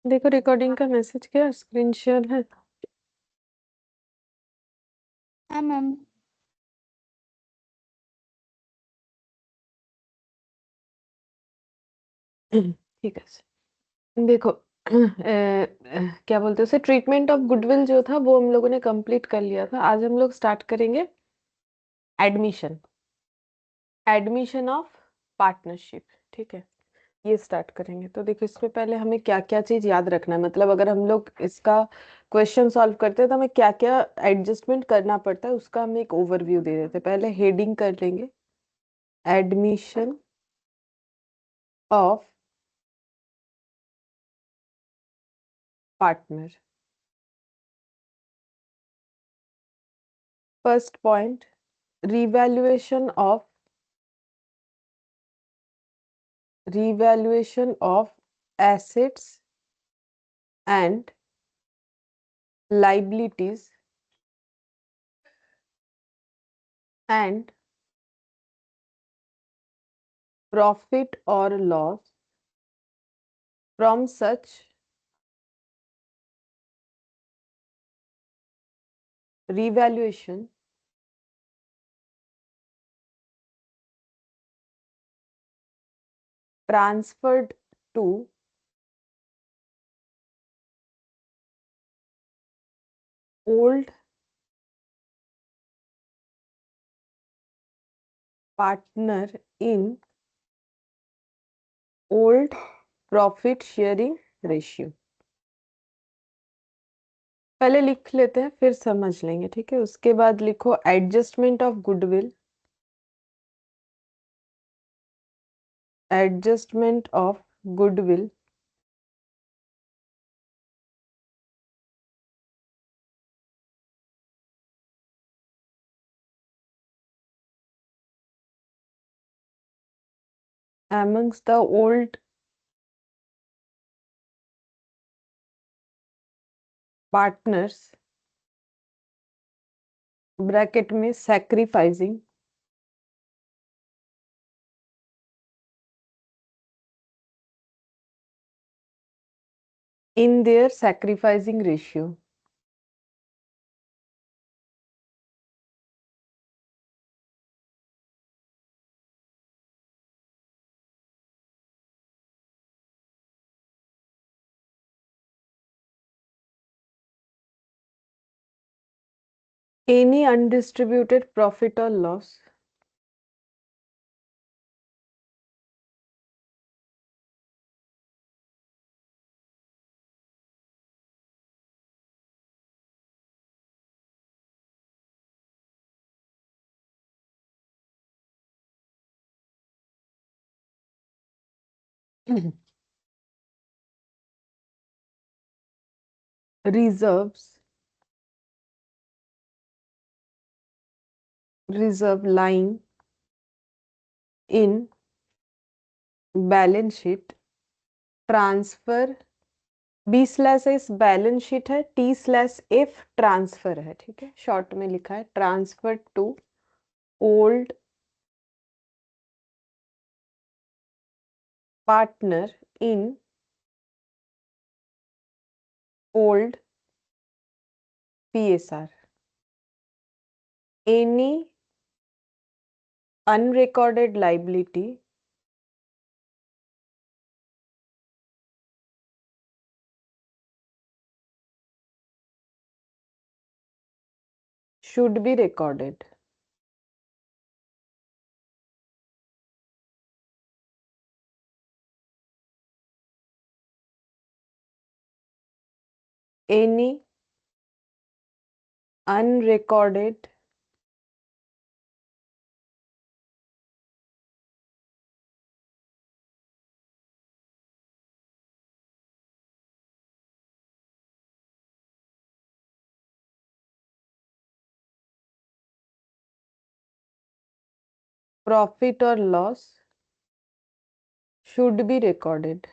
देखो रिकॉर्डिंग का मैसेज क्या स्क्रीन शेयर है। हाँ मैम। ठीक है देखो क्या बोलते हैं उसे, ट्रीटमेंट ऑफ गुडविल जो था वो हम लोगों ने कंप्लीट कर लिया था। आज हम लोग स्टार्ट करेंगे एडमिशन, एडमिशन ऑफ पार्टनरशिप। ठीक है, ये स्टार्ट करेंगे। तो देखो इसमें पहले हमें क्या क्या चीज याद रखना है, मतलब अगर हम लोग इसका क्वेश्चन सॉल्व करते हैं तो हमें क्या क्या एडजस्टमेंट करना पड़ता है उसका हम एक ओवरव्यू दे देते हैं। पहले हेडिंग कर लेंगे, admission of partner. First point, revaluation of assets and liabilities and profit or loss from such revaluation transferred to old partner in old profit sharing ratio। पहले लिख लेते हैं फिर समझ लेंगे, ठीक है। उसके बाद लिखो adjustment of goodwill, adjustment of goodwill amongst the old partners bracket में sacrificing in their sacrificing ratio। Any undistributed profit or loss reserves, reserve lying in balance sheet transfer, B slash S balance sheet है, T slash F transfer है, ठीक है। Short में लिखा है transfer to old partner in old PSR. Any unrecorded liability should be recorded। Any unrecorded profit or loss should be recorded।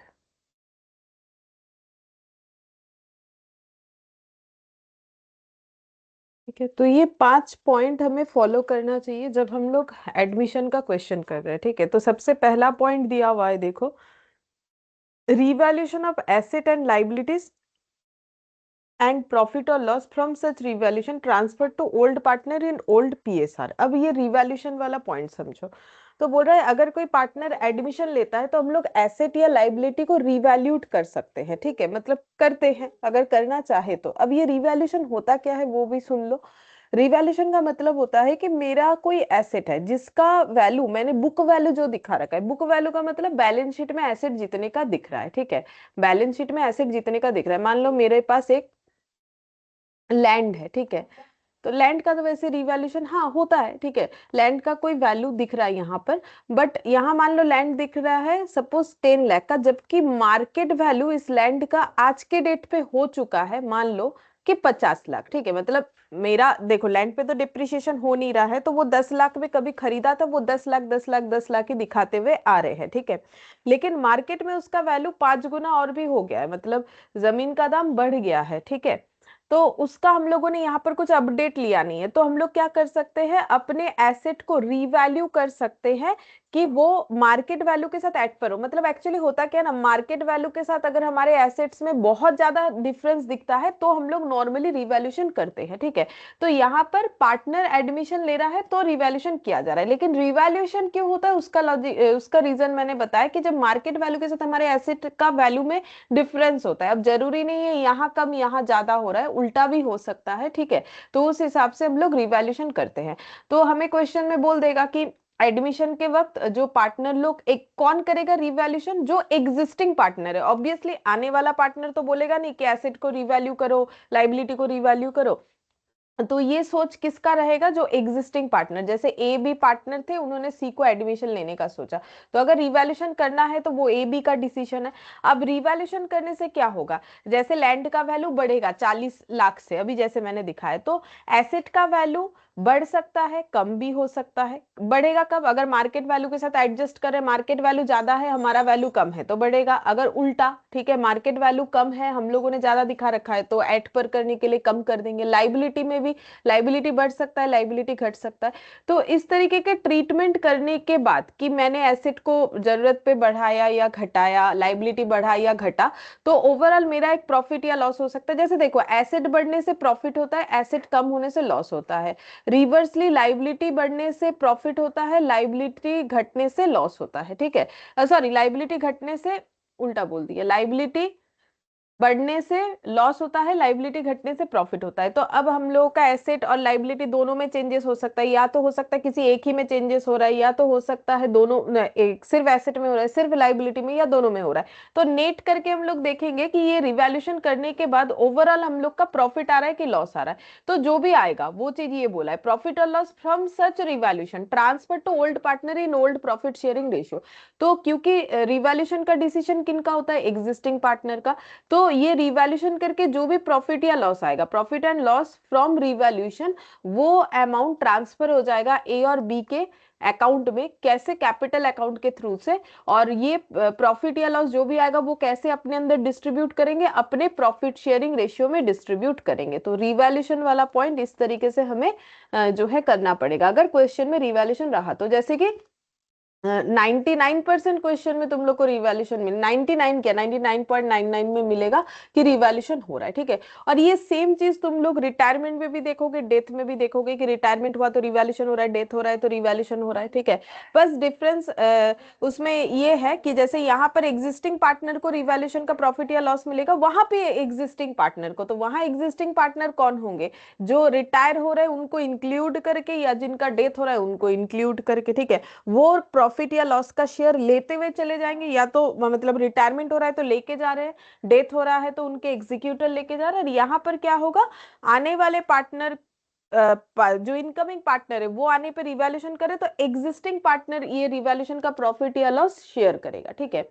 ठीक है, तो ये 5 पॉइंट हमें फॉलो करना चाहिए जब हम लोग एडमिशन का क्वेश्चन कर रहे हैं। ठीक है, तो सबसे पहला पॉइंट दिया हुआ है, देखो revaluation of asset and liabilities and profit or loss from such revaluation transferred to old partner in old PSR। अब ये रिवैल्यूएशन वाला पॉइंट समझो। तो बोल रहा है अगर कोई पार्टनर एडमिशन लेता है तो हम लोग एसेट या लाइबिलिटी को रिवैल्यूट कर सकते हैं, ठीक है, मतलब करते हैं अगर करना चाहे तो। अब ये रिवैल्यूएशन होता क्या है वो भी सुन लो। रिवैल्यूएशन का मतलब होता है कि मेरा कोई एसेट है जिसका वैल्यू मैंने बुक वैल्यू जो दिखा रखा है, बुक वैल्यू का मतलब बैलेंस शीट में एसेट जितने का दिख रहा है, ठीक है, बैलेंस शीट में एसेट जितने का दिख रहा है। मान लो मेरे पास एक लैंड है, ठीक है, तो लैंड का तो वैसे रिवैल्यूएशन हाँ होता है, ठीक है, लैंड का कोई वैल्यू दिख रहा है यहाँ पर, बट यहाँ मान लो लैंड दिख रहा है सपोज 10 लाख का, जबकि मार्केट वैल्यू इस लैंड का आज के डेट पे हो चुका है मान लो कि 50 लाख, ठीक है, मतलब मेरा देखो लैंड पे तो डिप्रिशिएशन हो नहीं रहा है, तो वो 10 लाख में कभी खरीदा था, वो 10 लाख 10 लाख 10 लाख ही दिखाते हुए आ रहे हैं, ठीक है, लेकिन मार्केट में उसका वैल्यू 5 गुना और भी हो गया है, मतलब जमीन का दाम बढ़ गया है, ठीक है, तो उसका हम लोगों ने यहाँ पर कुछ अपडेट लिया नहीं है, तो हम लोग क्या कर सकते हैं, अपने एसेट को रीवैल्यू कर सकते हैं कि वो मार्केट वैल्यू के साथ ऐड पर हो। मतलब एक्चुअली होता क्या है ना, मार्केट वैल्यू के साथ अगर हमारे एसेट्स में बहुत ज्यादा डिफरेंस दिखता है तो हम लोग नॉर्मली रिवैल्यूएशन करते हैं, ठीक है, तो यहाँ पर पार्टनर एडमिशन ले रहा है तो रिवैल्यूएशन किया जा रहा है। लेकिन रिवैल्यूएशन क्यों होता है उसका लॉजिक, उसका रीजन मैंने बताया कि जब मार्केट वैल्यू के साथ हमारे एसेट का वैल्यू में डिफरेंस होता है। अब जरूरी नहीं है यहाँ कम यहाँ ज्यादा हो रहा है, उल्टा भी हो सकता है, ठीक है, तो उस हिसाब से हम लोग रिवैल्यूएशन करते हैं। तो हमें क्वेश्चन में बोल देगा कि एडमिशन के वक्त जो पार्टनर लोग, एक कौन करेगा रिवैल्यूएशन, जो एग्जिस्टिंग पार्टनर है। ऑब्वियसली आने वाला पार्टनर तो बोलेगा नहीं कि एसेट को रिवैल्यू करो, लाइबिलिटी को रिवैल्यू करो, तो ये सोच किसका रहेगा, जो एग्जिस्टिंग पार्टनर, जैसे ए बी पार्टनर थे, उन्होंने सी को एडमिशन लेने का सोचा, तो अगर रिवैल्यूएशन करना है तो वो ए बी का डिसीजन है। अब रिवैल्यूएशन करने से क्या होगा, जैसे लैंड का वैल्यू बढ़ेगा 40 लाख से, अभी जैसे मैंने दिखाया, तो एसेट का वैल्यू बढ़ सकता है कम भी हो सकता है। बढ़ेगा कब, अगर मार्केट वैल्यू के साथ एडजस्ट करें, मार्केट वैल्यू ज्यादा है हमारा वैल्यू कम है तो बढ़ेगा, अगर उल्टा, ठीक है, मार्केट वैल्यू कम है हम लोगों ने ज्यादा दिखा रखा है तो एड पर करने के लिए कम कर देंगे। लाइबिलिटी में भी लाइबिलिटी बढ़ सकता है, लाइबिलिटी घट सकता है। तो इस तरीके के ट्रीटमेंट करने के बाद कि मैंने एसेट को जरूरत पे बढ़ाया या घटाया, लाइबिलिटी बढ़ा या घटा, तो ओवरऑल मेरा एक प्रॉफिट या लॉस हो सकता है। जैसे देखो एसेट बढ़ने से प्रॉफिट होता है, एसेट कम होने से लॉस होता है। रिवर्सली लाइबिलिटी बढ़ने से प्रॉफिट होता है, लाइबिलिटी घटने से लॉस होता है, ठीक है, सॉरी लाइबिलिटी घटने से, उल्टा बोल दिया, लाइबिलिटी बढ़ने से लॉस होता है, लाइबिलिटी घटने से प्रॉफिट होता है। तो अब हम लोगों का एसेट और लाइबिलिटी दोनों में चेंजेस हो सकता है, या तो हो सकता है किसी एक ही में चेंजेस हो रहा है, या तो हो सकता है दोनों एक सिर्फ एसेट में हो रहा है, सिर्फ लाइबिलिटी में, या दोनों में हो रहा है। तो नेट करके हम लोग देखेंगे कि ये रिवैल्यूएशन करने के बाद ओवरऑल हम लोग का प्रॉफिट आ रहा है कि लॉस आ रहा है। तो जो भी आएगा वो चीज ये बोला है, प्रॉफिट और loss from such revaluation transfer to old partner in old profit sharing ratio. तो क्योंकि रिवैल्यूएशन का डिसीजन किनका होता है, एग्जिस्टिंग पार्टनर का, तो ये रिवैल्यूएशन करके जो भी प्रॉफिट या लॉस आएगा, profit and loss from revaluation, वो अमाउंट ट्रांसफर हो जाएगा ए और बी के अकाउंट में, कैसे, कैपिटल अकाउंट के थ्रू से। और ये प्रॉफिट या लॉस जो भी आएगा वो कैसे अपने अंदर डिस्ट्रीब्यूट करेंगे, अपने प्रॉफिट शेयरिंग रेशियो में डिस्ट्रीब्यूट करेंगे। तो रिवैल्यूएशन वाला पॉइंट इस तरीके से हमें जो है करना पड़ेगा अगर क्वेश्चन में रिवैल्यूएशन रहा तो। जैसे कि 99% क्वेश्चन में तुम लोग को रिवैल्यूएशन मिल, 99 क्या 99.99 में मिलेगा कि रिवैल्यूएशन हो रहा है, ठीक है। और ये सेम चीज तुम लोग रिटायरमेंट में भी देखोगे, डेथ में भी देखोगे कि रिटायरमेंट हुआ तो रिवैल्यूएशन हो रहा है, डेथ हो रहा है तो रिवैल्यूएशन हो रहा है, ठीक है। बस डिफरेंस उसमें ये है कि जैसे यहाँ पर एग्जिस्टिंग पार्टनर को रिवैल्यूएशन का प्रॉफिट या लॉस मिलेगा, वहां पे एग्जिस्टिंग पार्टनर को, तो वहां एग्जिस्टिंग पार्टनर कौन होंगे, जो रिटायर हो रहे हैं उनको इंक्लूड करके, या जिनका डेथ हो रहा है उनको इंक्लूड करके, ठीक है, वो प्रॉफिट या लॉस का शेयर लेते हुए चले जाएंगे। या तो मतलब रिटायरमेंट हो रहा है तो लेके जा रहे हैं, डेथ हो रहा है तो उनके एग्जीक्यूटर लेके जा रहे हैं। यहाँ पर क्या होगा, आने वाले पार्टनर जो इनकमिंग पार्टनर है वो आने पे रिवैल्यूएशन करे तो एग्जिस्टिंग पार्टनर ये रिवैल्यूएशन का प्रॉफिट या लॉस शेयर करेगा, ठीक है।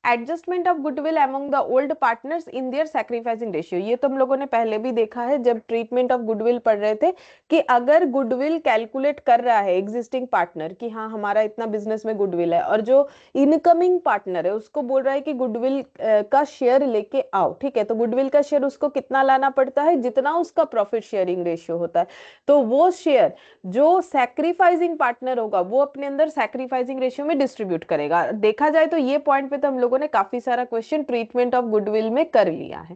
Adjustment of goodwill among the old partners in their sacrificing ratio, ये तुम लोगों ने पहले भी देखा है जब ट्रीटमेंट ऑफ गुडविल पढ़ रहे थे, कि अगर गुडविल कैलकुलेट कर रहा है एग्जिस्टिंग पार्टनर कि हाँ हमारा इतना बिजनेस में गुडविल है, और जो इनकमिंग पार्टनर है उसको बोल रहा है कि गुडविल का शेयर लेके आओ, ठीक है, तो गुडविल का शेयर उसको कितना लाना पड़ता है, जितना उसका प्रॉफिट शेयरिंग रेशियो होता है। तो वो शेयर जो सैक्रिफाइसिंग पार्टनर होगा वो अपने अंदर सैक्रिफाइसिंग रेशियो में डिस्ट्रीब्यूट करेगा। देखा जाए तो ये पॉइंट पे तो हम लोग लोगों ने काफी सारा क्वेश्चन ट्रीटमेंट ऑफ गुडविल में कर लिया है।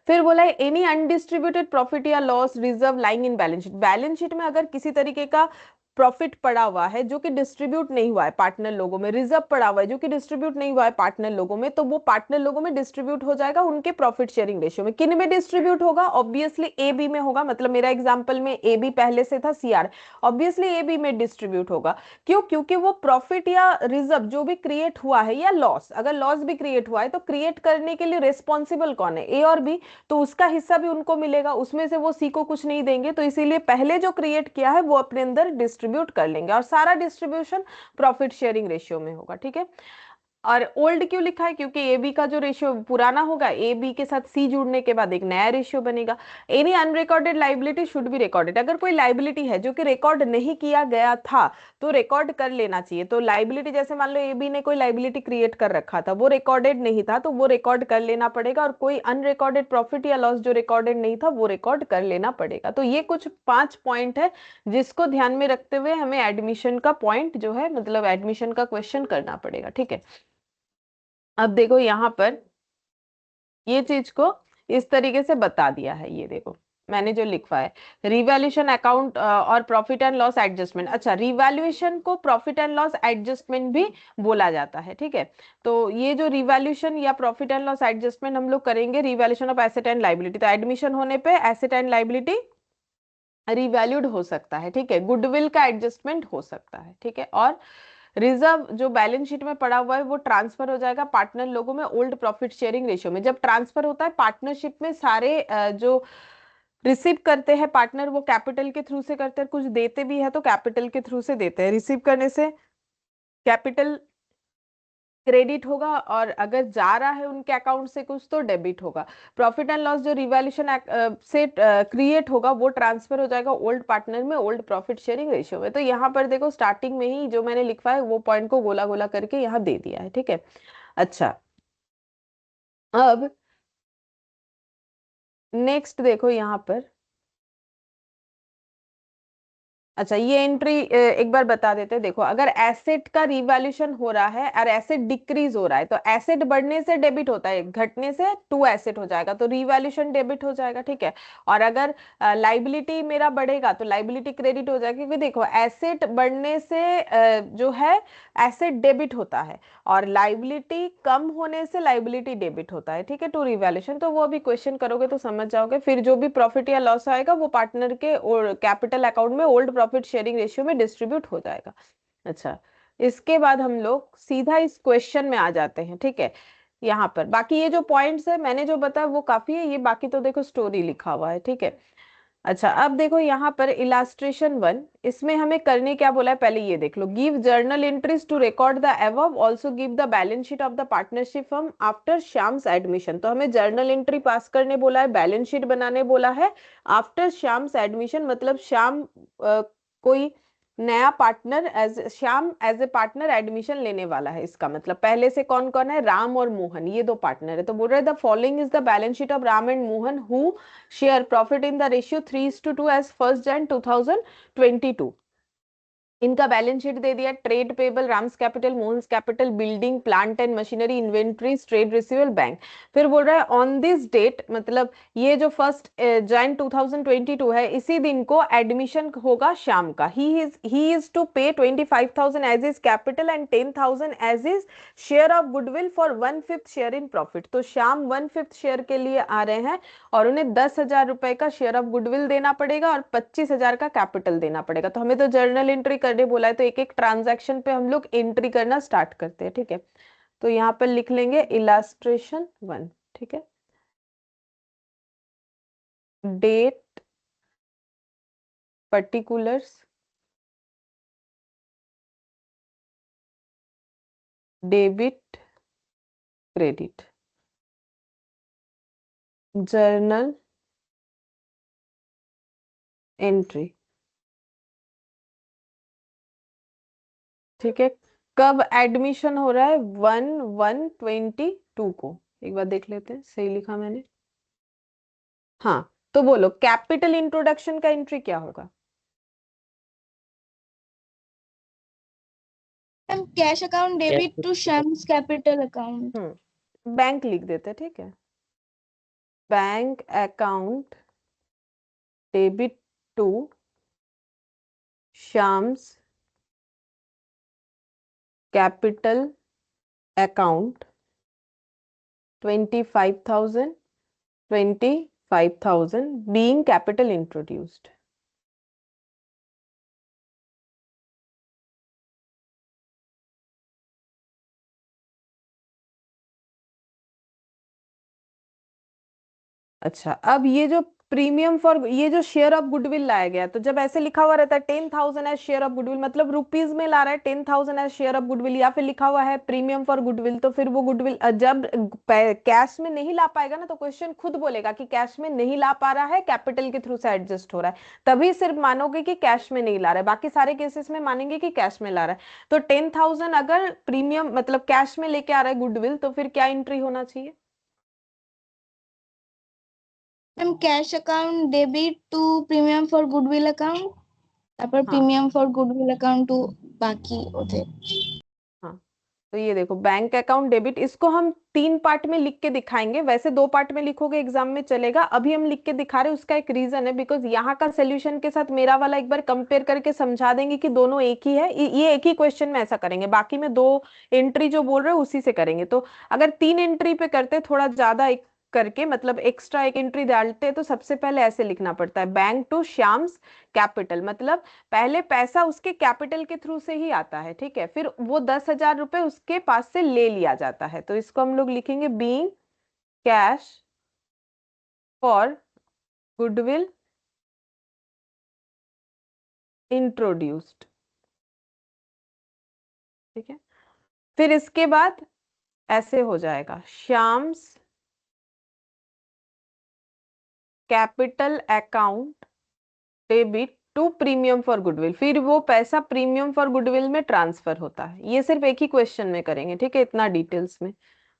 फिर बोला है एनी अनडिस्ट्रीब्यूटेड प्रॉफिट या loss reserve lying in balance sheet. Balance sheet में अगर किसी तरीके का प्रॉफिट पड़ा हुआ है जो कि डिस्ट्रीब्यूट नहीं हुआ है पार्टनर लोगों में, रिजर्व पड़ा हुआ है जो कि डिस्ट्रीब्यूट नहीं हुआ है पार्टनर लोगों में, तो वो पार्टनर लोगों में डिस्ट्रीब्यूट हो जाएगा उनके प्रॉफिट शेयरिंग रेशियो में। किन में डिस्ट्रीब्यूट होगा? ऑब्वियसली ए बी में होगा। मतलब मेरा एग्जांपल में ए बी पहले से था सीआर, ऑब्वियसली ए बी में डिस्ट्रीब्यूट होगा। क्यों? क्योंकि वो प्रॉफिट या रिजर्व जो भी क्रिएट हुआ है, या लॉस, अगर लॉस भी क्रिएट हुआ है तो क्रिएट करने के लिए रेस्पॉन्सिबल कौन है? ए और बी। तो उसका हिस्सा भी उनको मिलेगा, उसमें से वो सी को कुछ नहीं देंगे, तो इसीलिए पहले जो क्रिएट किया है वो अपने अंदर डिस्ट्रीब्यूट कर लेंगे, और सारा डिस्ट्रीब्यूशन प्रॉफिट शेयरिंग रेशियो में होगा। ठीक है। और ओल्ड क्यों लिखा है? क्योंकि ए बी का जो रेशियो पुराना होगा, ए बी के साथ सी जुड़ने के बाद एक नया रेशियो बनेगा। Any unrecorded liability should be recorded. अगर कोई लाइबिलिटी है जो कि रिकॉर्ड नहीं किया गया था तो रिकॉर्ड कर लेना चाहिए। तो लाइबिलिटी जैसे मान लो ए बी ने कोई लाइबिलिटी क्रिएट कर रखा था, वो रिकॉर्डेड नहीं था, तो वो रिकॉर्ड कर लेना पड़ेगा। और कोई अनरिकॉर्डेड प्रॉफिट या लॉस जो रिकॉर्डेड नहीं था वो रिकॉर्ड कर लेना पड़ेगा। तो ये कुछ 5 पॉइंट है जिसको ध्यान में रखते हुए हमें एडमिशन का पॉइंट जो है, मतलब एडमिशन का क्वेश्चन करना पड़ेगा। ठीक है। अब देखो यहां पर ये चीज को इस तरीके से बता दिया है। ये देखो मैंने जो लिखवा है, रिवैल्यूएशन अकाउंट और प्रॉफिट एंड लॉस एडजस्टमेंट। अच्छा, रिवैल्यूएशन को प्रॉफिट एंड लॉस एडजस्टमेंट भी बोला जाता है। ठीक है। तो ये जो रिवैल्यूएशन या प्रॉफिट एंड लॉस एडजस्टमेंट हम लोग करेंगे, revaluation of asset and liability, तो एडमिशन होने पे एसेट एंड लाइबिलिटी रिवैल्यूड हो सकता है। ठीक है। गुडविल का एडजस्टमेंट हो सकता है। ठीक है। और रिजर्व जो बैलेंस शीट में पड़ा हुआ है वो ट्रांसफर हो जाएगा पार्टनर लोगों में ओल्ड प्रॉफिट शेयरिंग रेशियो में। जब ट्रांसफर होता है पार्टनरशिप में, सारे जो रिसीव करते हैं पार्टनर वो कैपिटल के थ्रू से करते हैं, कुछ देते भी है तो कैपिटल के थ्रू से देते हैं। रिसीव करने से कैपिटल क्रेडिट होगा, और अगर जा रहा है उनके अकाउंट से कुछ तो डेबिट होगा। प्रॉफिट एंड लॉस जो रिवैल्यूएशन से क्रिएट होगा वो ट्रांसफर हो जाएगा ओल्ड पार्टनर में ओल्ड प्रॉफिट शेयरिंग रेशियो में। तो यहाँ पर देखो स्टार्टिंग में ही जो मैंने लिखा है वो पॉइंट को गोला गोला करके यहाँ दे दिया है। ठीक है। अच्छा, अब नेक्स्ट देखो यहाँ पर। अच्छा, ये एंट्री एक बार बता देते हैं। देखो अगर एसेट का रिवैल्यूएशन हो रहा है और एसेट डिक्रीज हो रहा है, तो एसेट बढ़ने से डेबिट होता है, घटने से टू एसेट हो जाएगा, तो रिवैल्यूएशन डेबिट हो जाएगा। ठीक है। और अगर लाइबिलिटी मेरा बढ़ेगा तो लाइबिलिटी क्रेडिट हो जाएगी, क्योंकि देखो एसेट बढ़ने से जो है एसेट डेबिट होता है, और लाइबिलिटी कम होने से लाइबिलिटी डेबिट होता है। ठीक है। टू रिवैल्यूएशन, तो वो अभी क्वेश्चन करोगे तो समझ जाओगे। फिर जो भी प्रॉफिट या लॉस आएगा वो पार्टनर के कैपिटल अकाउंट में ओल्ड प्रॉफिट शेयरिंग रेशियो में डिस्ट्रीब्यूट हो जाएगा। अच्छा, इसके बाद हम लोग सीधा इस क्वेश्चन में आ जाते हैं। ठीक है। यहाँ पर बाकी ये जो पॉइंट्स है मैंने जो बताया वो काफी है, ये बाकी तो देखो स्टोरी लिखा हुआ है। ठीक है। अच्छा, अब देखो यहाँ पर इलास्ट्रेशन 1, इसमें हमें करने क्या बोला है पहले ये देख लो। Give journal entries to record the above, also give the balance sheet of the partnership firm after Shyam's admission. तो हमें जर्नल एंट्री पास करने बोला है, बैलेंस शीट बनाने बोला है आफ्टर श्याम्स एडमिशन। मतलब श्याम कोई नया partner as Shyam as a partner admission लेने वाला है। इसका मतलब पहले से कौन कौन है? राम और मोहन, ये दो पार्टनर है। तो बोल रहे the following is the balance sheet of Ram and Mohan who share profit in the ratio 3:2 as 1 Jan 2022। इनका बैलेंस शीट दे दिया। Trade payable Ram's capital, Mohan's capital, building plant and machinery, inventories, trade receivable, bank. फिर बोल रहा है ऑन दिस डेट, मतलब ये जो 1 Jan 2022 है, इसी दिन को एडमिशन होगा श्याम का। He is to pay 25,000 as is capital and 10,000 as is share of goodwill for 1/5 share in profit. तो श्याम 1/5 शेयर के लिए आ रहे हैं और उन्हें 10,000 रुपए का शेयर ऑफ गुडविल देना पड़ेगा और 25,000 का कैपिटल देना पड़ेगा। तो हमें तो जर्नल एंट्री करने बोला है, तो एक एक ट्रांजैक्शन पे हम लोग एंट्री करना स्टार्ट करते हैं। ठीक है। तो यहाँ पर लिख लेंगे इलास्ट्रेशन 1। ठीक है। Date, particulars, debit, credit, journal entry. ठीक है। कब एडमिशन हो रहा है? 1/1/22 को। एक बार देख लेते हैं सही लिखा मैंने। हाँ, तो बोलो कैपिटल इंट्रोडक्शन का एंट्री क्या होगा? Cash account debit to Shyam's capital account. Bank लिख देते हैं, ठीक है। Bank account debit to Shyam's capital account 25,000 being capital introduced. अच्छा, अब ये जो प्रीमियम फॉर, ये जो शेयर ऑफ गुडविल लाया गया, तो जब ऐसे लिखा हुआ रहता है 10,000 एज शेयर ऑफ गुडविल, मतलब रुपीज में ला रहा है 10,000 एज शेयर ऑफ गुडविल, या फिर लिखा हुआ है प्रीमियम फॉर गुडविल, तो फिर वो गुडविल जब कैश में नहीं ला पाएगा ना, तो क्वेश्चन खुद बोलेगा कि कैश में नहीं ला पा रहा है, कैपिटल के थ्रू से एडजस्ट हो रहा है, तभी सिर्फ मानोगे कि कैश में नहीं ला रहा है, बाकी सारे केसेस में मानेंगे कि कैश में ला रहा है। तो 10,000 अगर प्रीमियम मतलब कैश में लेके आ रहा है गुडविल, तो फिर क्या एंट्री होना चाहिए? Ma'am cash account debit to premium for goodwill account, तापर हाँ premium for goodwill account to बाकी होते। हाँ, तो ये देखो बैंक अकाउंट डेबिट, इसको हम 3 पार्ट में लिख के दिखाएंगे, वैसे 2 पार्ट में लिखोगे एग्जाम में चलेगा, अभी हम लिख के दिखा रहे हैं, उसका एक रीजन है, बिकॉज यहाँ का सोल्यूशन के साथ मेरा वाला एक बार कंपेयर करके समझा देंगे कि दोनों एक ही है, ये एक ही क्वेश्चन में ऐसा करेंगे, बाकी में 2 एंट्री जो बोल रहे हैं उसी से करेंगे। तो अगर 3 एंट्री पे करते थोड़ा ज्यादा एक करके, मतलब एक्स्ट्रा एक एंट्री डालते हैं, तो सबसे पहले ऐसे लिखना पड़ता है, बैंक टू श्याम्स कैपिटल, मतलब पहले पैसा उसके कैपिटल के थ्रू से ही आता है, ठीक है, फिर वो 10,000 रुपए उसके पास से ले लिया जाता है, तो इसको हम लोग लिखेंगे being cash for goodwill introduced, ठीक है। फिर इसके बाद ऐसे हो जाएगा, Shyam's capital account debit to premium for goodwill, फिर वो पैसा प्रीमियम फॉर गुडविल में ट्रांसफर होता है, ये सिर्फ एक ही क्वेश्चन में करेंगे, ठीक है, इतना डिटेल्स में,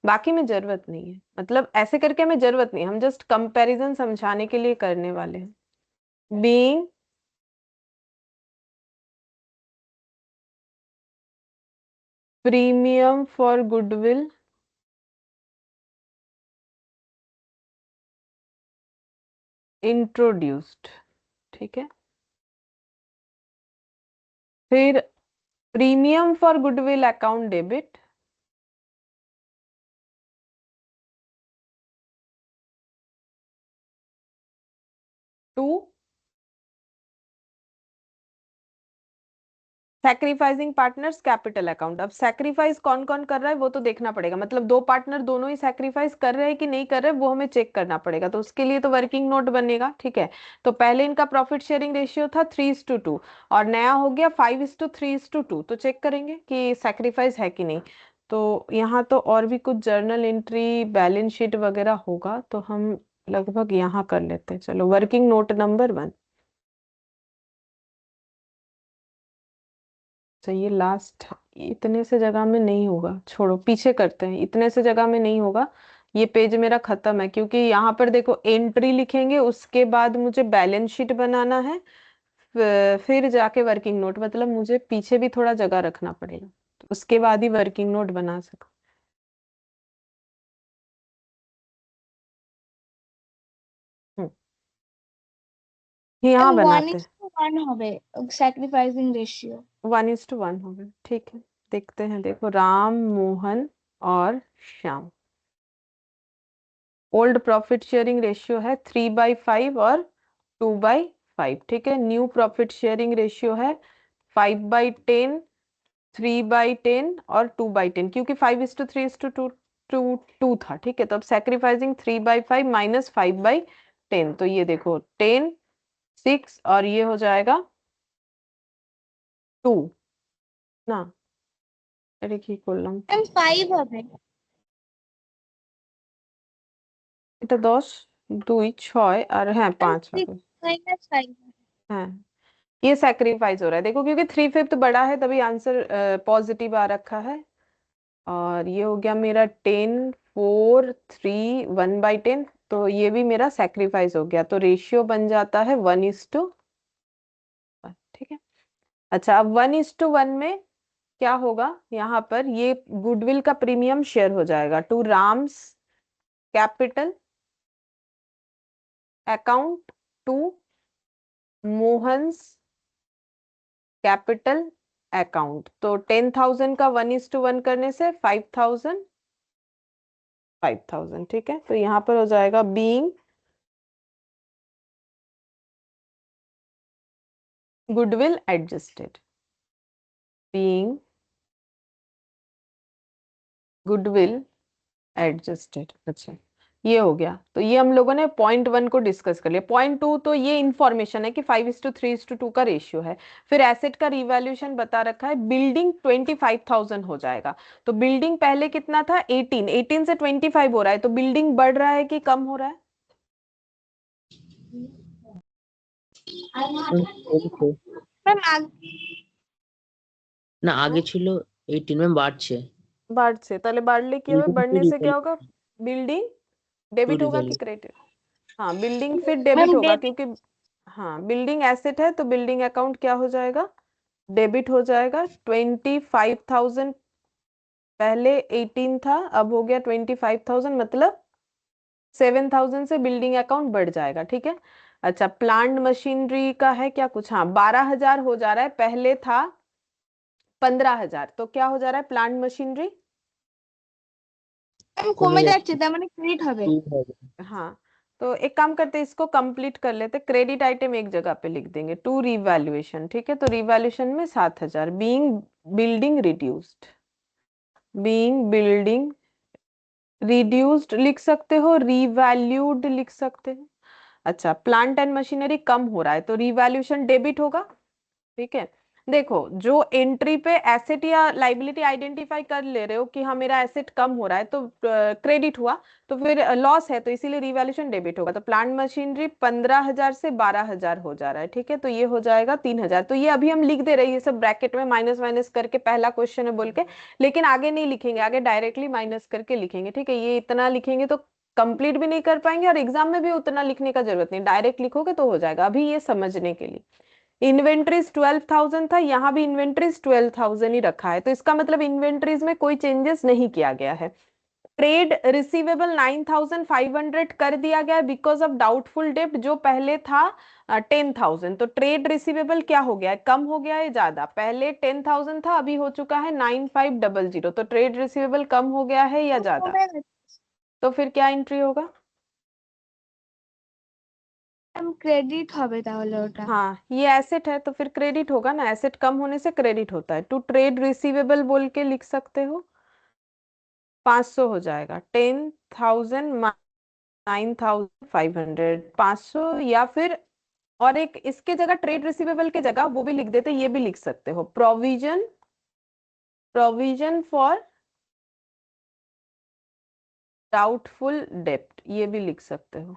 बाकी में जरूरत नहीं है, मतलब ऐसे करके हमें जरूरत नहीं, हम जस्ट कंपैरिजन समझाने के लिए करने वाले हैं। Being premium for goodwill introduced, ठीक है, फिर premium for goodwill account debit to sacrificing partners capital account. अब सैक्रिफाइस कौन कौन कर रहा है वो तो देखना पड़ेगा, मतलब 2 पार्टनर दोनों ही सैक्रिफाइस कर रहे हैं कि नहीं कर रहे, वो हमें चेक करना पड़ेगा, तो उसके लिए तो वर्किंग नोट बनेगा, ठीक है। तो पहले इनका प्रॉफिट शेयरिंग रेशियो था 3:2 और नया हो गया 5:3:2, तो चेक करेंगे कि सैक्रिफाइस है कि नहीं। तो यहाँ तो और भी कुछ जर्नल एंट्री बैलेंस शीट वगैरह होगा, तो हम लगभग यहाँ कर लेते हैं, चलो वर्किंग नोट नंबर 1। तो ये लास्ट, इतने से जगह में नहीं होगा, छोड़ो पीछे करते हैं, इतने से जगह में नहीं होगा, ये पेज मेरा खत्म है, क्योंकि यहाँ पर देखो एंट्री लिखेंगे, उसके बाद मुझे बैलेंस शीट बनाना है, फिर जाके वर्किंग नोट, मतलब मुझे पीछे भी थोड़ा जगह रखना पड़ेगा, तो उसके बाद ही वर्किंग नोट बना सकूं। हम्म, यहाँ वन बनाते इज हैं, टू वन হবে सैक्रिफाइसिंग रेशियो। 1:1 हो गया, ठीक है। देखते हैं, देखो राम मोहन और Shyam, old profit sharing ratio है 3/5 और 2/5, ठीक है। न्यू प्रॉफिट शेयरिंग रेशियो है 5/10, 3/10 और 2/10, क्योंकि 5:3:2 था, ठीक है। तो अब सेक्रीफाइसिंग 3/5 माइनस 5/10, तो ये देखो 10, 6 और ये हो जाएगा 2 না, এটা কি করলাম, मैम 5 হবে। এটা 10, 2, 6 আর হ্যাঁ मैम 5 6 হবে। माइनस 5। हाँ, ये सैक्रिफाइस हो रहा है, देखो क्योंकि 3/5 बड़ा है, तभी आंसर पॉजिटिव आ रखा है। और ये हो गया मेरा 10, 4, 3, 1/10, तो ये भी मेरा सैक्रिफाइस हो गया, तो रेशियो बन जाता है 1:1, ठीक है। अच्छा, अब 1:1 में क्या होगा यहाँ पर, ये गुडविल का प्रीमियम शेयर हो जाएगा to Ram's capital account to Mohan's capital account. तो 10,000 का 1:1 करने से 5,000 5,000, ठीक है। तो यहाँ पर हो जाएगा being goodwill adjusted, being goodwill adjusted. अच्छा, ये हो गया। तो ये हम लोगों ने पॉइंट 1 को डिस्कस कर लिया। पॉइंट 2 तो ये इंफॉर्मेशन है कि 5:3:2 का रेशियो है। फिर एसेट का रिवैल्यूएशन बता रखा है, बिल्डिंग 25,000 हो जाएगा। तो बिल्डिंग पहले कितना था, 18 से 25 हो रहा है, तो बिल्डिंग बढ़ रहा है कि कम हो रहा है? मैम না আগে ছিল 18 ম্যাম বাড়ছে बढ़ से, ताहले बढ़ले কি হবে, बढ़ने से क्या होगा, बिल्डिंग डेबिट होगा कि क्रेडिट? हाँ, बिल्डिंग फिर डेबिट मैम होगा, क्योंकि हाँ बिल्डिंग एसेट है, तो बिल्डिंग अकाउंट क्या हो जाएगा, डेबिट हो जाएगा। 25,000 पहले 18 था, अब हो गया 25,000, मतलब 7,000 से बिल्डिंग अकाउंट बढ़ जाएगा, ठीक है। अच्छा, प्लांट मशीनरी का है क्या कुछ, हाँ 12,000 हो जा रहा है, पहले था 15,000, तो क्या हो जा रहा है प्लांट मशीनरी? কমে যাচ্ছে, তার মানে ক্রেডিট হবে। हाँ, तो एक काम करते हैं, इसको कंप्लीट कर लेते, क्रेडिट आइटम एक जगह पे लिख देंगे, टू रिवैल्यूएशन, ठीक है। तो रिवैल्यूएशन में 7,000, being building reduced, being building reduced लिख सकते हो, रिवैल्यूड लिख सकते हो। अच्छा, प्लांट एंड मशीनरी कम हो रहा है, तो रिवैल्यूएशन डेबिट होगा, ठीक है। देखो, जो एंट्री पे एसेट या लाइबिलिटी आइडेंटिफाई कर ले रहे हो कि हाँ मेरा एसेट कम हो रहा है, तो क्रेडिट हुआ, तो फिर लॉस है, तो इसीलिए रिवैल्यूएशन डेबिट होगा। तो प्लांट मशीनरी 15,000 से 12,000 हो जा रहा है, ठीक है। तो ये हो जाएगा 3,000। तो ये अभी हम लिख दे रहे हैं, ये सब ब्रैकेट में माइनस माइनस करके, पहला क्वेश्चन है बोल के, लेकिन आगे नहीं लिखेंगे, आगे डायरेक्टली माइनस करके लिखेंगे, ठीक है। ये इतना लिखेंगे तो कंप्लीट भी नहीं कर पाएंगे, और एग्जाम में भी उतना लिखने का जरूरत नहीं, डायरेक्ट लिखोगे तो हो जाएगा। अभी ये समझने के लिए, इन्वेंट्रीज 12,000 था, यहाँ भी इन्वेंट्रीज 12,000 ही रखा है, तो इसका मतलब इन्वेंट्रीज में कोई चेंजेस नहीं किया गया है। ट्रेड रिसीवेबल 9,500 कर दिया गया बिकॉज ऑफ डाउटफुल डेब्ट, जो पहले था 10,000। तो ट्रेड रिसीवेबल क्या हो गया है, कम हो गया है ज्यादा, पहले 10,000 था, अभी हो चुका है 9,500। तो ट्रेड रिसीवेबल कम हो गया है या ज्यादा? तो फिर क्या एंट्री होगा? ক্রেডিট হবে তাহলে ওটা। हाँ, ये एसेट है, तो फिर क्रेडिट होगा ना, एसेट कम होने से क्रेडिट होता है। टू ट्रेड रिसीवेबल बोल के लिख सकते हो, 500 हो जाएगा, 10,000 9,500, 500। या फिर और एक इसके जगह, ट्रेड रिसीवेबल के जगह वो भी लिख देते, ये भी लिख सकते हो, प्रोविजन, प्रोविजन फॉर डाउटफुल डेप्ट, ये भी लिख सकते हो,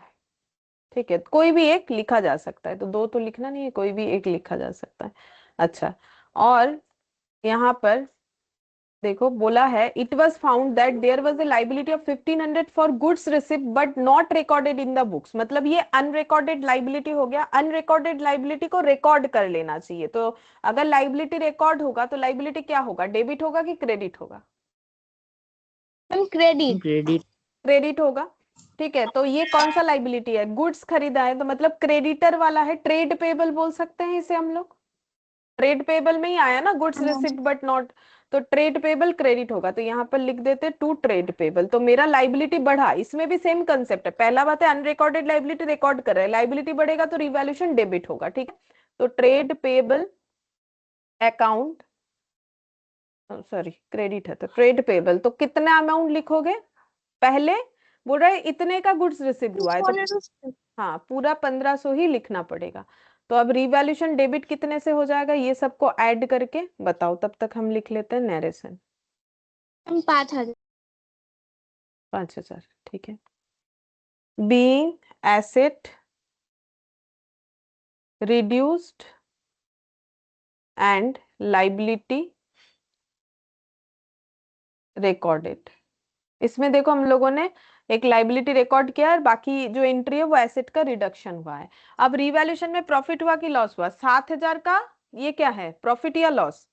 ठीक है। कोई भी एक लिखा जा सकता है, तो दो तो लिखना नहीं है, कोई भी एक लिखा जा सकता है। अच्छा, और यहाँ पर देखो बोला है, it was found that there was a liability of 1,500 for goods receipt but not recorded in the books. मतलब ये अनरिकॉर्डेड लाइबिलिटी हो गया, अनरिकॉर्डेड लाइबिलिटी को रिकॉर्ड कर लेना चाहिए। तो अगर लाइबिलिटी रिकॉर्ड होगा तो लाइबिलिटी क्या होगा, डेबिट होगा कि क्रेडिट होगा? क्रेडिट। क्रेडिट क्रेडिट होगा, ठीक है। तो ये कौन सा लाइबिलिटी है, गुड्स खरीदा है, तो मतलब क्रेडिटर वाला है, ट्रेड पेबल बोल सकते हैं इसे हम लोग, ट्रेड पेबल में ही आया ना, गुड्स रिसिप्ट बट नॉट, तो ट्रेड पेबल क्रेडिट होगा। तो यहाँ पर लिख देते टू ट्रेड पेबल, तो मेरा लाइबिलिटी बढ़ा, इसमें भी सेम कंसेप्ट है, पहला बात है अनरिकॉर्डेड लाइबिलिटी रिकॉर्ड कर रहे हैं, लाइबिलिटी बढ़ेगा तो रिवैल्यूएशन डेबिट होगा, ठीक है। तो trade payable account, sorry credit है, तो ट्रेड पेबल, तो कितना अमाउंट लिखोगे, पहले बोल रहे इतने का गुड्स रिसीव्ड हुआ है, तो हाँ पूरा 1,500 ही लिखना पड़ेगा। तो अब रिवैल्यूएशन डेबिट कितने से हो जाएगा, ये सबको ऐड करके बताओ, तब तक हम लिख लेते हैं नरेशन। 5,000। 5,000, ठीक है। Being asset reduced and liability recorded, इसमें देखो हम लोगों ने एक लाइबिलिटी रिकॉर्ड किया है, बाकी जो एंट्री है वो एसेट का रिडक्शन हुआ है। अब रिवैल्यूएशन में प्रॉफिट हुआ कि लॉस हुआ, 7,000 का ये क्या है, प्रॉफिट या लॉस?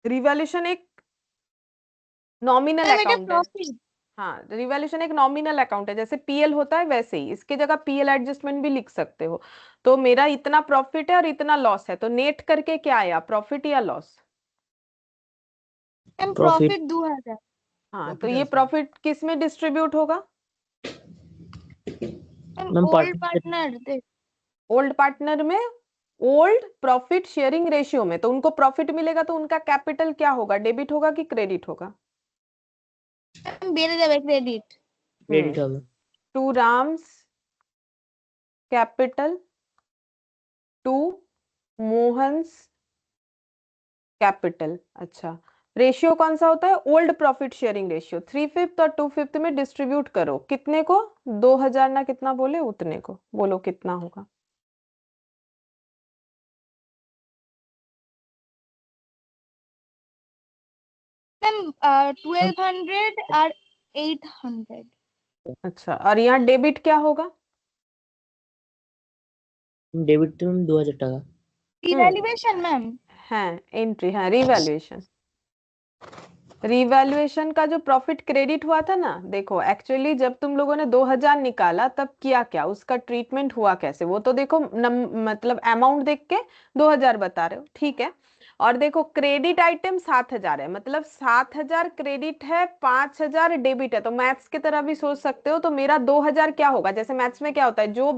रिवैल्यूएशन एक नॉमिनल मैम এটা अकाउंट है। प्रॉफिट हाँ, रिवैल्यूएशन एक नॉमिनल अकाउंट है, जैसे पीएल होता है वैसे ही इसके जगह पीएल एडजस्टमेंट भी लिख सकते हो। तो मेरा इतना प्रॉफिट है और इतना लॉस है, तो नेट करके क्या आया, प्रॉफिट या लॉस? Ma'am profit. प्रॉफिट 2000 हाँ, तो ये प्रॉफिट किस में डिस्ट्रीब्यूट होगा? Ma'am ma'am old partnership. Partner old partner में, ओल्ड प्रॉफिट शेयरिंग रेशियो में। तो उनको प्रॉफिट मिलेगा तो उनका कैपिटल क्या होगा, डेबिट होगा कि क्रेडिट होगा? मैम बेড়ে যাবে क्रेडिट क्रेडिट होगा। To Ram's capital to Mohan's capital. अच्छा, रेशियो कौन सा होता है, ओल्ड प्रॉफिट शेयरिंग रेशियो। 3/5 और 2/5 में डिस्ट्रीब्यूट करो, कितने को? 2000 ना कितना बोले उतने को, बोलो कितना होगा? मैम 1200 और 800 अच्छा, और यहाँ डेबिट क्या होगा? डेबिट तो मैम 2000 টাকা। रिवैल्यूएशन मैम है एंट्री, हाँ रिवैल्यूएशन। रिवैल्यूएशन का जो प्रॉफिट क्रेडिट हुआ था ना, देखो एक्चुअली जब तुम लोगों ने 2000 निकाला तब किया क्या, उसका ट्रीटमेंट हुआ कैसे, वो तो देखो मतलब अमाउंट देख के 2000 बता रहे हो, ठीक है। और देखो क्रेडिट आइटम 7000 है, मतलब 7000 क्रेडिट है, 5000 डेबिट है, तो मैथ्स की तरह भी सोच सकते हो। तो मेरा 2000 क्या होगा, जैसे मैथ्स में क्या होता है, जो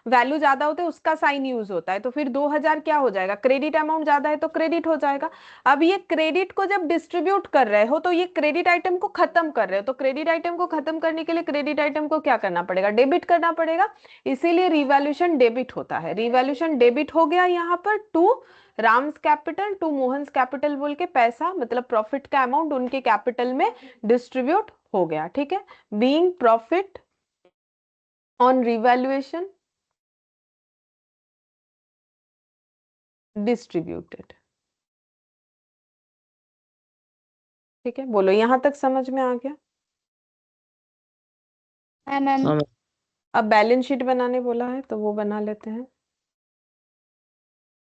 वैल्यू ज्यादा होते हैं उसका साइन यूज होता है, तो फिर 2000 क्या हो जाएगा, क्रेडिट अमाउंट ज्यादा है तो क्रेडिट हो जाएगा। अब ये क्रेडिट को जब डिस्ट्रीब्यूट कर रहे हो तो ये क्रेडिट आइटम को खत्म कर रहे हो, तो क्रेडिट आइटम को खत्म करने के लिए क्रेडिट आइटम को क्या करना पड़ेगा, डेबिट करना पड़ेगा। इसीलिए रिवैल्यूएशन डेबिट होता है। रिवैल्यूएशन डेबिट हो गया यहाँ पर, to Ram's capital to Mohan's capital बोल के पैसा मतलब प्रॉफिट का अमाउंट उनके कैपिटल में डिस्ट्रीब्यूट हो गया, ठीक है। Being profit on revaluation distributed. ठीक है, बोलो यहां तक समझ में आ गया? हाँ मैम हाँ मैम। अब बैलेंस शीट बनाने बोला है तो वो बना लेते हैं।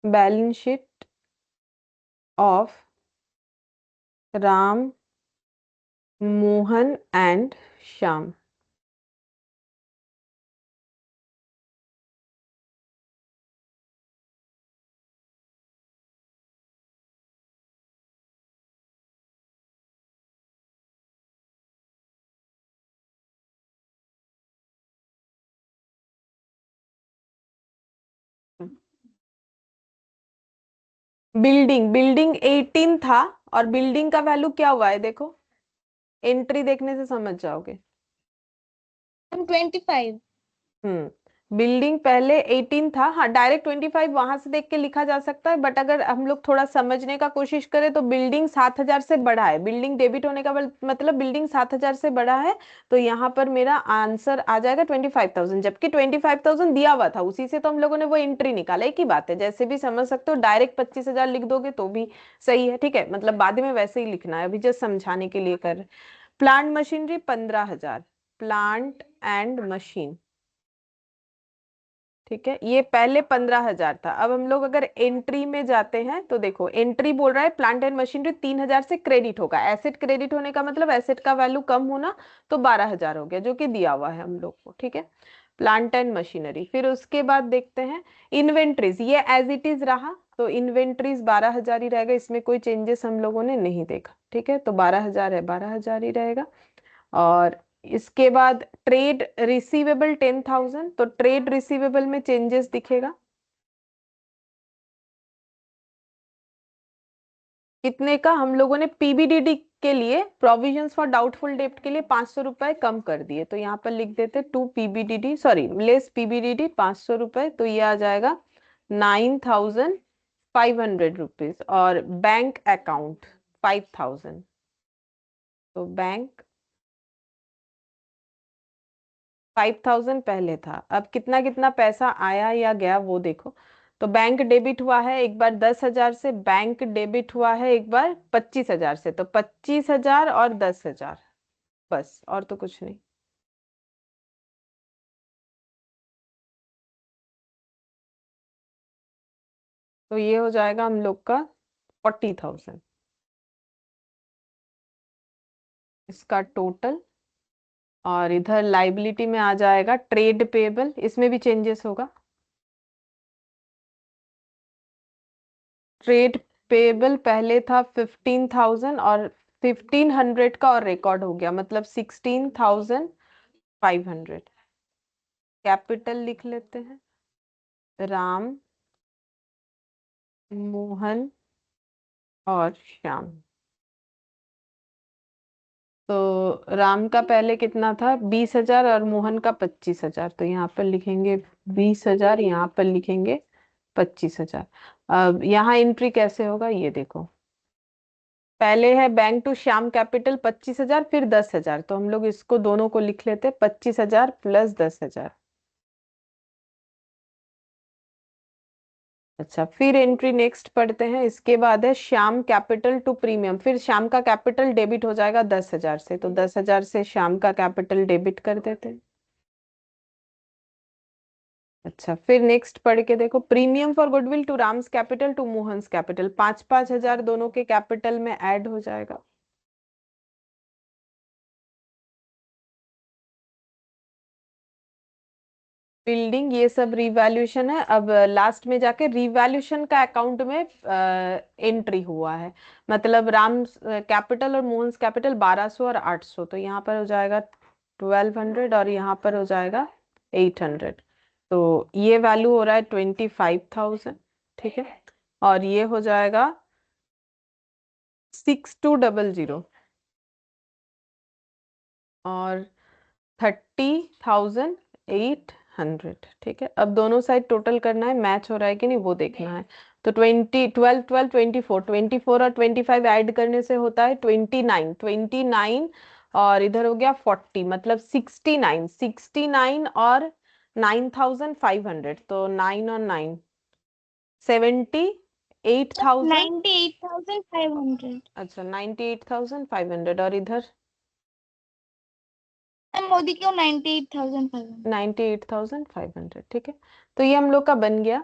Balance sheet of Ram, Mohan and Shyam. Building, building 18 था, और बिल्डिंग का वैल्यू क्या हुआ है देखो, एंट्री देखने से समझ जाओगे। 25 बिल्डिंग पहले 18 था, हाँ डायरेक्ट 25 वहां से देख के लिखा जा सकता है, बट अगर हम लोग थोड़ा समझने का कोशिश करें तो बिल्डिंग 7000 से बड़ा है, बिल्डिंग डेबिट होने का मतलब बिल्डिंग 7000 से बड़ा है, तो यहाँ पर मेरा आंसर आ जाएगा 25,000, जबकि 25,000 दिया हुआ था, उसी से तो हम लोगों ने वो एंट्री निकाला। एक ही बात है, जैसे भी समझ सकते हो, डायरेक्ट 25,000 लिख दोगे तो भी सही है, ठीक है, मतलब बाद में वैसे ही लिखना है, अभी जस्ट समझाने के लिए कर। Plant machinery 15,000, plant and machine, ठीक है, ये पहले 15,000 था। अब हम लोग अगर एंट्री में जाते हैं तो देखो एंट्री बोल रहा है प्लांट एंड मशीनरी 3,000 से क्रेडिट होगा, एसेट क्रेडिट होने का मतलब एसेट का वैल्यू कम होना, तो 12,000 हो गया जो कि दिया हुआ है हम लोग को, ठीक है। प्लांट एंड मशीनरी, फिर उसके बाद देखते हैं इन्वेंट्रीज, ये एज इट इज रहा, तो इन्वेंट्रीज 12,000 ही रहेगा, इसमें कोई चेंजेस हम लोगों ने नहीं देखा, ठीक है, तो 12,000 है, 12,000 ही रहेगा। और इसके बाद ट्रेड रिसीवेबल 10,000, तो ट्रेड रिसीवेबल में चेंजेस दिखेगा कितने का, हम लोगों ने पीबीडीडी के लिए प्रोविजंस फॉर डाउटफुल डेब्ट के लिए 500 रुपए कम कर दिए, तो यहाँ पर लिख देते टू पीबीडीडी, सॉरी लेस पीबीडीडी 500 रुपए, तो ये आ जाएगा 9,500 रुपीज। और बैंक अकाउंट 5,000, तो बैंक 5,000 पहले था, अब कितना कितना पैसा आया या गया वो देखो। तो बैंक डेबिट हुआ है एक बार 10,000 से, बैंक डेबिट हुआ है एक बार 25,000 से, तो 25,000 और 10,000, बस और तो कुछ नहीं। तो ये हो जाएगा हम लोग का 40,000। इसका टोटल, और इधर लाइबिलिटी में आ जाएगा ट्रेड पेबल, इसमें भी चेंजेस होगा। ट्रेड पेबल पहले था 15,000 और 1500 का और रिकॉर्ड हो गया, मतलब 16,500। कैपिटल लिख लेते हैं, राम, मोहन और श्याम। तो राम का पहले कितना था, 20,000 और मोहन का 25,000। तो यहाँ पर लिखेंगे 20,000, यहाँ पर लिखेंगे 25,000। अब यहाँ एंट्री कैसे होगा ये देखो, पहले है बैंक टू श्याम कैपिटल 25,000, फिर 10,000। तो हम लोग इसको दोनों को लिख लेते हैं, 25,000 प्लस 10,000। अच्छा, फिर एंट्री नेक्स्ट पढ़ते हैं, इसके बाद है श्याम कैपिटल टू प्रीमियम। फिर श्याम का कैपिटल डेबिट हो जाएगा 10,000 से, तो 10,000 से श्याम का कैपिटल डेबिट कर देते हैं। अच्छा, फिर नेक्स्ट पढ़ के देखो, premium for goodwill to Ram's capital to Mohan's capital, 5,000 दोनों के कैपिटल में ऐड हो जाएगा। बिल्डिंग, ये सब रिवैल्यूएशन है। अब लास्ट में जाके रिवैल्यूएशन का अकाउंट में एंट्री हुआ है, मतलब राम कैपिटल और मोहन्स कैपिटल 1,200 और 800। तो यहाँ पर हो जाएगा 1,200 और यहाँ पर हो जाएगा 800। तो ये वैल्यू हो रहा है 25,000, ठीक है। और ये हो जाएगा 6200 और 30,800, ठीक है। अब दोनों साइड टोटल करना है, मैच हो रहा है कि नहीं वो देखना है। तो 12 24 और 25 ऐड करने से होता है 29 और इधर हो गया 40, मतलब 69 और 9,500। तो 9 और 9 78,000। 98,500। अच्छा, 98,500 और इधर मोदी क्यों 98,500? 98,500, ठीक है। तो ये हम लोग का बन गया,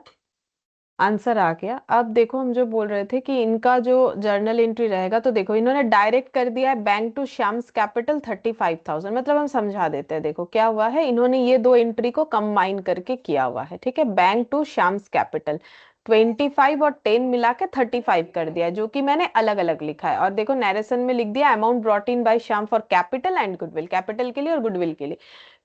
आंसर आ गया। अब देखो, हम जो बोल रहे थे कि इनका जो जर्नल एंट्री रहेगा, तो देखो इन्होंने डायरेक्ट कर दिया है बैंक टू श्याम्स कैपिटल 35,000। मतलब हम समझा देते हैं, देखो क्या हुआ है, इन्होंने ये दो एंट्री को कंबाइन करके किया हुआ है, ठीक है। बैंक टू श्याम्स कैपिटल 25 और 10 मिला के 35 कर दिया, जो कि मैंने अलग अलग लिखा है। और देखो नरेशन में लिख दिया amount brought in by Shyam for capital and goodwill, capital के लिए और गुडविल के लिए।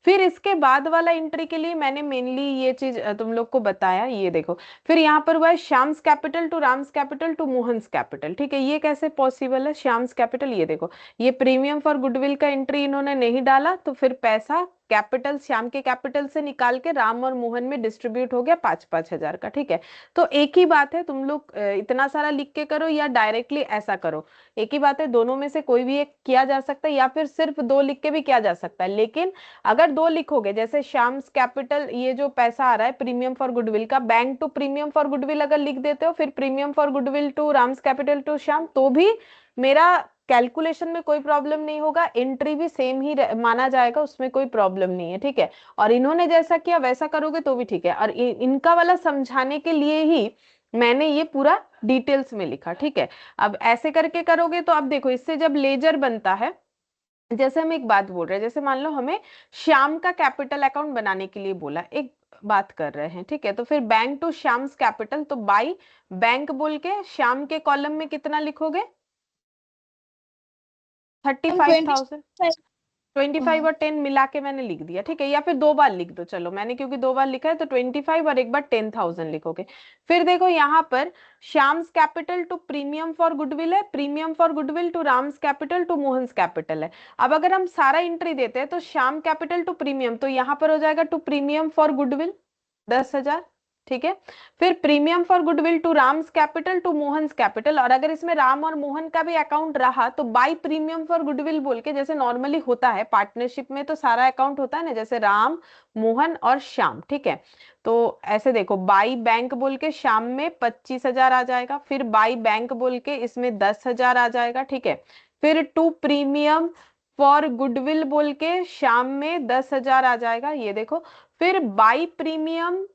फिर इसके बाद वाला एंट्री के लिए मैंने मेनली ये चीज तुम लोग को बताया, ये देखो। फिर यहाँ पर हुआ है Shyam's capital to Ram's capital to Mohan's capital, ठीक है। ये कैसे पॉसिबल है, श्याम्स कैपिटल, ये देखो, ये प्रीमियम फॉर गुडविल का एंट्री इन्होंने नहीं डाला, तो फिर पैसा कैपिटल श्याम के कैपिटल से निकाल के राम और मोहन में डिस्ट्रीब्यूट हो गया 5,000 का, ठीक है। तो एक ही बात है, तुम लोग इतना सारा लिख के करो या डायरेक्टली ऐसा करो, एक ही बात है। दोनों में से कोई भी एक किया जा सकता है, या फिर सिर्फ दो लिख के भी किया जा सकता है। लेकिन अगर दो लिखोगे, जैसे श्याम्स कैपिटल, ये जो पैसा आ रहा है प्रीमियम फॉर गुडविल का, bank to premium for goodwill अगर लिख देते हो, फिर premium for goodwill to Ram's capital to Shyam, तो भी मेरा कैलकुलेशन में कोई प्रॉब्लम नहीं होगा, एंट्री भी सेम ही माना जाएगा, उसमें कोई प्रॉब्लम नहीं है, ठीक है। और इन्होंने जैसा किया वैसा करोगे तो भी ठीक है। और इनका वाला समझाने के लिए ही मैंने ये पूरा डिटेल्स में लिखा, ठीक है। अब ऐसे करके करोगे तो अब देखो, इससे जब लेजर बनता है, जैसे हम एक बात बोल रहे हैं, जैसे मान लो हमें श्याम का कैपिटल अकाउंट बनाने के लिए बोला, एक बात कर रहे हैं, ठीक है। तो फिर बैंक टू श्याम्स कैपिटल, तो बाई बैंक बोल के श्याम के कॉलम में कितना लिखोगे, 35,000। 25 और 10 मिला के मैंने लिख दिया, ठीक है। या फिर दो बार लिख दो, चलो, मैंने क्योंकि दो बार लिखा है तो 25 और एक बार 10,000 लिखोगे। फिर देखो यहाँ पर Shyam's capital to premium for goodwill है, premium for goodwill to Ram's capital to Mohan's capital है। अब अगर हम सारा एंट्री देते हैं, तो श्याम कैपिटल टू प्रीमियम, तो यहाँ पर हो जाएगा टू प्रीमियम फॉर गुडविल 10,000, ठीक है। फिर premium for goodwill to Ram's capital to Mohan's capital, और अगर इसमें राम और मोहन का भी अकाउंट रहा तो बाई प्रीमियम फॉर गुडविल बोल के, जैसे नॉर्मली होता है पार्टनरशिप में, तो सारा अकाउंट होता है ना, जैसे राम, मोहन और श्याम, ठीक है। तो ऐसे देखो, बाई बैंक बोल के श्याम में 25,000 आ जाएगा, फिर बाई बैंक बोल के इसमें 10,000 आ जाएगा, ठीक है। फिर टू प्रीमियम फॉर गुडविल बोल के श्याम में 10,000 आ जाएगा, ये देखो। फिर बाई प्रीमियम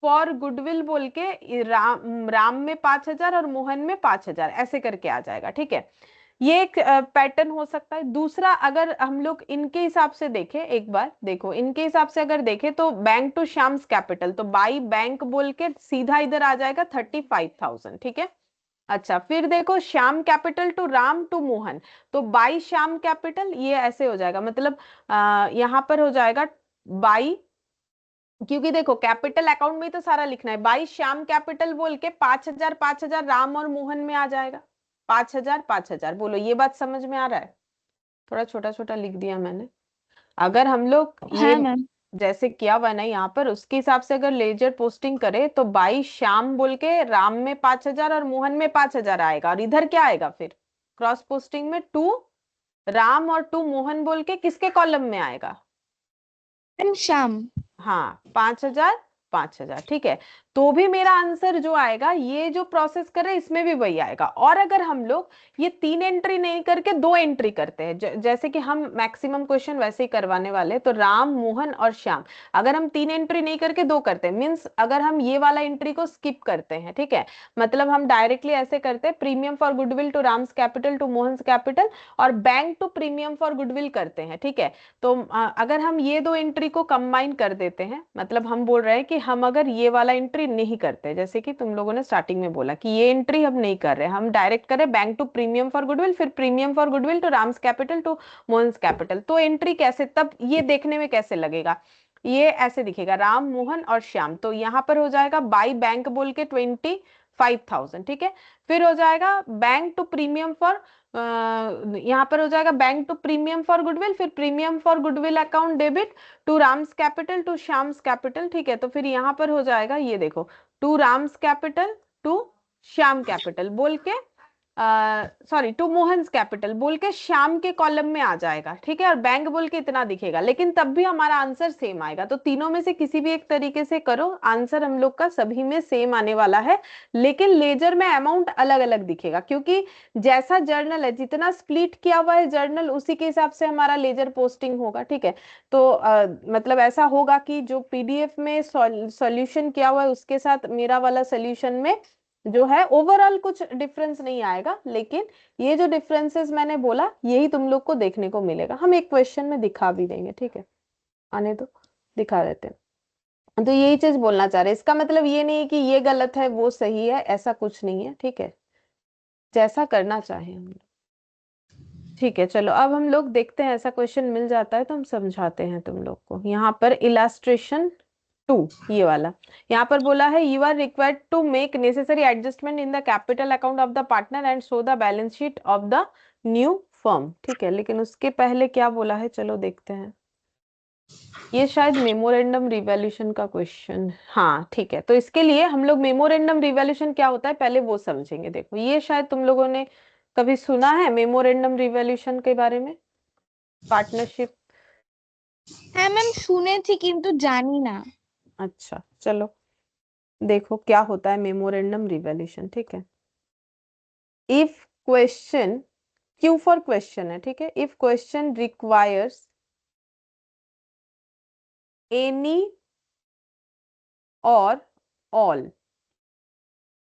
फॉर गुडविल बोल के राम में 5,000 और मोहन में 5,000, ऐसे करके आ जाएगा, ठीक है। ये एक पैटर्न हो सकता है। दूसरा, अगर हम लोग इनके हिसाब से देखें, एक बार देखो इनके हिसाब से अगर देखें तो बैंक टू श्याम्स कैपिटल, तो बाई बैंक बोल के सीधा इधर आ जाएगा 35,000, ठीक है। अच्छा, फिर देखो Shyam capital to Ram to Mohan, तो बाई श्याम कैपिटल, ये ऐसे हो जाएगा, मतलब यहाँ पर हो जाएगा बाई, क्योंकि देखो कैपिटल अकाउंट में ही तो सारा लिखना है, बाई श्याम कैपिटल बोल के 5,000 5,000 राम और मोहन में आ जाएगा, 5,000 5,000। बोलो ये बात समझ में आ रहा है? थोड़ा छोटा छोटा लिख दिया मैंने। अगर हम लोग ये हाँ मैम। जैसे किया हुआ है ना यहाँ पर, उसके हिसाब से अगर लेजर पोस्टिंग करे तो बाई श्याम बोल के राम में 5,000 और मोहन में 5,000 आएगा, और इधर क्या आएगा फिर क्रॉस पोस्टिंग में, टू राम और टू मोहन बोल के किसके कॉलम में आएगा? मैम श्याम। हाँ, 5,000 5,000, ठीक है। तो भी मेरा आंसर जो आएगा, ये जो प्रोसेस कर रहे हैं इसमें भी वही आएगा। और अगर हम लोग ये 3 एंट्री नहीं करके 2 एंट्री करते हैं, जैसे कि हम मैक्सिमम क्वेश्चन वैसे ही करवाने वाले हैं, तो राम मोहन और श्याम, अगर हम 3 एंट्री नहीं करके 2 करते हैं, मीन्स अगर हम ये वाला एंट्री को स्किप करते हैं, ठीक है, मतलब हम डायरेक्टली ऐसे करते हैं, premium for goodwill to Ram's capital to Mohan's capital, और bank to premium for goodwill करते हैं, ठीक है। तो अगर हम ये 2 एंट्री को कंबाइन कर देते हैं, मतलब हम बोल रहे हैं कि हम अगर ये वाला एंट्री नहीं करते, जैसे कि तुम लोगों ने स्टार्टिंग में बोला कि ये एंट्री हम नहीं कर रहे, हम डायरेक्ट करें bank to premium for goodwill, फिर premium for goodwill to Ram's capital to Mohan's capital, तो एंट्री कैसे, तब ये देखने में कैसे लगेगा, ये ऐसे दिखेगा, राम मोहन और श्याम, तो यहाँ पर हो जाएगा बाई बैंक बोल के 25,000, ठीक है। फिर हो जाएगा बैंक टू प्रीमियम फॉर, यहाँ पर हो जाएगा bank to premium for goodwill, फिर premium for goodwill account debit to Ram's capital to Shyam's capital, ठीक है। तो फिर यहाँ पर हो जाएगा, ये देखो, to Ram's capital to Shyam capital बोल के, सॉरी टू मोहन्स कैपिटल बोल के श्याम के कॉलम में आ जाएगा, ठीक है, और बैंक बोल के इतना दिखेगा, लेकिन तब भी हमारा आंसर सेम आएगा। तो तीनों में से किसी भी एक तरीके से करो, आंसर हम लोग का सभी में सेम आने वाला है, लेकिन लेजर में अमाउंट अलग अलग दिखेगा, क्योंकि जैसा जर्नल है, जितना स्प्लिट किया हुआ है जर्नल, उसी के हिसाब से हमारा लेजर पोस्टिंग होगा, ठीक है। तो मतलब ऐसा होगा कि जो पीडीएफ में सॉल्यूशन किया हुआ है उसके साथ मेरा वाला सॉल्यूशन में जो है ओवरऑल कुछ डिफरेंस नहीं आएगा, लेकिन ये जो डिफरेंसेस मैंने बोला यही तुम लोग को देखने को मिलेगा। हम एक क्वेश्चन में दिखा भी देंगे, ठीक है, आने तो दिखा देते हैं। तो यही चीज बोलना चाह रहे हैं, इसका मतलब ये नहीं है कि ये गलत है वो सही है, ऐसा कुछ नहीं है, ठीक है, जैसा करना चाहे हम लोग। ठीक है, चलो अब हम लोग देखते हैं, ऐसा क्वेश्चन मिल जाता है तो हम समझाते हैं तुम लोग को। यहाँ पर इलास्ट्रेशन 2, ये वाला, यहाँ पर बोला है you are required to make necessary adjustment in the capital account of the partner and show the balance sheet of the new firm, ठीक है। लेकिन उसके पहले क्या बोला है, चलो देखते हैं। ये शायद मेमोरेंडम रिवॉल्यूशन का क्वेश्चन, हाँ ठीक है, तो इसके लिए हम लोग मेमोरेंडम रिवॉल्यूशन क्या होता है पहले वो समझेंगे। देखो ये शायद तुम लोगों ने कभी सुना है मेमोरेंडम रिवॉल्यूशन के बारे में, पार्टनरशिप। हाँ मैम सुने थी किंतु जानी ना। अच्छा चलो देखो क्या होता है मेमोरेंडम रिवॉल्यूशन, ठीक है। If question, Q for question है, ठीक है, इफ क्वेश्चन रिक्वायर्स एनी और all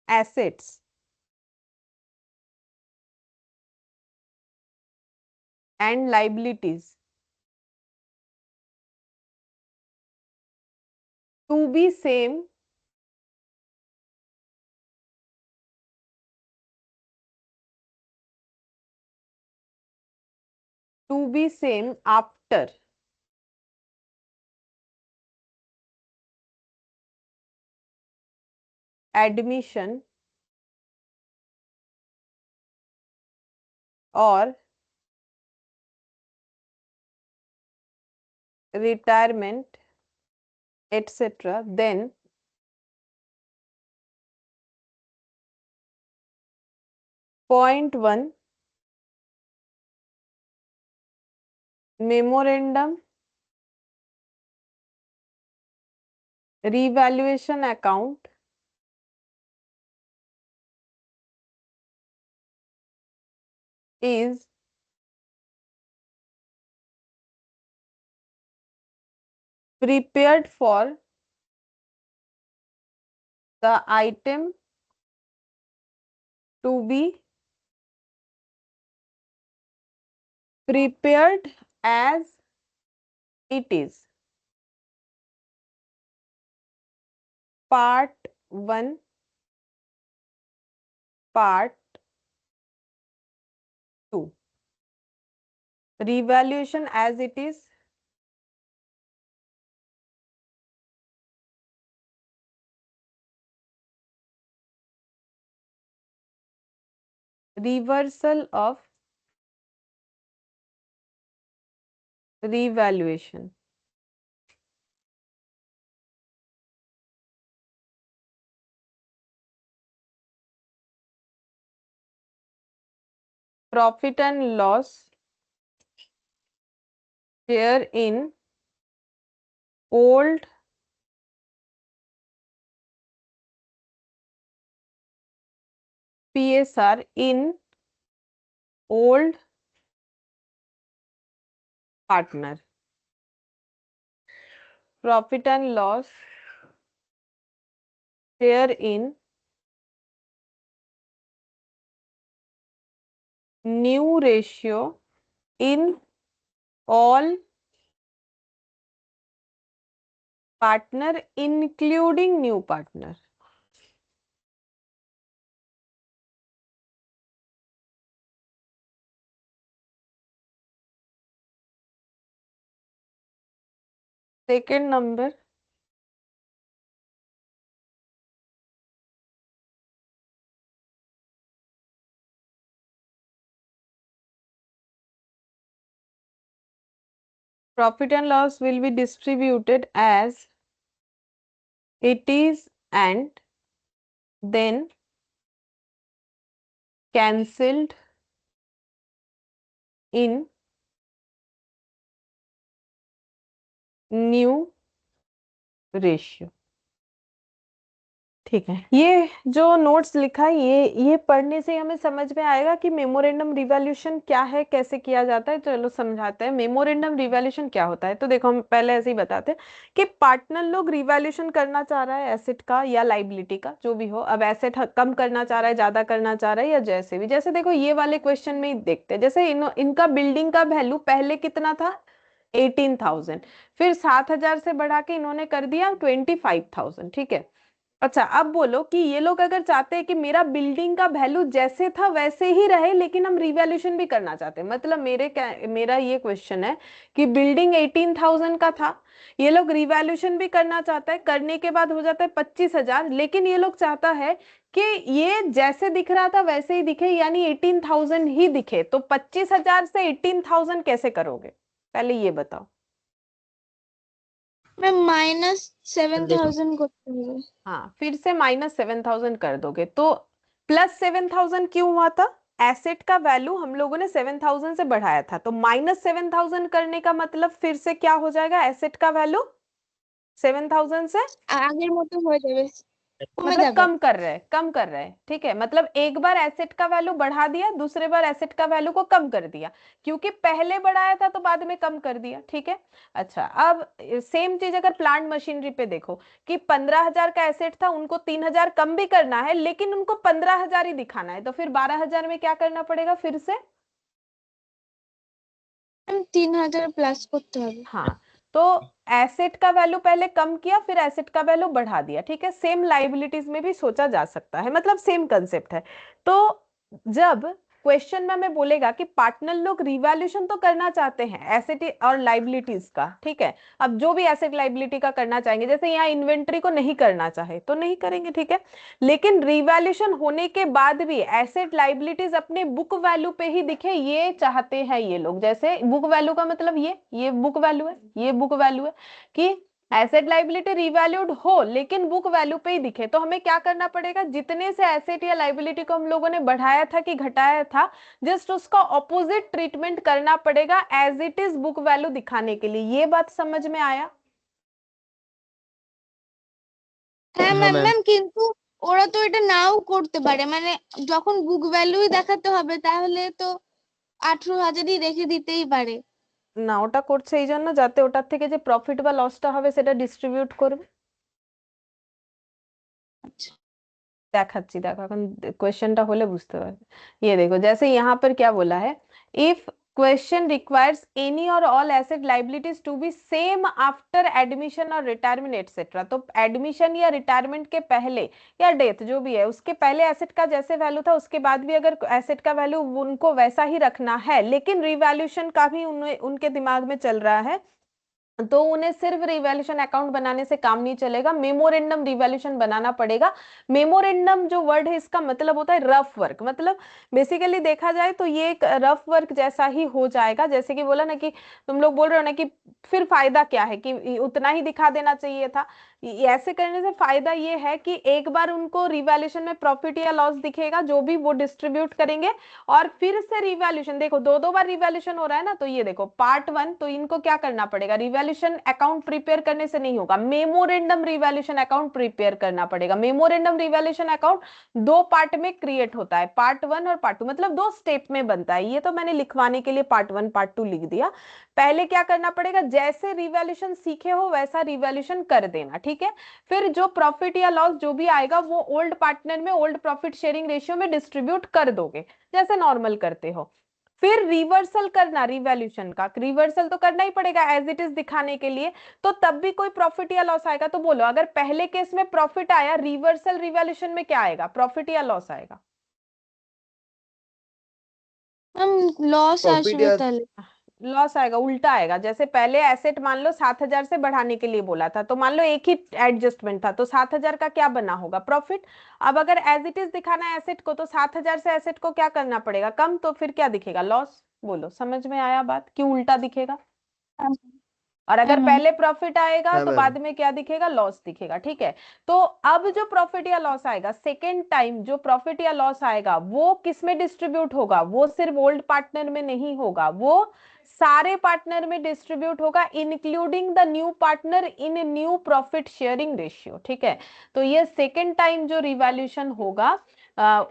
assets and liabilities to be same after admission or retirement etc, then point 1 memorandum revaluation account is prepared for the item to be prepared as it is. Part 1, Part 2. Revaluation as it is. Reversal of revaluation. Profit and loss share in old PSR in old partner. Profit and loss share in new ratio in all partner including new partner. Second number, profit and loss will be distributed as it is and then cancelled in new ratio. ठीक है, ये जो notes लिखा है ये पढ़ने से हमें समझ में आएगा कि मेमोरेंडम रिवैल्यूएशन क्या है, कैसे किया जाता है। चलो समझाते हैं मेमोरेंडम रिवैल्यूएशन क्या होता है। तो देखो हम पहले ऐसे ही बताते हैं कि पार्टनर लोग रिवैल्यूएशन करना चाह रहा है एसेट का या लाइबिलिटी का, जो भी हो। अब एसेट कम करना चाह रहा है, ज्यादा करना चाह रहा है, या जैसे भी। जैसे देखो ये वाले क्वेश्चन में ही देखते हैं, जैसे इनका बिल्डिंग का वैल्यू पहले कितना था 18,000, फिर 7,000 से बढ़ा के इन्होंने कर दिया 25,000। ठीक है, अच्छा अब बोलो कि ये लोग अगर चाहते हैं कि मेरा बिल्डिंग का वैल्यू जैसे था वैसे ही रहे, लेकिन हम रिवैल्यूएशन भी करना चाहते हैं। मतलब मेरा ये क्वेश्चन है कि बिल्डिंग 18,000 का था, ये लोग रिवैल्यूएशन भी करना चाहता है, करने के बाद हो जाता है 25,000, लेकिन ये लोग चाहता है कि ये जैसे दिख रहा था वैसे ही दिखे, यानी 18,000 ही दिखे। तो 25,000 से 18,000 कैसे करोगे, पहले ये बताओ। मैं -7,000 করতে হবে। हाँ, फिर से -7,000 कर दोगे तो +7,000 क्यों हुआ था? एसेट का वैल्यू हम लोगों ने 7,000 से बढ़ाया था, तो -7,000 करने का मतलब फिर से क्या हो जाएगा? एसेट का वैल्यू 7,000 से আগের মতো হয়ে যাবে, কমে मतलब যাবে। कम कर रहे हैं। ठीक है, मतलब एक बार एसेट का वैल्यू बढ़ा दिया, दूसरे बार एसेट का वैल्यू को कम कर दिया, क्योंकि पहले बढ़ाया था तो बाद में कम कर दिया। ठीक है, अच्छा अब सेम चीज अगर प्लांट मशीनरी पे देखो कि 15,000 का एसेट था, उनको 3,000 कम भी करना है, लेकिन उनको 15,000 ही दिखाना है, तो फिर 12,000 में क्या करना पड़ेगा फिर से? 3,000 প্লাস করতে হবে। हाँ, तो एसेट का वैल्यू पहले कम किया, फिर एसेट का वैल्यू बढ़ा दिया। ठीक है, सेम लाइबिलिटीज में भी सोचा जा सकता है, मतलब सेम कंसेप्ट है। तो जब क्वेश्चन में हमें बोलेगा कि पार्टनर लोग रिवैल्यूएशन तो करना चाहते हैं एसेट और लाइबिलिटीज का, ठीक है, अब जो भी एसेट लाइबिलिटी का करना चाहेंगे, जैसे यहाँ इन्वेंट्री को नहीं करना चाहे तो नहीं करेंगे, ठीक है, लेकिन रिवैल्यूएशन होने के बाद भी एसेट लाइबिलिटीज अपने बुक वैल्यू पे ही दिखे, ये चाहते हैं ये लोग। जैसे बुक वैल्यू का मतलब ये बुक वैल्यू है, ये बुक वैल्यू है कि एसेट लाइबिलिटी रिवैल्यूड हो लेकिन बुक वैल्यू पे ही दिखे। तो हमें क्या करना पड़ेगा, जितने से एसेट या लाइबिलिटी को हम लोगों ने बढ़ाया था कि घटाया था, जस्ट उसका ऑपोजिट ट्रीटमेंट करना पड़ेगा as it is book value दिखाने के लिए। ये बात समझ में आया? হ্যাঁ हाँ ম্যাম, मैम। ম্যাম কিন্তু ওরা তো এটা নাও করতে পারে, মানে যখন বুক ভ্যালুই দেখাতে হবে তাহলে তো 18,000ই রেখে দিতেই পারে। না, ওটা করছে এই জন্য যাতে ওটার থেকে যে প্রফিট বা লসটা হবে সেটা ডিস্ট্রিবিউট করবে। আচ্ছা, দেখাচ্ছি, দেখো এখন কোয়েশ্চেনটা হলে বুঝতে পারবে। ये देखो, जैसे यहाँ पर क्या बोला है, इफ क्वेश्चन रिक्वायर्स एनी और all asset liabilities to be same after admission और रिटायरमेंट एटसेट्रा। तो एडमिशन या रिटायरमेंट के पहले या डेथ जो भी है उसके पहले एसेट का जैसे वैल्यू था उसके बाद भी अगर एसेट का वैल्यू उनको वैसा ही रखना है, लेकिन रिवैल्यूएशन का भी उनके दिमाग में चल रहा है, तो उन्हें सिर्फ रिवैल्यूएशन अकाउंट बनाने से काम नहीं चलेगा, मेमोरेंडम रिवैल्यूएशन बनाना पड़ेगा। मेमोरेंडम जो वर्ड है इसका मतलब होता है रफ वर्क, मतलब बेसिकली देखा जाए तो ये एक रफ वर्क जैसा ही हो जाएगा। जैसे कि बोला ना कि तुम लोग बोल रहे हो ना कि फिर फायदा क्या है कि उतना ही दिखा देना चाहिए था। ऐसे करने से फायदा ये है कि एक बार उनको रिवैल्यूएशन में प्रॉफिट या लॉस दिखेगा जो भी वो डिस्ट्रीब्यूट करेंगे, और फिर से रिवैल्यूएशन, देखो दो दो बार रिवैल्यूएशन हो रहा है ना, तो ये देखो पार्ट 1, तो इनको क्या करना पड़ेगा, रिवैल्यूएशन अकाउंट प्रिपेयर करने से नहीं होगा, मेमोरेंडम रिवैल्यूएशन अकाउंट प्रिपेयर करना पड़ेगा। मेमोरेंडम रिवैल्यूएशन अकाउंट दो पार्ट में क्रिएट होता है, पार्ट 1 और पार्ट 2, मतलब दो स्टेप में बनता है। ये तो मैंने लिखवाने के लिए पार्ट 1 पार्ट 2 लिख दिया। पहले क्या करना पड़ेगा, जैसे रिवैल्यूएशन सीखे हो वैसा रिवैल्यूएशन कर देना, ठीक है। फिर जो प्रॉफिट या लॉस जो भी आएगा वो ओल्ड पार्टनर में ओल्ड प्रॉफिट शेयरिंग रेशियो में डिस्ट्रीब्यूट कर दोगे जैसे नॉर्मल करते हो। फिर रिवर्सल करना, रिवैल्यूएशन का रिवर्सल तो करना ही पड़ेगा एज इट इज दिखाने के लिए। तो तब भी कोई प्रॉफिट या लॉस आएगा तो बोलो, अगर पहले केस में प्रॉफिट आया, रिवर्सल रिवैल्यूएशन में क्या आएगा, प्रॉफिट या लॉस आएगा? मैम लॉस प्रॉफिट या आएगा, लॉस आएगा, उल्टा आएगा। जैसे पहले एसेट मान लो 7,000 से बढ़ाने के लिए बोला था, तो मान लो एक ही एडजस्टमेंट था, तो 7,000 का क्या बना होगा, प्रॉफिट। अब अगर एज इट इज दिखाना है एसेट को, तो 7,000 से एसेट को क्या करना पड़ेगा, कम, तो फिर क्या दिखेगा, लॉस। बोलो समझ में आया बात, क्यों उल्टा दिखेगा? और अगर हाँ, पहले प्रॉफिट आएगा हाँ तो मैम। बाद में क्या दिखेगा, लॉस दिखेगा, ठीक है। तो अब जो प्रॉफिट या लॉस आएगा सेकेंड टाइम, जो प्रॉफिट या लॉस आएगा वो किस में डिस्ट्रीब्यूट होगा, वो सिर्फ ओल्ड पार्टनर में नहीं होगा, वो सारे पार्टनर में डिस्ट्रीब्यूट होगा, including the new partner in new profit sharing ratio, ठीक है। तो ये सेकेंड टाइम जो रिवैल्यूएशन होगा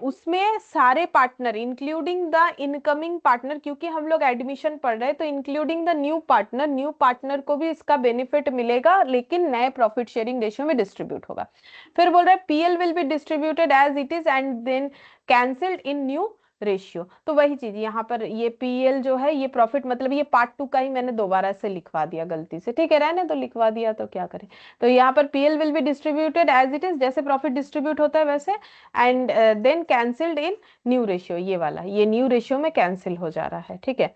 उसमें सारे partner including the incoming partner, क्योंकि हम लोग एडमिशन पढ़ रहे हैं तो इंक्लूडिंग द न्यू पार्टनर को भी इसका बेनिफिट मिलेगा, लेकिन नए प्रॉफिट शेयरिंग रेशियो में डिस्ट्रीब्यूट होगा। फिर बोल रहा है PL will be distributed as it is and then cancelled in new ratio. तो वही चीज यहाँ पर ये पीएल जो है ये प्रॉफिट, मतलब ये पार्ट 2 का ही मैंने दोबारा से लिखवा दिया गलती से, ठीक है, रहने तो लिखवा दिया तो क्या करें। तो यहाँ पर PL will be distributed as it is, जैसे प्रॉफिट डिस्ट्रीब्यूट होता है वैसे, and then cancelled in new ratio, ये वाला ये न्यू रेशियो में कैंसिल हो जा रहा है, ठीक है।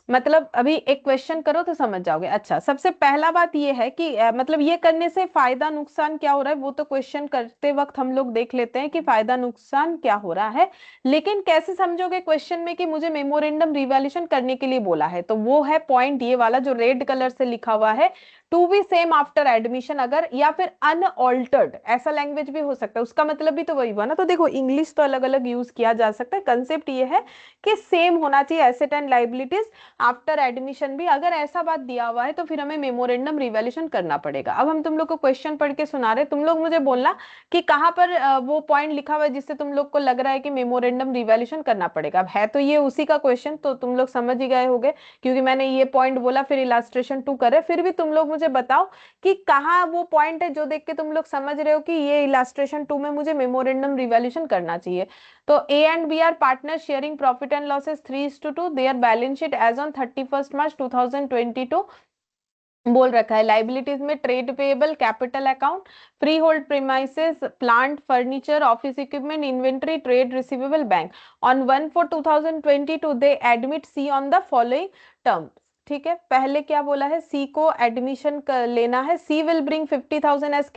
मतलब अभी एक क्वेश्चन करो तो समझ जाओगे। अच्छा, सबसे पहला बात ये है कि मतलब ये करने से फायदा नुकसान क्या हो रहा है वो तो क्वेश्चन करते वक्त हम लोग देख लेते हैं कि फायदा नुकसान क्या हो रहा है, लेकिन कैसे समझोगे क्वेश्चन में कि मुझे मेमोरेंडम रिवैल्यूएशन करने के लिए बोला है, तो वो है पॉइंट ये वाला जो रेड कलर से लिखा हुआ है, to be same after admission, अगर या फिर अनऑल्टर्ड ऐसा लैंग्वेज भी हो सकता है, उसका मतलब भी तो वही हुआ ना। तो देखो इंग्लिश तो अलग अलग यूज किया जा सकता है, कंसेप्ट ये है कि सेम होना चाहिए asset and liabilities after admission भी। अगर ऐसा बात दिया हुआ है तो फिर हमें मेमोरेंडम रिवैल्यूएशन करना पड़ेगा। अब हम तुम लोग को क्वेश्चन पढ़ के सुना रहे, तुम लोग मुझे बोलना कि कहाँ पर वो पॉइंट लिखा हुआ है जिससे तुम लोग को लग रहा है कि मेमोरेंडम रिवैल्यूएशन करना पड़ेगा। अब है तो ये उसी का क्वेश्चन, तो तुम लोग समझ ही गए होंगे क्योंकि मैंने ये पॉइंट बोला फिर इलास्ट्रेशन 2 करे। फिर भी तुम लोग मुझे बताओ कि कहाँ वो पॉइंट है जो देख के तुम लोग समझ रहे हो कि ये इलास्ट्रेशन 2 में मुझे मेमोरेंडम रिवैल्यूएशन करना चाहिए। तो A and B are partner sharing profit and losses 3:2, their balance sheet as on 31 March 2022 बोल रखा है। लाइबिलिटीज में trade payable, capital account, freehold premises, plant, furniture, office equipment, inventory, trade receivable, bank. On 1/4/2022 they admit C on the following terms, ठीक है। पहले क्या बोला है, सी को एडमिशन लेना है, she will bring 50,000 as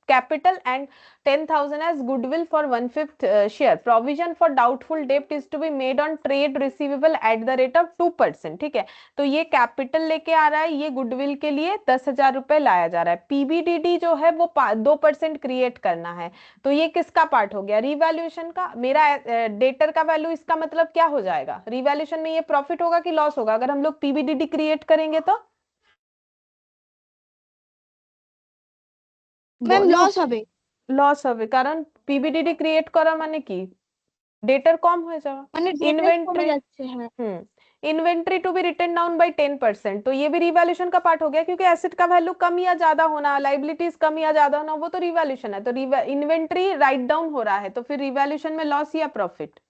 capital and 10,000 as goodwill for 1/5 share. Provision for doubtful debt is to be made on trade receivable at the rate of 2%, ठीक है। तो ये कैपिटल लेके आ रहा है, ये गुडविल के लिए 10,000 रुपए लाया जा रहा है। पीबीडीडी जो है वो 2% क्रिएट करना है, तो ये किसका पार्ट हो गया, रिवैल्यूएशन का। मेरा डेटर का वैल्यू, इसका मतलब क्या हो जाएगा, रिवैल्यूएशन में ये प्रॉफिट होगा कि लॉस होगा अगर हम लोग पीबीडीडी क्रिएट करेंगे तो? ম্যাম লস হবে। লস হবে, কারণ পিবিডিডি ক্রিয়েট করা মানে কি, ডেটার কম হয়ে যাওয়া, মানে ডেটা কমে इन्वेंट्री। যাচ্ছে, হ্যাঁ। Inventory to be written down by 10%, तो ये भी रिवैल्यूएशन का पार्ट हो गया, क्योंकि एसेट का वैल्यू कम या ज्यादा होना, लाइबिलिटीज कम या ज्यादा होना, वो तो रिवैल्यूएशन है। तो इन्वेंट्री राइट डाउन हो रहा है, तो फिर रिवैल्यूएशन में लॉस या प्रॉफिट?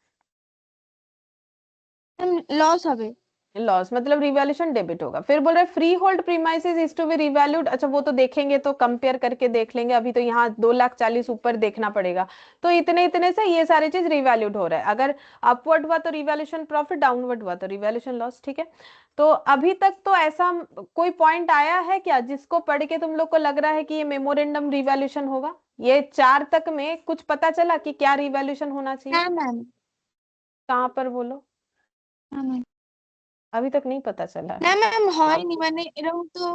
ম্যাম লস হবে। लॉस मतलब रिवैल्यूएशन डेबिट होगा। फिर बोल रहे freehold premises is to be revalued, अच्छा वो तो देखेंगे, तो कंपेयर करके देख लेंगे, अभी तो यहाँ 2,40,000 ऊपर देखना पड़ेगा, तो इतने इतने से ये सारी चीज रिवैल्यूड हो रहा है। अगर अपवर्ड हुआ तो रिवैल्यूएशन प्रॉफिट, डाउनवर्ड हुआ तो रिवैल्यूएशन लॉस। ठीक है, तो अभी तक तो ऐसा कोई पॉइंट आया है क्या जिसको पढ़ के तुम लोग को लग रहा है कि ये मेमोरेंडम रिवैल्यूएशन होगा? ये 4 तक में कुछ पता चला कि क्या रिवैल्यूएशन होना चाहिए? हाँ मैम। कहाँ पर बोलो? हाँ मैम। अभी तक नहीं पता चला है। না ম্যাম হয়নি মানে এরকম তো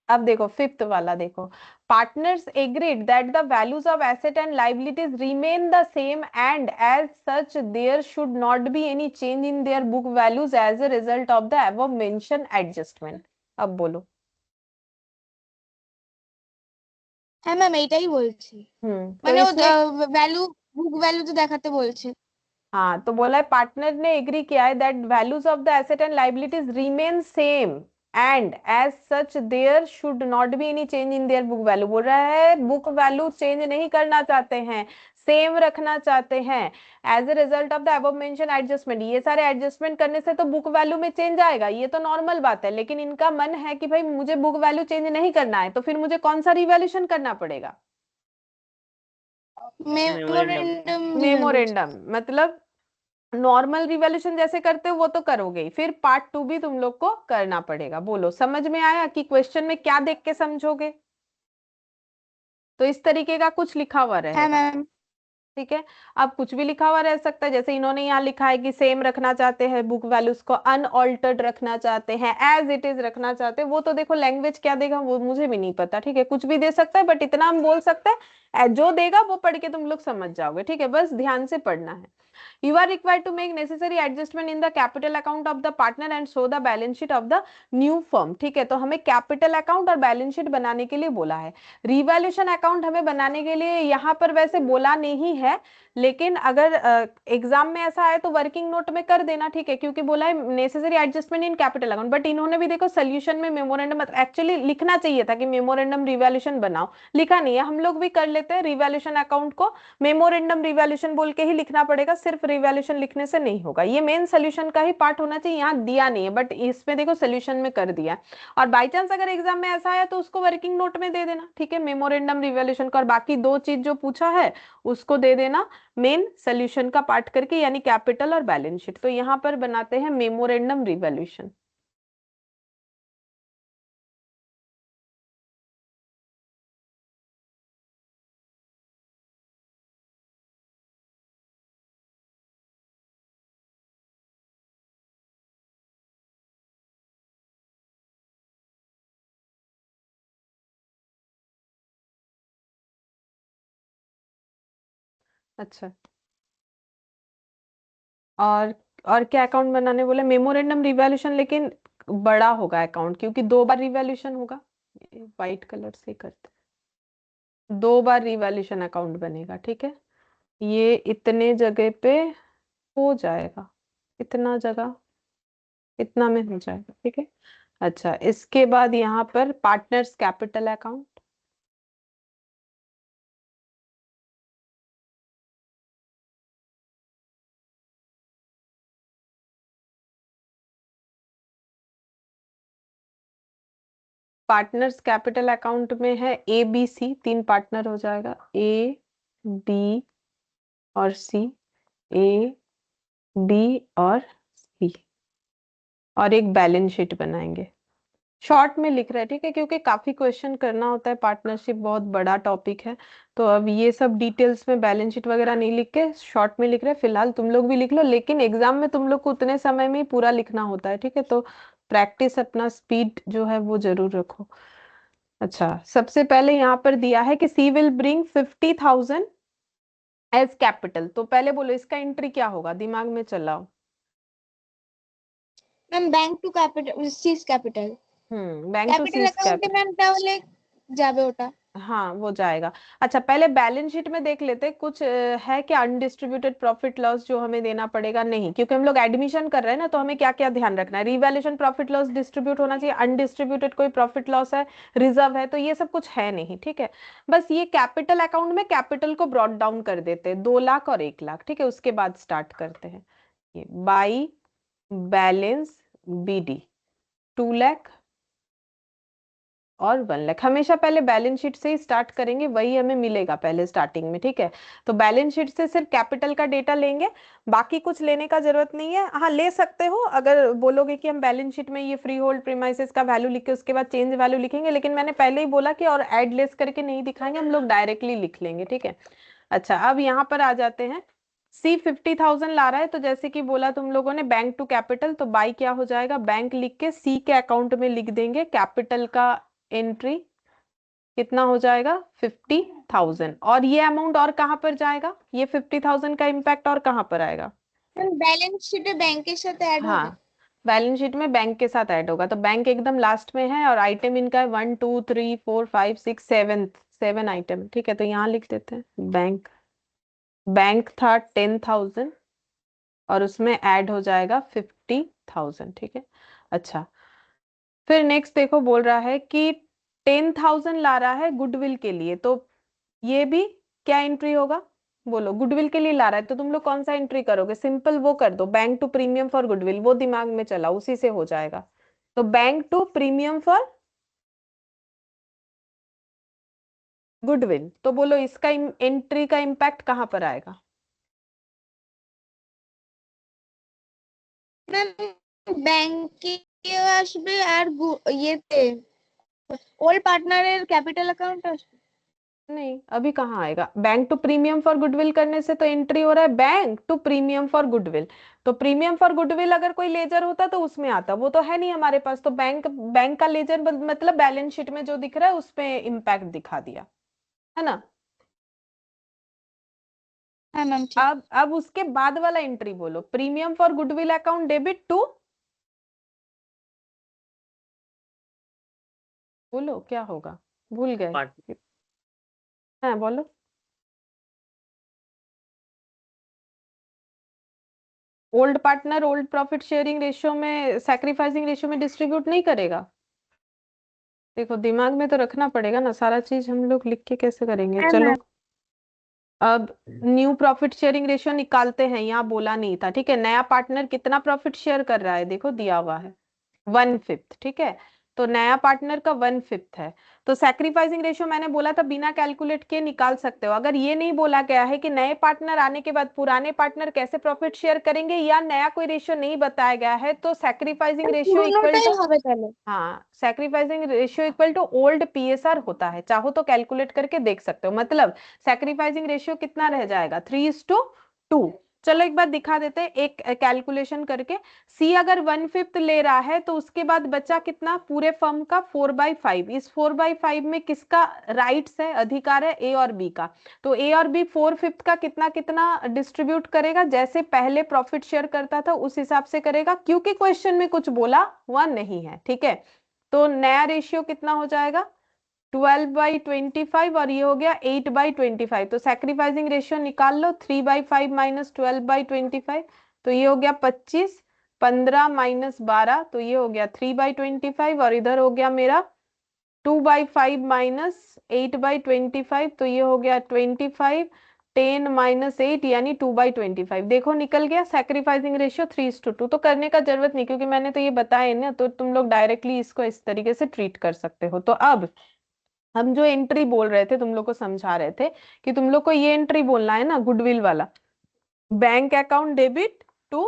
अब देखो फिफ्थ वाला देखो, partners agreed that the values of asset and liabilities remain the same and as such there should not be any change in their book values as a result of the above mention adjustment. अब बोलो। হ্যাঁ ma'am এইটাই বলছি तो মানে ও इसमें value book value তো দেখাতে বলছে। हाँ, तो बोला है पार्टनर ने एग्री किया है that values of the asset and liabilities remain same and as such there should not be any change in their book value. बोल रहा है बुक वैल्यू चेंज नहीं करना चाहते हैं, सेम रखना चाहते हैं as a result of the above mention adjustment. ये सारे एडजस्टमेंट करने से तो बुक वैल्यू में चेंज आएगा, ये तो नॉर्मल बात है, लेकिन इनका मन है कि भाई मुझे बुक वैल्यू चेंज नहीं करना है, तो फिर मुझे कौन सा रिवैल्यूएशन करना पड़ेगा? मेमोरेंडम। Memorandum revaluation. मेमोरेंडम मतलब नॉर्मल रिवॉल्यूशन जैसे करते हो वो तो करोगे ही, फिर पार्ट 2 भी तुम लोग को करना पड़ेगा। बोलो समझ में आया कि क्वेश्चन में क्या देख के समझोगे? तो इस तरीके का कुछ लिखा हुआ হ্যাঁ रहेगा। ম্যাম। ठीक है, अब कुछ भी लिखा हुआ रह सकता है, जैसे इन्होंने यहाँ लिखा है कि सेम रखना चाहते हैं बुक वैल्यूज को, अनऑल्टर्ड रखना चाहते हैं, एज इट इज रखना चाहते हैं, वो तो देखो लैंग्वेज क्या देगा वो मुझे भी नहीं पता। ठीक है, कुछ भी दे सकता है, बट इतना हम बोल सकते हैं जो देगा वो पढ़ के तुम लोग समझ जाओगे। ठीक है, बस ध्यान से पढ़ना है। You are required to make necessary adjustment in the capital account of the partner and show the balance sheet of the new firm। ठीक है, तो हमें कैपिटल अकाउंट और बैलेंस शीट बनाने के लिए बोला है। रिवैल्यूएशन अकाउंट हमें बनाने के लिए यहाँ पर वैसे बोला नहीं है, लेकिन अगर एग्जाम में ऐसा आए तो वर्किंग नोट में कर देना। ठीक है, क्योंकि बोला है necessary adjustment in capital account, but इन्होंने भी देखो सोल्यूशन में मेमोरेंडम एक्चुअली लिखना चाहिए था कि मेमोरेंडम रिवैल्यूएशन बनाओ, लिखा नहीं है। हम लोग भी कर लेते हैं रिवैल्यूएशन अकाउंट को मेमोरेंडम रिवैल्यूएशन बोल के ही लिखना पड़ेगा, सिर्फ रिवैल्यूएशन लिखने से नहीं होगा। ये मेन सोल्यूशन का ही पार्ट होना चाहिए, यहाँ दिया नहीं है बट इसमें देखो सोल्यूशन में कर दिया। और बाई चांस अगर एग्जाम में ऐसा आया तो उसको वर्किंग नोट में दे देना। ठीक है, मेमोरेंडम रिवैल्यूएशन का, और बाकी 2 चीज जो पूछा है उसको दे देना मेन सोल्यूशन का पार्ट करके, यानी कैपिटल और बैलेंस शीट। तो यहाँ पर बनाते हैं मेमोरेंडम रिवैल्यूएशन। अच्छा, और और क्या अकाउंट बनाने बोले? मेमोरेंडम रिवैल्यूएशन, लेकिन बड़ा होगा अकाउंट क्योंकि 2 बार रिवैल्यूएशन होगा। व्हाइट कलर से करते, 2 बार रिवैल्यूएशन अकाउंट बनेगा। ठीक है, ये इतने जगह पे हो जाएगा, इतना जगह इतना में हो जाएगा। ठीक है, अच्छा इसके बाद यहाँ पर partners capital account, partners capital account में है ए बी सी, 3 पार्टनर हो जाएगा, ए बी और सी, ए बी और सी, और एक बैलेंस शीट बनाएंगे। शॉर्ट में लिख रहे हैं, ठीक है, क्योंकि काफी क्वेश्चन करना होता है, पार्टनरशिप बहुत बड़ा टॉपिक है, तो अब ये सब डिटेल्स में बैलेंस शीट वगैरह नहीं लिख के शॉर्ट में लिख रहे हैं। फिलहाल तुम लोग भी लिख लो, लेकिन एग्जाम में तुम लोग को उतने समय में ही पूरा लिखना होता है। ठीक है, तो प्रैक्टिस अपना स्पीड जो है वो जरूर रखो। अच्छा, सबसे पहले यहाँ पर दिया है कि सी विल ब्रिंग 50,000 एज कैपिटल, तो पहले बोलो इसका एंट्री क्या होगा, दिमाग में चलाओ। Ma'am bank to capital C's capital. Bank to capital C's অ্যাকাউন্টে कैपिटल, ম্যাম তাহলে যাবে ওটা। हाँ वो जाएगा। अच्छा पहले बैलेंस शीट में देख लेते, कुछ है क्या अनडिस्ट्रीब्यूटेड प्रॉफिट लॉस जो हमें देना पड़ेगा? नहीं, क्योंकि हम लोग एडमिशन कर रहे हैं ना, तो हमें क्या क्या ध्यान रखना है, रिवैल्यूएशन प्रॉफिट लॉस डिस्ट्रीब्यूट होना चाहिए, अनडिस्ट्रीब्यूटेड कोई प्रॉफिट लॉस है, रिजर्व है, तो ये सब कुछ है नहीं। ठीक है, बस ये कैपिटल अकाउंट में कैपिटल को ब्रॉट डाउन कर देते हैं, 2 लाख और 1 लाख। ठीक है, उसके बाद स्टार्ट करते हैं। ये बाई बैलेंस बीडी 2 लाख और 1 लाख। हमेशा पहले बैलेंस शीट से ही स्टार्ट करेंगे, वही हमें मिलेगा पहले स्टार्टिंग में, ठीक है। तो बैलेंस शीट से सिर्फ कैपिटल का डेटा लेंगे, बाकी कुछ लेने का जरूरत नहीं है। हाँ ले सकते हो अगर बोलोगे कि हम बैलेंस शीट में ये फ्री होल्ड प्रीमाइसेस का वैल्यू लिख के उसके बाद चेंज वैल्यू लिखेंगे, लेकिन मैंने पहले ही बोला कि और एड लेस करके नहीं दिखाएंगे, हम लोग डायरेक्टली लिख लेंगे, ठीक है। अच्छा अब यहाँ पर आ जाते हैं। सी 50,000 ला रहा है, तो जैसे कि बोला तुम लोगों ने बैंक टू कैपिटल, तो बाई क्या हो जाएगा, बैंक लिख के सी के अकाउंट में लिख देंगे, कैपिटल का एंट्री कितना हो जाएगा 50,000। और ये अमाउंट और कहां पर जाएगा, ये 50,000 का इम्पैक्ट और कहां पर आएगा, बैलेंस शीट बैंक के साथ ऐड होगा। हाँ बैलेंस शीट में बैंक के साथ ऐड होगा। तो बैंक एकदम लास्ट में है और आइटम इनका है 1 2 3 4 5 6 7 आइटम, ठीक है। तो यहाँ लिख देते हैं बैंक, बैंक था 10,000 और उसमें ऐड हो जाएगा 50,000, ठीक है। अच्छा फिर नेक्स्ट देखो बोल रहा है कि 10,000 ला रहा है गुडविल के लिए, तो ये भी क्या एंट्री होगा, बोलो गुडविल के लिए ला रहा है तो तुम लोग कौन सा एंट्री करोगे, सिंपल वो कर दो, bank to premium for goodwill, वो दिमाग में चला उसी से हो जाएगा। तो bank to premium for goodwill, तो बोलो इसका एंट्री का इम्पैक्ट कहां पर आएगा, ব্যাংকে আসবে আর ইয়েতে ওল্ড পার্টনারের ক্যাপিটাল অ্যাকাউন্ট আসবে। नहीं अभी कहाँ आएगा, bank to premium for goodwill करने से तो एंट्री हो रहा है bank to premium for goodwill, तो प्रीमियम फॉर गुडविल अगर कोई लेजर होता तो उसमें आता, वो तो है नहीं हमारे पास, तो बैंक बैंक का लेजर मतलब बैलेंस शीट में जो दिख रहा है उसमें इम्पैक्ट दिखा दिया, है ना। হ্যাঁ ম্যাম ঠিক। अब उसके बाद वाला एंट्री बोलो, premium for goodwill account debit to, बोलो क्या होगा, भूल गए, पार्ट हाँ बोलो। Old partner old profit sharing ratio में सैक्रिफाइसिंग रेशियो में डिस्ट्रीब्यूट नहीं करेगा, देखो दिमाग में तो रखना पड़ेगा ना, सारा चीज हम लोग लिख के कैसे करेंगे, হ্যাঁ चलो। ম্যাম। अब न्यू प्रॉफिट शेयरिंग रेशियो निकालते हैं, यहाँ बोला नहीं था, ठीक है। नया पार्टनर कितना प्रॉफिट शेयर कर रहा है, देखो दिया हुआ है 1/5, ठीक है। तो नया पार्टनर का 1/5 है, तो सैक्रिफाइसिंग रेशियो मैंने बोला था बिना कैलकुलेट के निकाल सकते हो। अगर ये नहीं बोला गया है कि नए पार्टनर आने के बाद पुराने पार्टनर कैसे प्रॉफिट शेयर करेंगे, या नया कोई रेशियो नहीं बताया गया है, तो सैक्रिफाइसिंग रेशियो इक्वल পুরোনোটাই टू, হবে তাহলে। हाँ sacrificing ratio equal to old PSR होता है, चाहो तो कैलकुलेट करके देख सकते हो। मतलब सैक्रिफाइसिंग रेशियो कितना रह जाएगा 3:2। चलो एक बार दिखा देते हैं एक कैलकुलेशन करके। सी अगर 1/5 ले रहा है तो उसके बाद बचा कितना, पूरे फर्म का 4/5। इस 4/5 में किसका राइट्स है, अधिकार है, ए और बी का। तो ए और बी 4/5 का कितना कितना डिस्ट्रीब्यूट करेगा, जैसे पहले प्रॉफिट शेयर करता था उस हिसाब से करेगा, क्योंकि क्वेश्चन में कुछ बोला हुआ नहीं है, ठीक है। तो नया रेशियो कितना हो जाएगा 12/25 और ये हो गया 8/25। तो सैक्रिफाइसिंग रेशियो निकाल लो, 3/5 माइनस 12/25, तो ये हो गया 25, 15 माइनस 12, तो ये हो गया 3/25, और इधर हो गया मेरा 2/5 माइनस 8/25, तो ये हो गया 25, 10 माइनस 8 यानी 2/25। देखो निकल गया सैक्रिफाइसिंग रेशियो 3:2। तो करने का जरूरत नहीं, क्योंकि मैंने तो ये बताया ना, तो तुम लोग डायरेक्टली इसको इस तरीके से ट्रीट कर सकते हो। तो अब हम जो एंट्री बोल रहे थे, तुम लोग को समझा रहे थे कि तुम लोग को ये एंट्री बोलना है ना गुडविल वाला, bank account debit to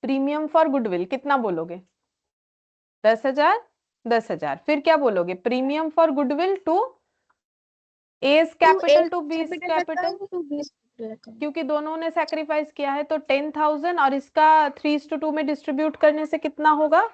premium for goodwill, कितना बोलोगे 10,000 10,000। फिर क्या बोलोगे, premium for goodwill to A's capital to B's capital, क्योंकि दोनों ने सैक्रिफाइस किया है, तो 10,000 और इसका 3:2 में डिस्ट्रीब्यूट करने से कितना होगा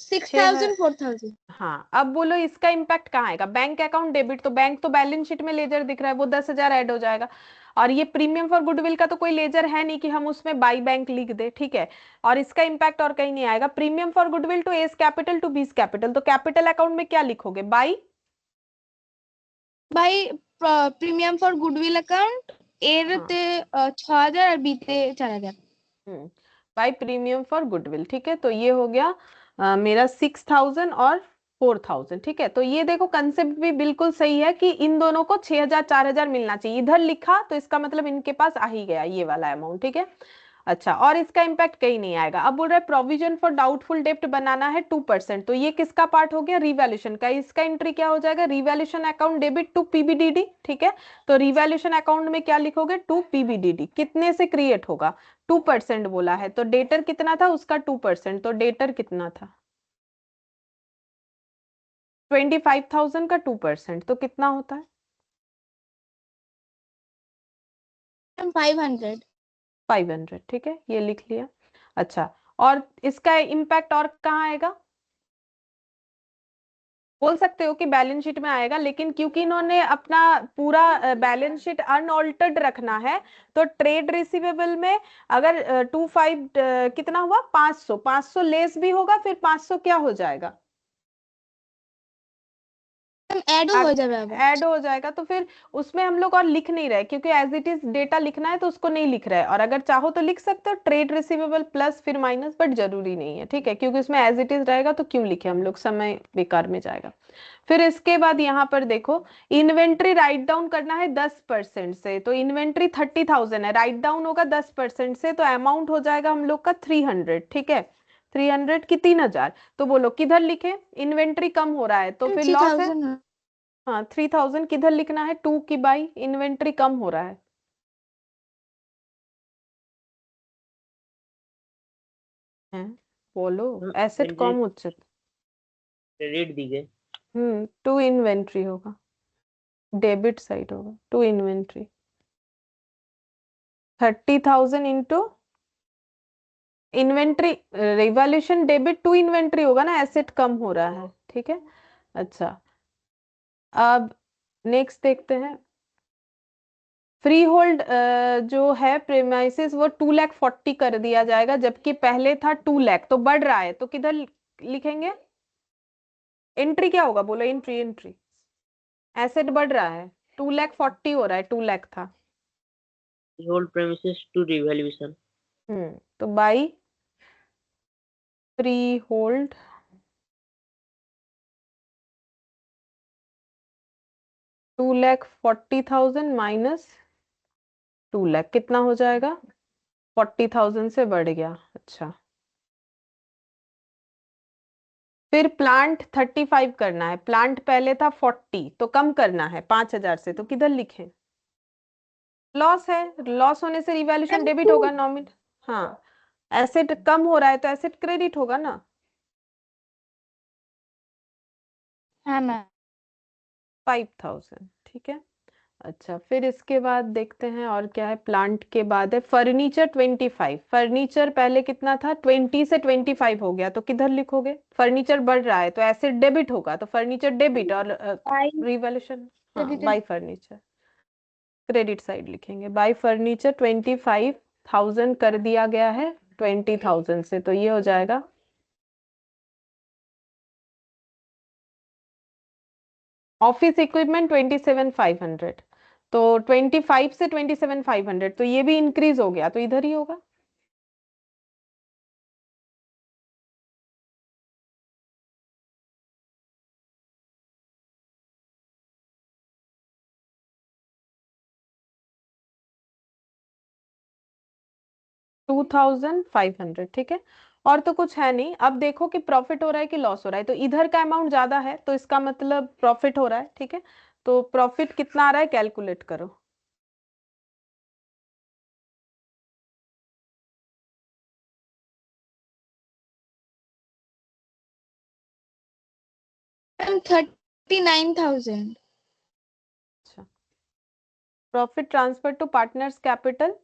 6,000 4,000। हाँ अब बोलो इसका इम्पैक्ट कहाँ आएगा, बैंक अकाउंट डेबिट, तो बैंक तो बैलेंस शीट में लेजर दिख रहा है, वो 10,000 ऐड हो जाएगा। और ये प्रीमियम फॉर गुडविल का तो कोई लेजर है नहीं कि हम उसमें बाई बैंक लिख दे, ठीक है। और इसका इम्पैक्ट और कहीं नहीं आएगा, premium for goodwill to A's capital to B's capital, तो कैपिटल अकाउंट में क्या लिखोगे बाई भाई प्रीमियम फॉर गुडविल अकाउंट এর তে 6,000 আর বি তে 4,000। बाई प्रीमियम फॉर गुडविल, ठीक है। तो ये हो गया मेरा 6,000 और 4,000, ठीक है। तो ये देखो कंसेप्ट भी बिल्कुल सही है कि इन दोनों को 6,000 4,000 मिलना चाहिए, इधर लिखा तो इसका मतलब इनके पास आ ही गया ये वाला अमाउंट, ठीक है। अच्छा, और इसका इम्पैक्ट कहीं नहीं आएगा। अब बोल रहा है प्रोविजन फॉर डाउटफुल डेप्ट बनाना है 2%, तो ये किसका पार्ट हो गया, रिवैल्यूएशन का। इसका एंट्री क्या हो जाएगा, रिवैल्यूएशन अकाउंट डेबिट टू पीबीडीडी, ठीक है। तो रिवैल्यूएशन अकाउंट में क्या लिखोगे, टू पीबीडीडी। कितने से क्रिएट होगा, 2% बोला है, तो डेटर कितना था उसका 2%, तो डेटर कितना था 25,000 का 2%, तो कितना होता है 500। 500, ठीक है, ये लिख लिया। अच्छा, और इसका इम्पैक्ट और कहाँ आएगा, बोल सकते हो कि बैलेंस शीट में आएगा, लेकिन क्योंकि इन्होंने अपना पूरा बैलेंस शीट अनऑल्टर्ड रखना है, तो ट्रेड रिसीवेबल में अगर 25 कितना हुआ 500, 500 लेस भी होगा, फिर 500 क्या हो जाएगा, ऐड हो जाবে আবার। ऐड हो जाएगा। तो फिर उसमें हम लोग और लिख नहीं रहे, क्योंकि एज इट इज डेटा लिखना है तो उसको नहीं लिख रहे हैं। और अगर चाहो तो लिख सकते हो ट्रेड रिसीवेबल प्लस फिर माइनस, बट जरूरी नहीं है, ठीक है, क्योंकि उसमें एज इट इज रहेगा तो क्यों लिखे हम लोग, समय बेकार में जाएगा। फिर इसके बाद यहाँ पर देखो, इन्वेंट्री राइट डाउन करना है 10% से, तो इन्वेंट्री 30,000 है, राइट डाउन होगा 10% से, तो अमाउंट हो जाएगा हम लोग का 300, ठीक है, 300 की 3,000। तो बोलो किधर लिखे, इन्वेंट्री कम हो रहा है तो फिर लॉस है। 3000। हाँ, 3,000 किधर लिखना है, 2 की बाई इन्वेंट्री कम हो रहा है। हैं? बोलो, एसेट कम হচ্ছে। क्रेडिट दी गए। 2 इन्वेंट्री होगा, डेबिट साइड होगा, 2 inventory, 30,000 into inventory, revaluation debit to inventory होगा ना, एसेट कम हो रहा है, ठीक है। अच्छा, अब नेक्स्ट देखते हैं, फ्री होल्ड जो है प्रेमाइसिस वो 2,40,000 कर दिया जाएगा, जबकि पहले था 2,00,000, तो बढ़ रहा है, तो किधर लिखेंगे, एंट्री क्या होगा बोलो, एंट्री, एंट्री एसेट बढ़ रहा है, 2,40,000 हो रहा है, 2,00,000 था। Hold premises to revaluation. तो बाई फ्री होल्ड 2,40,000 माइनस 2,00,000 कितना हो जाएगा, 40,000 से बढ़ गया। अच्छा, फिर प्लांट 35 करना है, प्लांट पहले था 40, तो कम करना है 5,000 से, तो किधर लिखें, लॉस है, लॉस होने से रिवैल्यूएशन डेबिट होगा नॉमिनल। हाँ, एसेट कम हो रहा है तो एसेट क्रेडिट होगा ना। हाँ मैम। 5,000, ठीक है। अच्छा, फिर इसके बाद देखते हैं और क्या है, प्लांट के बाद है फर्नीचर 25, फर्नीचर पहले कितना था 20 से 25 हो गया, तो किधर लिखोगे, फर्नीचर बढ़ रहा है तो एसेट डेबिट होगा, तो फर्नीचर डेबिट और रिवैल्यूएशन, हाँ, बाय फर्नीचर क्रेडिट साइड लिखेंगे, बाय फर्नीचर 25,000 कर दिया गया है 20,000 से, तो ये हो जाएगा ऑफिस इक्विपमेंट 27,500, तो 25 से 27,500, तो ये भी इंक्रीज हो गया, तो इधर ही होगा। टू 2,500, ठीक है, और तो कुछ है नहीं। अब देखो कि प्रॉफिट हो रहा है कि लॉस हो रहा है, तो इधर का अमाउंट ज्यादा है तो इसका मतलब प्रॉफिट हो रहा है, ठीक है। तो प्रॉफिट कितना आ रहा है कैलकुलेट करो, मैम 39,000। अच्छा, profit transfer to partners capital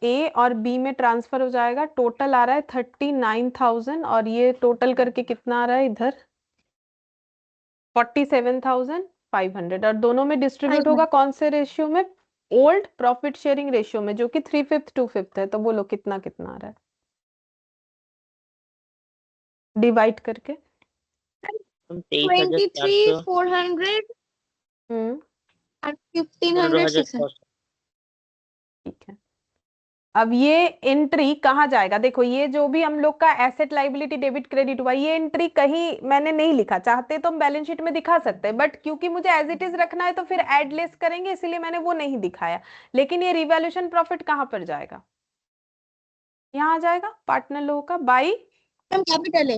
A और बी में ट्रांसफर हो जाएगा, टोटल आ रहा है 39,000, और ये टोटल करके कितना आ रहा है इधर 47,500, और दोनों में डिस्ट्रीब्यूट होगा कौन से रेशियो में, ओल्ड प्रॉफिट शेयरिंग रेशियो में, जो कि 3/5 2/5 है। तो बोलो कितना कितना आ रहा है डिवाइड करके, हम 23,400 23,400 हम्म, और 1,500 600। 15,600। ठीक है। अब ये एंट्री कहाँ जाएगा, देखो ये जो भी हम लोग का एसेट लाइबिलिटी डेबिट क्रेडिट हुआ, ये एंट्री कहीं मैंने नहीं लिखा, चाहते तो हम बैलेंस शीट में दिखा सकते हैं, बट क्योंकि मुझे एज इट इज रखना है तो फिर एड लेस करेंगे, इसीलिए मैंने वो नहीं दिखाया। लेकिन ये रिवैल्यूएशन प्रॉफिट कहाँ पर जाएगा, यहाँ आ जाएगा पार्टनर लोगों का बाई, मैम कैपिटल है,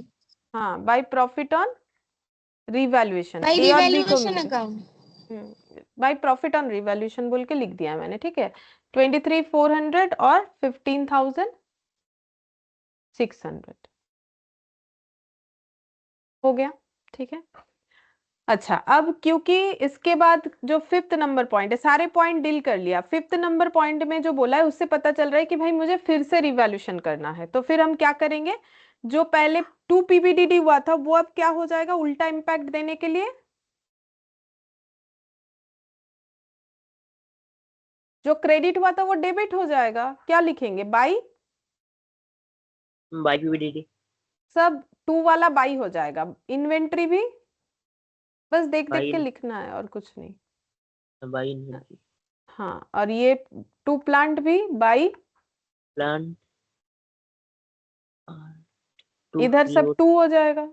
हाँ by profit on revaluation, by A और बी को रिवैल्यूएशन मिलेगा। Account. By profit on revaluation बोल के लिख दिया है मैंने, ठीक है। 23,400 और 15,600 हो गया, ठीक है। अच्छा, अब क्योंकि इसके बाद जो फिफ्थ नंबर पॉइंट है, सारे पॉइंट डील कर लिया, फिफ्थ नंबर पॉइंट में जो बोला है उससे पता चल रहा है कि भाई मुझे फिर से रिवैल्यूएशन करना है, तो फिर हम क्या करेंगे, जो पहले 2 पीबीडीडी हुआ था वो अब क्या हो जाएगा, उल्टा इंपैक्ट देने के लिए जो क्रेडिट हुआ था वो डेबिट हो जाएगा। क्या लिखेंगे, बाई, बाई पीबीडीडी। सब 2 वाला बाई हो जाएगा, इन्वेंट्री भी बस देख देख बाई के लिखना है और कुछ नहीं। By inventory. हाँ, और ये 2 प्लांट भी बाई, प्लांट इधर सब 2 हो जाएगा।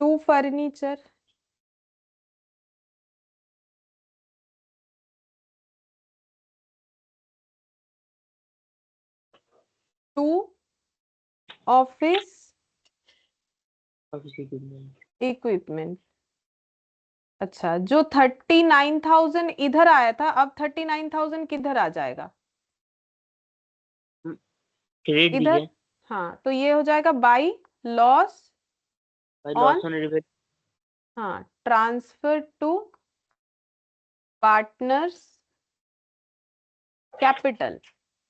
2 फर्नीचर, 2 ऑफिस इक्विपमेंट। अच्छा, जो 39,000 इधर आया था, अब 39,000 किधर आ जाएगा, क्रेडिट इधर। दीजिए। हाँ, तो ये हो जाएगा by loss by on, loss on rebate. हाँ, ट्रांसफर टू पार्टनर्स कैपिटल।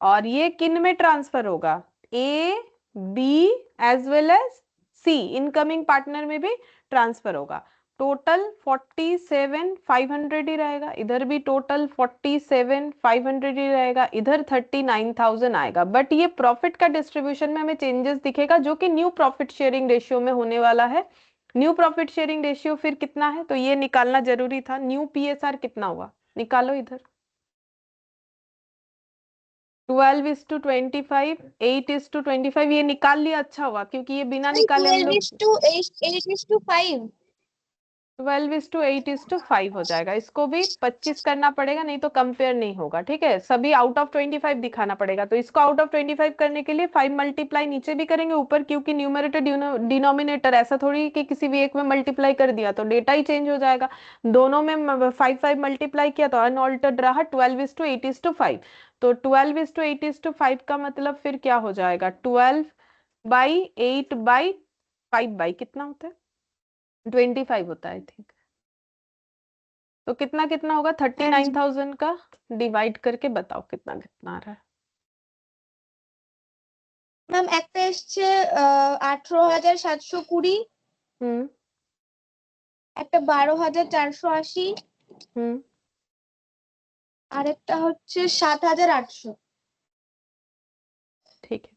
और ये किन में ट्रांसफर होगा, A B as well as C, incoming partner में भी ट्रांसफर होगा। टोटल 47,500 ही रहेगा, इधर भी टोटल 47,500 ही रहेगा, इधर 39,000 आएगा। बट ये प्रॉफिट का डिस्ट्रीब्यूशन में हमें चेंजेस दिखेगा, जो कि न्यू प्रॉफिट शेयरिंग रेशियो में होने वाला है। न्यू प्रॉफिट शेयरिंग रेशियो फिर कितना है, तो ये निकालना जरूरी था। न्यू पीएसआर कितना हुआ, निकालो इधर। 12:25, 8:25, ये निकाल लिया, अच्छा हुआ, क्योंकि ये बिना निकाले हम लोग 12:8:5। 12:8:5 हो जाएगा। इसको भी 25 करना पड़ेगा, नहीं तो कंपेयर नहीं होगा, ठीक है। सभी आउट ऑफ 25 दिखाना पड़ेगा, तो इसको आउट ऑफ 25 करने के लिए 5 मल्टीप्लाई नीचे भी करेंगे ऊपर, क्योंकि न्यूमरेटर डिनोमिनेटर ऐसा थोड़ी कि किसी भी एक में मल्टीप्लाई कर दिया तो डेटा ही चेंज हो जाएगा। दोनों में 5 मल्टीप्लाई किया तो अनऑल्टर्ड रहा 12:8:5। तो 12:8:5 का मतलब फिर क्या हो जाएगा, 12/8/5 कितना होता है, 25 होता है आई थिंक। तो कितना कितना होगा, 39,000 का डिवाइड करके बताओ कितना कितना आ रहा है। ম্যাম একটা এসছে 18,720, हम्म একটা 12,480, हम्म আরেকটা হচ্ছে 7,800। ठीक है,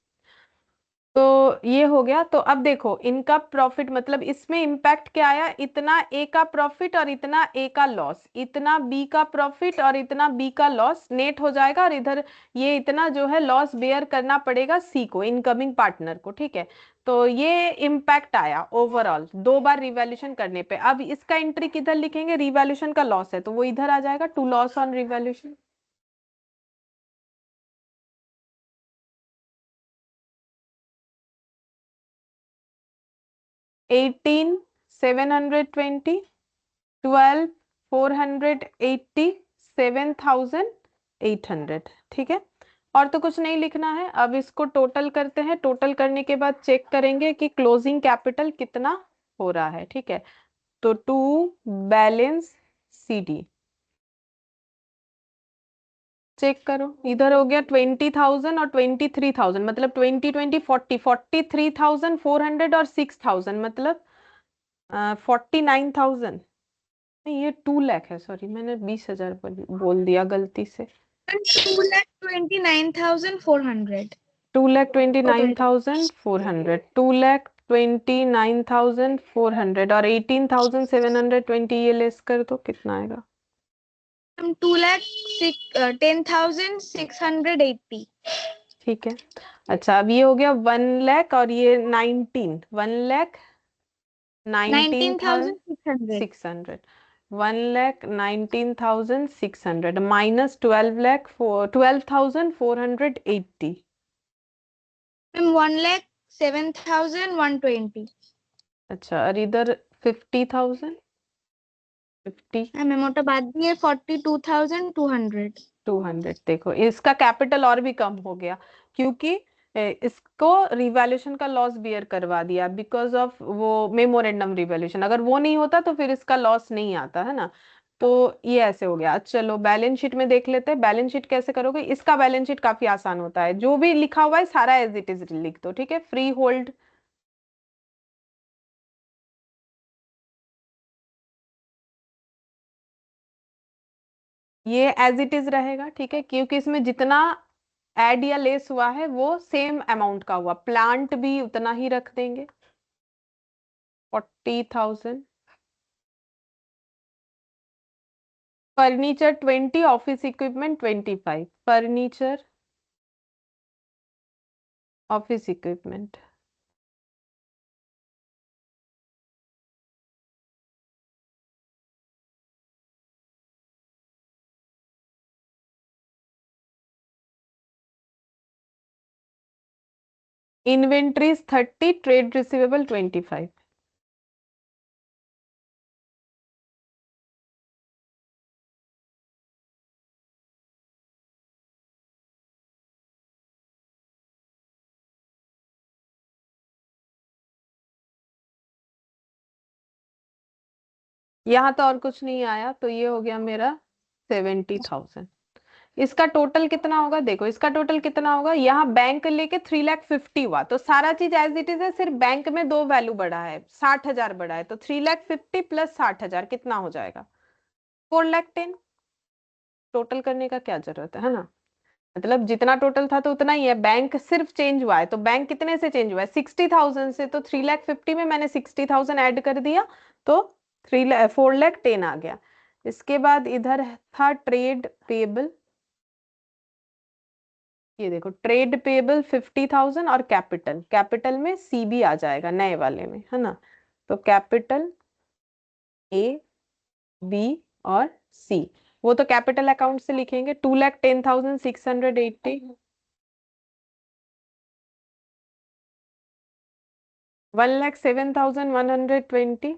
तो ये हो गया। तो अब देखो इनका प्रॉफिट, मतलब इसमें इंपैक्ट क्या आया, इतना ए का प्रॉफिट और इतना ए का लॉस, इतना बी का प्रॉफिट और इतना बी का लॉस नेट हो जाएगा, और इधर ये इतना जो है लॉस बेयर करना पड़ेगा सी को, इनकमिंग पार्टनर को, ठीक है। तो ये इम्पैक्ट आया ओवरऑल 2 बार रिवैल्यूएशन करने पे। अब इसका एंट्री किधर लिखेंगे, रिवैल्यूएशन का लॉस है तो वो इधर आ जाएगा, to loss on revaluation. Eighteen 720, 12,480, 7,800, ठीक है। और तो कुछ नहीं लिखना है। अब इसको टोटल करते हैं, टोटल करने के बाद चेक करेंगे कि क्लोजिंग कैपिटल कितना हो रहा है, ठीक है। तो टू बैलेंस सीडी चेक करो, इधर हो गया 20,000 और 23,000, मतलब 43,000 और 6,000, मतलब 49,000। नहीं, ये 2 लाख है, सॉरी मैंने 20,000 बोल दिया गलती से। 2,29,400। 2,29,400, 2,29,400 और 18,720, ये लेस कर दो, कितना आएगा, 2,10,680। ठीक है। अच्छा, अब ये हो गया 1 लाख और ये 19, 1 लाख 19,600 19,600 1,19,600 minus 12,480 मैम 1,07,120 अच्छा और इधर 50,000 50 मैम ওটা বাদ দিয়ে 42,200 200 देखो इसका कैपिटल और भी कम हो गया क्योंकि इसको रिवैल्यूएशन का लॉस बियर करवा दिया बिकॉज ऑफ वो मेमोरेंडम रिवैल्यूएशन। अगर वो नहीं होता तो फिर इसका लॉस नहीं आता है ना। तो ये ऐसे हो गया। चलो बैलेंस शीट में देख लेते हैं। बैलेंस शीट कैसे करोगे? इसका बैलेंस शीट काफी आसान होता है। जो भी लिखा हुआ है सारा एज इट इज लिख दो। ठीक है। फ्री होल्ड ये एज इट इज रहेगा। ठीक है क्योंकि इसमें जितना ऐड या लेस हुआ है वो सेम अमाउंट का हुआ। प्लांट भी उतना ही रख देंगे 40,000 furniture 20 office equipment 25 furniture office equipment inventories 30 trade receivable 25 यहाँ तो और कुछ नहीं आया तो ये हो गया मेरा 70,000। इसका टोटल कितना होगा? देखो इसका टोटल कितना होगा। यहाँ बैंक लेके 3,50,000 हुआ तो सारा चीज एज इट इज है। सिर्फ बैंक में दो वैल्यू बढ़ा है 60,000 बढ़ा है तो 3,50,000 प्लस 60,000 कितना हो जाएगा? 4,10,000। टोटल करने का क्या जरूरत है ना। मतलब जितना टोटल था तो उतना ही है। बैंक सिर्फ चेंज हुआ है तो बैंक कितने से चेंज हुआ है? 60,000 से। तो 3,50,000 में मैंने 60,000 ऐड कर दिया तो 4,10,000 आ गया। इसके बाद इधर था ट्रेड पेबल। ये देखो ट्रेड पेबल 50,000 और कैपिटल। कैपिटल में सीबी आ जाएगा नए वाले में है ना। तो कैपिटल ए बी और सी वो तो कैपिटल अकाउंट से लिखेंगे। 2,10,680 1,07,120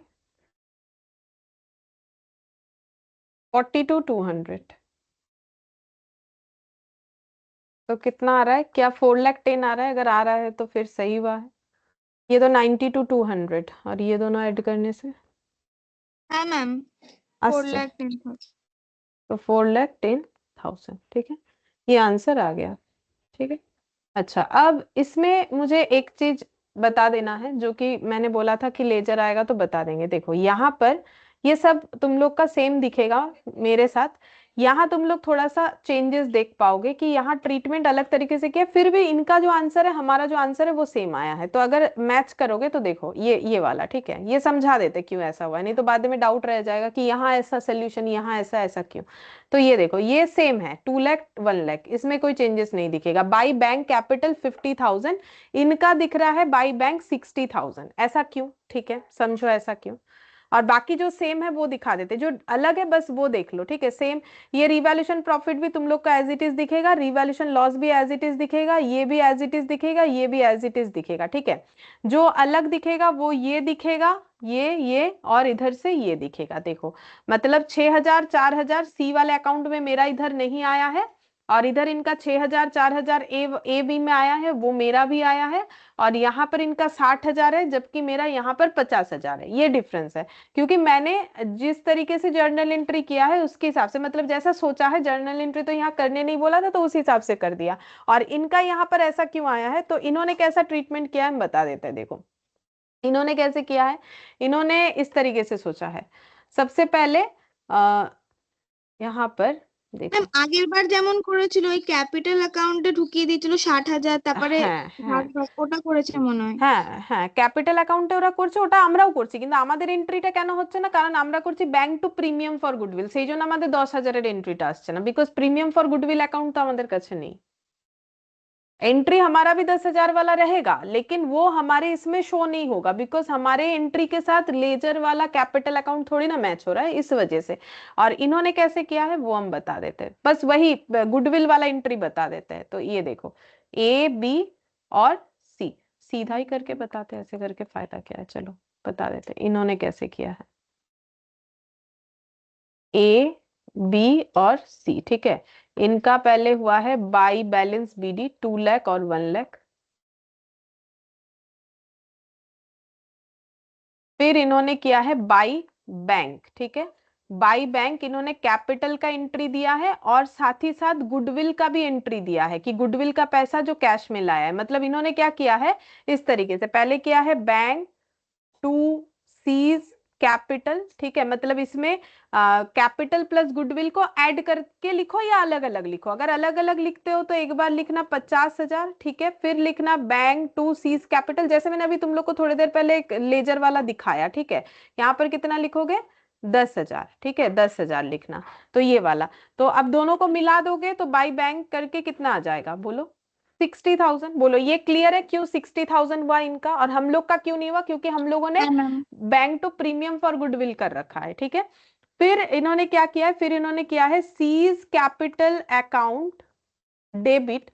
42,200 तो कितना आ रहा है? क्या 4,10,000 आ रहा है? अगर आ रहा है तो फिर सही हुआ है। ये तो 92,200 और ये दोनों ऐड करने से हाँ मैम 80 4,10,000 तो 4,10,000। ठीक है ये आंसर आ गया। ठीक है। अच्छा अब इसमें मुझे एक चीज बता देना है जो कि मैंने बोला था कि लेजर आएगा तो बता देंगे। देखो यहाँ पर ये सब तुम लोग का सेम दिखेगा मेरे साथ। यहाँ तुम लोग थोड़ा सा चेंजेस देख पाओगे कि यहाँ ट्रीटमेंट अलग तरीके से किया फिर भी इनका जो आंसर है हमारा जो आंसर है वो सेम आया है। तो अगर मैच करोगे तो देखो ये वाला ठीक है। ये समझा देते क्यों ऐसा हुआ है नहीं तो बाद में डाउट रह जाएगा कि यहाँ ऐसा सोल्यूशन यहाँ ऐसा ऐसा क्यों। तो ये देखो ये सेम है 2,00,000 1,00,000 इसमें कोई चेंजेस नहीं दिखेगा। बाई बैंक कैपिटल 50,000 इनका दिख रहा है बाई बैंक 60,000 ऐसा क्यों? ठीक है समझो ऐसा क्यों। और बाकी जो सेम है वो दिखा देते जो अलग है बस वो देख लो। ठीक है सेम ये रिवैल्यूएशन प्रॉफिट भी तुम लोग का एज इट इज दिखेगा। रिवैल्यूएशन लॉस भी एज इट इज दिखेगा। ये भी एज इट इज दिखेगा। ये भी एज इट इज दिखेगा। ठीक है जो अलग दिखेगा वो ये दिखेगा ये और इधर से ये दिखेगा। देखो मतलब 6,000 4,000 सी वाले अकाउंट में मेरा इधर नहीं आया है और इधर इनका 6,000 4,000 ए बी में आया है वो मेरा भी आया है। और यहाँ पर इनका 60,000 है जबकि मेरा यहाँ पर 50,000 है। ये डिफरेंस है क्योंकि मैंने जिस तरीके से जर्नल एंट्री किया है उसके हिसाब से मतलब जैसा सोचा है जर्नल एंट्री तो यहाँ करने नहीं बोला था तो उस हिसाब से कर दिया। और इनका यहाँ पर ऐसा क्यों आया है तो इन्होंने कैसा ट्रीटमेंट किया है हम बता देते हैं। देखो इन्होंने कैसे किया है। इन्होंने इस तरीके से सोचा है। सबसे पहले आ, यहाँ पर ম্যাম देखो আগের বার যেমন করেছিল ওই ক্যাপিটাল অ্যাকাউন্টে ঢুকিয়ে দিয়েছিল 60,000 তারপরে হ্যাঁ হ্যাঁ ভাগ ভাগ ওটা করেছে মনে হয়। হ্যাঁ হ্যাঁ ক্যাপিটাল অ্যাকাউন্টে ওরা করছে ওটা আমরাও করছি কিন্তু আমাদের এন্ট্রিটা কেন হচ্ছে না কারণ আমরা করছি bank to premium for goodwill সেই জন্য আমাদের 10,000-এর এন্ট্রিটা আসছে না because premium for goodwill account তো আমাদের কাছে নেই। एंट्री हमारा भी 10,000 वाला रहेगा, लेकिन वो हमारे इसमें शो नहीं होगा बिकॉज हमारे एंट्री के साथ लेजर वाला कैपिटल अकाउंट थोड़ी ना मैच हो रहा है, इस वजह से। और इन्होंने कैसे किया है वो हम बता देते हैं, बस वही गुडविल वाला एंट्री बता देते हैं। तो ये देखो ए बी और सी, सीधा ही करके बताते हैं, ऐसे करके फायदा क्या है, चलो बता देते हैं इन्होंने कैसे किया है। ए बी और सी, ठीक है, इनका पहले हुआ है बाई बैलेंस बीडी 2 लाख और 1 लाख। फिर इन्होंने किया है बाई बैंक, ठीक है, बाई बैंक इन्होंने कैपिटल का एंट्री दिया है और साथ ही साथ गुडविल का भी एंट्री दिया है कि गुडविल का पैसा जो कैश में लाया है। मतलब इन्होंने क्या किया है इस तरीके से, पहले किया है बैंक टू सीज कैपिटल, ठीक है, मतलब इसमें कैपिटल प्लस गुडविल को ऐड करके लिखो या अलग अलग लिखो। अगर अलग अलग लिखते हो तो एक बार लिखना 50,000, ठीक है, फिर लिखना बैंक टू सीज कैपिटल, जैसे मैंने अभी तुम लोग को थोड़ी देर पहले एक लेजर वाला दिखाया, ठीक है, यहाँ पर कितना लिखोगे 10,000, ठीक है, 10,000 लिखना। तो ये वाला, तो अब दोनों को मिला दोगे तो बाई बैंक करके कितना आ जाएगा बोलो 60,000। बोलो ये क्लियर है क्यों 60,000 हुआ इनका और हम लोग का क्यों नहीं हुआ, क्योंकि हम लोगों ने हाँ ma'am. Bank to premium for goodwill कर रखा है, ठीक है। फिर इन्होंने क्या किया है, फिर इन्होंने किया है C's capital account debit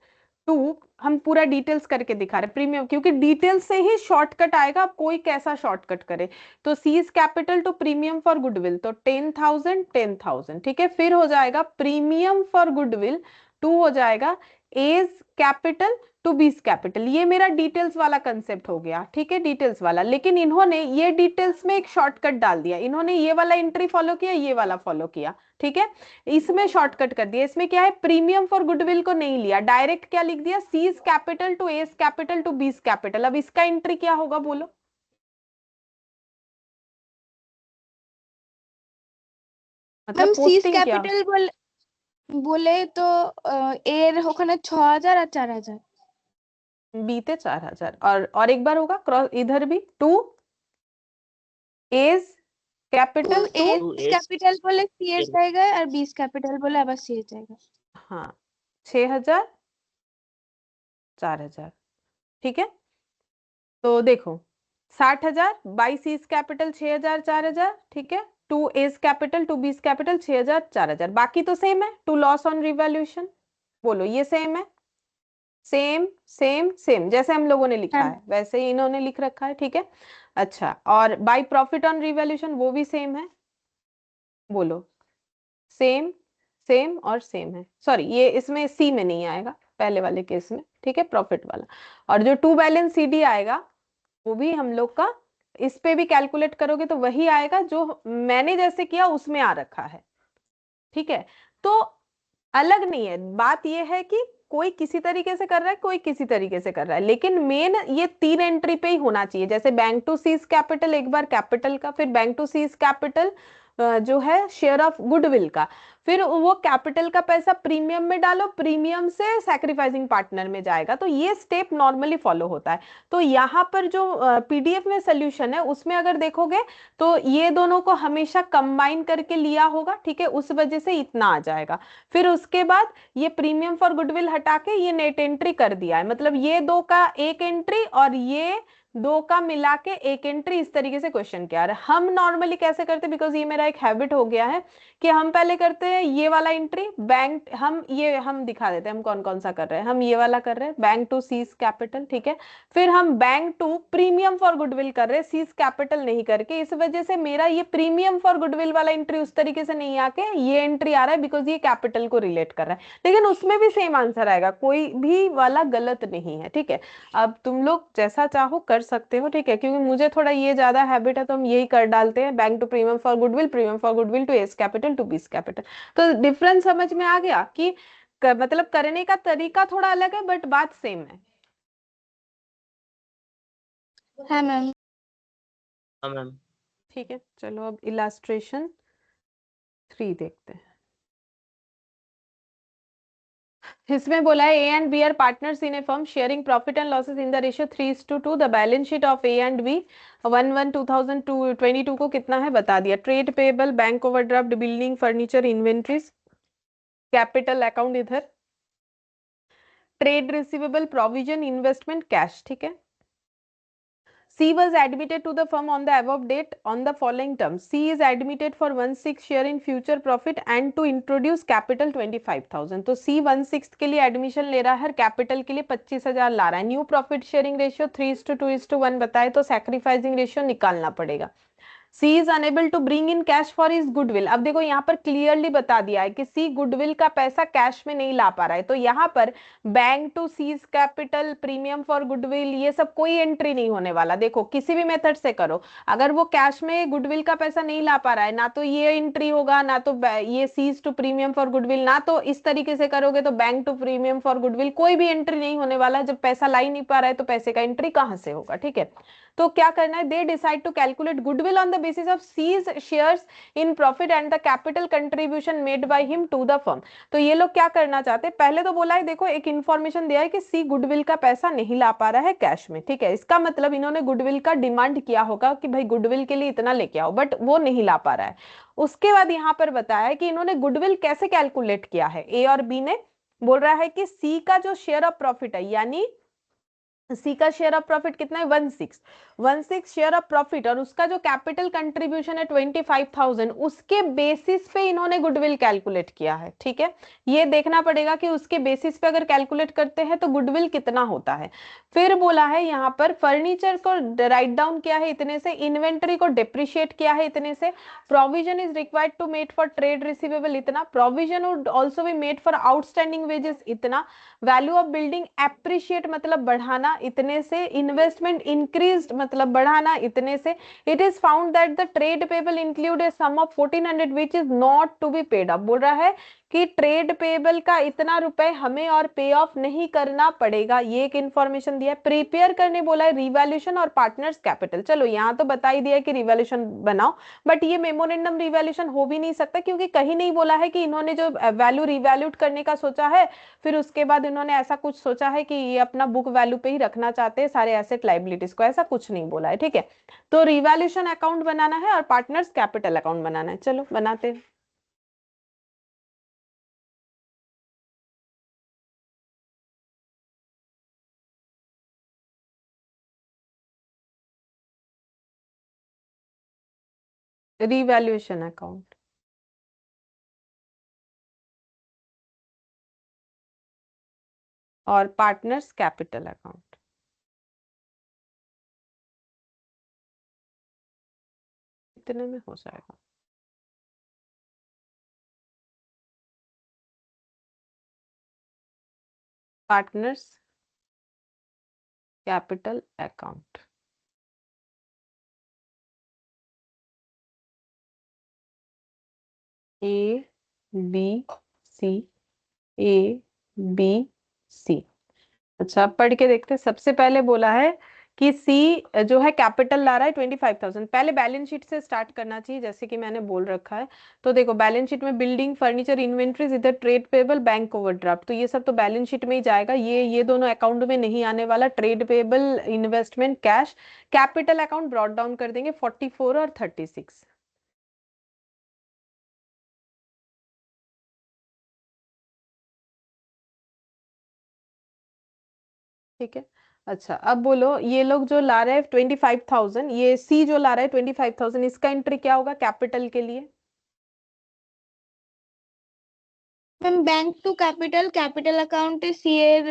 to, हम पूरा डिटेल्स करके दिखा रहे प्रीमियम, क्योंकि डिटेल्स से ही शॉर्टकट आएगा, अब कोई कैसा शॉर्टकट करे। तो C's capital to premium for goodwill, तो 10,000 10,000, ठीक है। फिर हो जाएगा प्रीमियम फॉर गुडविल टू हो जाएगा A's capital to B's capital, ये मेरा डिटेल्स वाला कंसेप्ट हो गया, ठीक है, डिटेल्स वाला। लेकिन इन्होंने ये डिटेल्स में एक शॉर्टकट डाल दिया, इन्होंने ये वाला एंट्री फॉलो किया, ये वाला फॉलो किया, ठीक है, इसमें शॉर्टकट कर दिया। इसमें क्या है प्रीमियम फॉर गुडविल को नहीं लिया, डायरेक्ट क्या लिख दिया C's capital to A's capital to B's capital. अब इसका एंट्री क्या होगा बोलो, मैम मतलब सीज पोस्टिंग क्या, कैपिटल बोले तो এর ওখানে 6,000 আর 4,000। बीते 4,000 और एक बार होगा क्रॉस इधर भी to A's capital to, A's to A's capital বলে সি এর জায়গায় আর বিস ক্যাপিটাল বলে আবার সি এর জায়গায়। हाँ 6,000 4,000, ठीक है। तो देखो 60,000 बाई सीज कैपिटल 6,000 4,000, ठीक है, to A's capital to B's capital 6,000 4,000, बाकी तो सेम है। टू लॉस ऑन रिवैल्यूएशन, बोलो ये सेम है, सेम सेम सेम जैसे हम लोगों ने लिखा हाँ है वैसे ही इन्होंने लिख रखा है, ठीक है। अच्छा, और बाई प्रॉफिट ऑन रिवैल्यूएशन वो भी सेम है, बोलो सेम सेम और सेम है। सॉरी ये इसमें सी में नहीं आएगा पहले वाले केस में, ठीक है, प्रॉफिट वाला। और जो टू बैलेंस सीडी आएगा वो भी हम लोग का इस पे भी कैलकुलेट करोगे तो वही आएगा जो मैंने जैसे किया उसमें आ रखा है, ठीक है। तो अलग नहीं है, बात ये है कि कोई किसी तरीके से कर रहा है कोई किसी तरीके से कर रहा है, लेकिन मेन ये तीन एंट्री पे ही होना चाहिए। जैसे बैंक टू सीज कैपिटल एक बार कैपिटल का, फिर बैंक टू सीज कैपिटल जो है शेयर ऑफ गुडविल का, फिर वो कैपिटल का पैसा प्रीमियम में डालो, प्रीमियम से सैक्रिफाइसिंग पार्टनर में जाएगा। तो ये स्टेप नॉर्मली फॉलो होता है। तो यहाँ पर जो पीडीएफ में सोल्यूशन है उसमें अगर देखोगे तो ये दोनों को हमेशा कंबाइन करके लिया होगा, ठीक है, उस वजह से इतना आ जाएगा। फिर उसके बाद ये प्रीमियम फॉर गुडविल हटा के ये नेट एंट्री कर दिया है, मतलब ये दो का एक एंट्री और ये दो का मिला के एक एंट्री, इस तरीके से क्वेश्चन किया है। हम नॉर्मली कैसे करते हैं, बिकॉज ये मेरा एक हैबिट हो गया है कि हम पहले करते हैं ये वाला एंट्री बैंक, हम दिखा देते हैं हम कौन कौन सा कर रहे हैं। हम ये वाला कर रहे हैं बैंक टू सीज कैपिटल, ठीक है, फिर हम bank to premium for goodwill कर रहे हैं सीज कैपिटल नहीं करके, इस वजह से मेरा ये प्रीमियम फॉर गुडविल वाला एंट्री उस तरीके से नहीं आके ये एंट्री आ रहा है बिकॉज ये कैपिटल को रिलेट कर रहा है। लेकिन उसमें भी सेम आंसर आएगा, कोई भी वाला गलत नहीं है, ठीक है। अब तुम लोग जैसा चाहो कर सकते हो, ठीक है, क्योंकि मुझे थोड़ा ये ज्यादा हैबिट है तो हम यही कर डालते हैं bank to premium for goodwill, premium for goodwill to A's capital to B's capital. तो डिफरेंस समझ में आ गया कि मतलब करने का तरीका थोड़ा अलग है बट बात सेम है। हाँ मैम। हाँ मैम। ठीक है, चलो अब इलास्ट्रेशन 3 देखते हैं। इसमें बोला है A and B are partners in a firm sharing profit and losses in the ratio 3:2। The balance sheet of A and B 1/1/2022 को कितना है बता दिया। Trade payable, bank overdraft, building, furniture, inventories, capital account इधर, trade receivable, provision, investment, cash, ठीक है। C was admitted to the firm on the above date on the following terms. C is admitted for 1/6 share in future profit and to introduce capital 25,000. तो C 1/6 के लिए admission ले रहा है, capital के लिए 25,000 ला रहा है। न्यू प्रॉफिट शेयरिंग रेशियो 3:2:1 बताए तो सैक्रिफाइसिंग रेशियो निकालना पड़ेगा। She is unable to bring in cash for his goodwill. अब देखो यहाँ पर क्लियरली बता दिया है कि सी गुडविल का पैसा कैश में नहीं ला पा रहा है, तो यहाँ पर bank to C's capital, premium for goodwill, ये सब कोई एंट्री नहीं होने वाला। देखो किसी भी मेथड से करो, अगर वो कैश में गुडविल का पैसा नहीं ला पा रहा है, ना तो ये एंट्री होगा, ना तो ये C's to premium for goodwill, ना तो इस तरीके से करोगे तो bank to premium for goodwill, कोई भी एंट्री नहीं होने वाला। जब पैसा ला ही नहीं पा रहा है तो पैसे का एंट्री कहां से होगा, ठीक है। तो क्या करना है, they decide to calculate goodwill on the basis of C's shares in profit and the capital contribution made by him to the firm. तो ये लोग क्या करना चाहते हैं, पहले तो बोला है, देखो एक इंफॉर्मेशन दिया है कि सी गुडविल का पैसा नहीं ला पा रहा है कैश में, ठीक है। इसका मतलब इन्होंने गुडविल का डिमांड किया होगा कि भाई गुडविल के लिए इतना लेके आओ, बट वो नहीं ला पा रहा है। उसके बाद यहाँ पर बताया है कि इन्होंने गुडविल कैसे कैलकुलेट किया है। ए और बी ने बोल रहा है कि सी का जो शेयर ऑफ प्रॉफिट है, यानी सी का शेयर ऑफ प्रॉफिट कितना है 1/6 शेयर ऑफ प्रॉफिट, और उसका जो कैपिटल कंट्रीब्यूशन है 25,000, उसके बेसिस पे इन्होंने गुडविल कैलकुलेट किया है, ठीक है। ये देखना पड़ेगा कि उसके बेसिस पे अगर कैलकुलेट करते हैं तो गुडविल कितना होता है। फिर बोला है यहाँ पर फर्नीचर को राइट डाउन किया है इतने से, इन्वेंटरी को डिप्रिशिएट किया है इतने से, provision is required to made for trade receivable इतना, provision would also be made for outstanding wages इतना, वैल्यू ऑफ बिल्डिंग एप्रिशिएट मतलब बढ़ाना इतने से, इन्वेस्टमेंट इंक्रीज्ड मतलब बढ़ाना इतने से। It is found that the trade payable include a sum of 1400 which is not to be paid up. बोल रहा है कि ट्रेड पेबल का इतना रुपए हमें और पे ऑफ नहीं करना पड़ेगा, ये एक इंफॉर्मेशन दिया है। प्रिपेयर करने बोला है रिवैल्यूएशन और पार्टनर्स कैपिटल। चलो यहाँ तो बता ही दिया है कि रिवैल्यूएशन बनाओ, बट ये मेमोरेंडम रिवैल्यूएशन हो भी नहीं सकता, क्योंकि कहीं नहीं बोला है कि इन्होंने जो वैल्यू रिवैल्यूट करने का सोचा है, फिर उसके बाद इन्होंने ऐसा कुछ सोचा है कि ये अपना बुक वैल्यू पे ही रखना चाहते हैं सारे एसेट लाइबिलिटीज को, ऐसा कुछ नहीं बोला है, ठीक है। तो रिवैल्यूएशन अकाउंट बनाना है और पार्टनर्स कैपिटल अकाउंट बनाना है। चलो बनाते हैं। रिवैल्यूएशन अकाउंट और पार्टनर्स कैपिटल अकाउंट। इतने में हो जाएगा। Partners capital account, A B C, A B C. अच्छा पढ़ के देखते हैं। सबसे पहले बोला है कि सी जो है कैपिटल ला रहा है 25,000। पहले बैलेंस शीट से स्टार्ट करना चाहिए, जैसे कि मैंने बोल रखा है। तो देखो बैलेंस शीट में बिल्डिंग, फर्नीचर, इन्वेंट्रीज, इधर ट्रेड पेबल, बैंक ओवरड्राफ्ट, तो ये सब तो बैलेंस शीट में ही जाएगा। ये दोनों अकाउंट में नहीं आने वाला। Trade payable, investment, cash, capital account brought down कर देंगे 44 और 36। ठीक है। अच्छा अब बोलो, ये लोग जो ला रहे हैं 25,000, ये सी जो ला रहा है 25,000, इसका एंट्री क्या होगा कैपिटल के लिए? Ma'am bank to capital, capital অ্যাকাউন্টে সি এর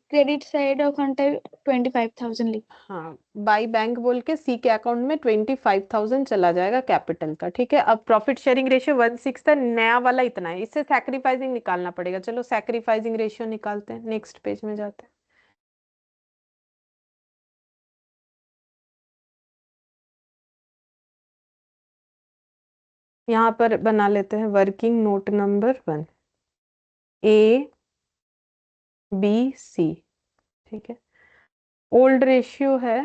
ক্রেডিট সাইড ওখানটায় 25,000 লিখ। हाँ, बाई बैंक बोल के सी के अकाउंट में 25,000 चला जाएगा कैपिटल का, ठीक है। अब प्रॉफिट शेयरिंग रेशियो 1/6 था, नया वाला इतना है, इससे सैक्रिफाइसिंग निकालना पड़ेगा। चलो सैक्रिफाइसिंग रेशियो निकालते हैं, नेक्स्ट पेज में जाते हैं। यहाँ पर बना लेते हैं working note number 1, A B C, ठीक है। ओल्ड रेशियो है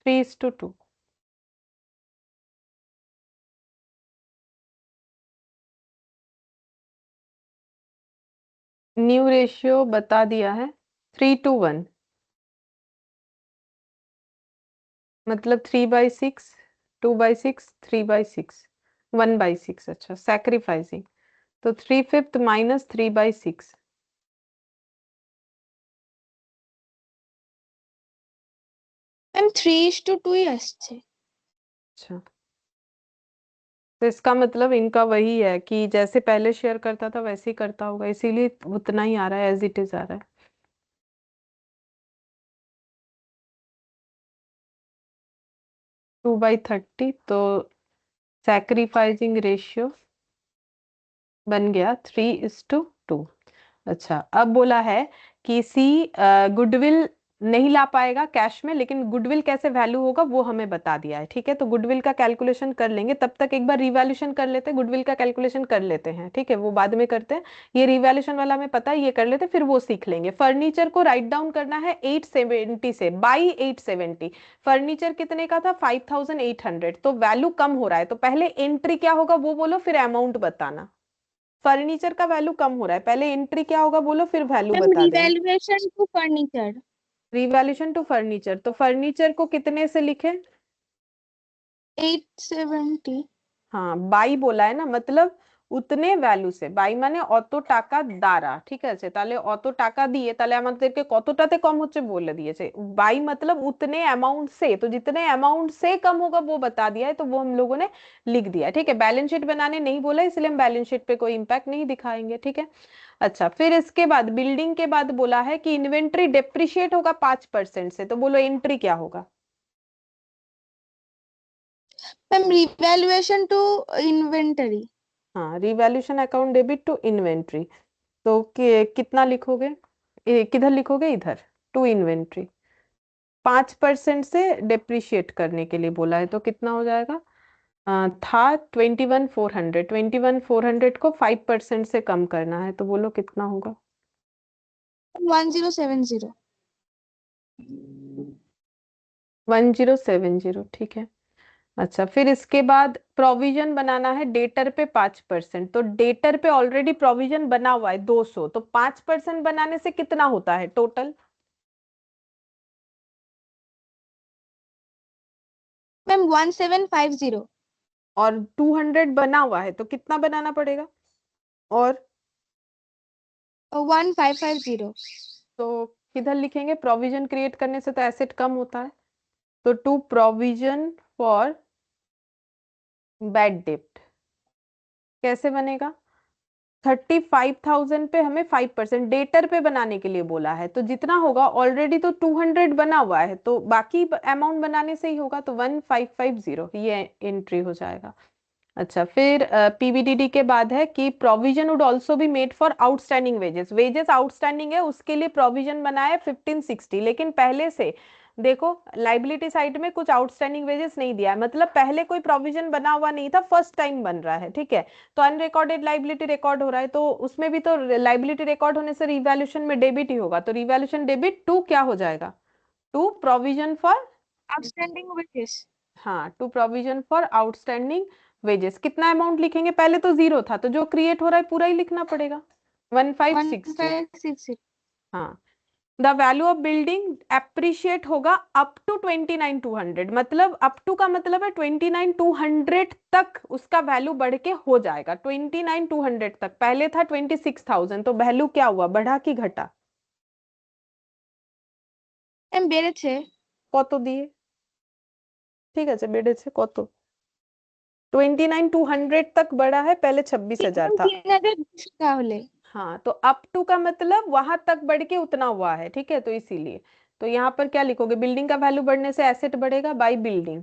3:2। न्यू रेशियो बता दिया है 3:1, मतलब 3/6, 2/6, 3/6, 1/6। अच्छा सैक्रिफाइसिंग, तो 3/5 - 3/6, मैम 3:2 ही আসছে। अच्छा, तो इसका मतलब इनका वही है कि जैसे पहले शेयर करता था वैसे ही करता होगा, इसीलिए उतना ही आ रहा है, एज इट इज आ रहा है। 2/30, तो सैक्रिफाइसिंग रेशियो बन गया 3:2। अच्छा, अब बोला है कि सी गुडविल नहीं ला पाएगा कैश में, लेकिन गुडविल कैसे वैल्यू होगा वो हमें बता दिया है। ठीक है, तो गुडविल का कैलकुलेशन कर लेंगे, तब तक एक बार रिवैल्यूएशन कर लेते हैं, गुडविल का कैलकुलेशन कर लेते हैं। ठीक है, वो बाद में करते हैं, ये रिवैल्यूएशन वाला हमें पता है, ये कर लेते हैं, फिर वो सीख लेंगे। फर्नीचर को राइट डाउन करना है 870 से, बाई 870। फर्नीचर कितने का था? 5800। तो वैल्यू कम हो रहा है, तो पहले एंट्री क्या होगा वो बोलो, फिर अमाउंट बताना। फर्नीचर का वैल्यू कम हो रहा है, पहले एंट्री क्या होगा बोलो, फिर वैल्यू मैम बता देना। Revaluation to furniture revaluation to furniture, तो फर्नीचर को कितने से लिखे? 870। हाँ, बाई बोला है ना, मतलब उतने ভ্যালু से, বাই মানে অত টাকা দ্বারা। ঠিক আছে, তাহলে অত টাকা দিয়ে তাহলে আমাদেরকে কতটাতে কম হচ্ছে বলে দিয়েছে। বাই मतलब उतने अमाउंट से, तो जितने अमाउंट से कम होगा वो बता दिया है, तो वो हम लोगों ने लिख दिया। ठीक है, बैलेंस शीट बनाने नहीं बोला, इसलिए हम बैलेंस शीट पे कोई इंपैक्ट नहीं दिखाएंगे। ठीक है, अच्छा, फिर इसके बाद बिल्डिंग के बाद बोला है कि इन्वेंट्री डेप्रिशिएट होगा 5% से, तो बोलो एंट्री क्या होगा? Ma'am revaluation to inventory. हाँ, revaluation account debit to inventory, तो कितना लिखोगे? किधर लिखोगे? इधर, टू इन्वेंट्री। 5% से डेप्रिशिएट करने के लिए बोला है, तो कितना हो जाएगा? था 21,400, 21,400 को 5% से कम करना है, तो बोलो कितना होगा? 1070। 1070, ठीक है। अच्छा, फिर इसके बाद प्रोविजन बनाना है डेटर पे 5%, तो डेटर पे ऑलरेडी प्रोविजन बना हुआ है 200, तो 5% बनाने से कितना होता है टोटल? मैम 1750। और 200 बना हुआ है, तो कितना बनाना पड़ेगा? और 1550। तो किधर लिखेंगे? प्रोविजन क्रिएट करने से तो एसेट कम होता है, तो टू प्रोविजन फॉर बैड डेब्ट कैसे बनेगा? 35,000 पे हमें 5% डेटर पे बनाने के लिए बोला है, तो जितना होगा ऑलरेडी तो 200 बना हुआ है, तो बाकी अमाउंट बनाने से ही होगा, तो 1550 ये एंट्री हो जाएगा। अच्छा, फिर पीवीडीडी के बाद है कि provision would also be made for outstanding wages. Wages outstanding है, उसके लिए प्रोविजन बनाया 1560, लेकिन पहले से देखो लाइबिलिटी साइड में कुछ आउटस्टैंडिंग वेजेस नहीं दिया है, मतलब पहले कोई प्रोविजन बना हुआ नहीं था, फर्स्ट टाइम बन रहा है। ठीक है, तो अनरिकॉर्डेड लाइबिलिटी रिकॉर्ड हो रहा है, तो उसमें भी तो लाइबिलिटी रिकॉर्ड होने से रिवैल्यूएशन में डेबिट ही होगा, तो रिवैल्यूएशन डेबिट टू क्या हो जाएगा? To provision for, outstanding wages हाँ, to provision for outstanding wages. कितना अमाउंट लिखेंगे? पहले तो जीरो था, तो जो क्रिएट हो रहा है पूरा ही लिखना पड़ेगा, 1560। 1560। हाँ, the value of building appreciate होगा अप टू 29,200, मतलब अप टू का मतलब है 29,200 तक उसका वैल्यू बढ़ के हो जाएगा। 29,200 तक, पहले था 26,000, तो वैल्यू क्या हुआ, बढ़ा कि घटा? मैम বেড়েছে। কত দিয়ে? ঠিক আছে, বেড়েছে কত? 29,200 तक बढ़ा है, पहले 26,000 था। 3200 তাহলে। हाँ, तो अप टू का मतलब वहां तक बढ़ के उतना हुआ है। ठीक है, तो इसीलिए तो यहाँ पर क्या लिखोगे? बिल्डिंग का वैल्यू बढ़ने से एसेट बढ़ेगा बाय बिल्डिंग।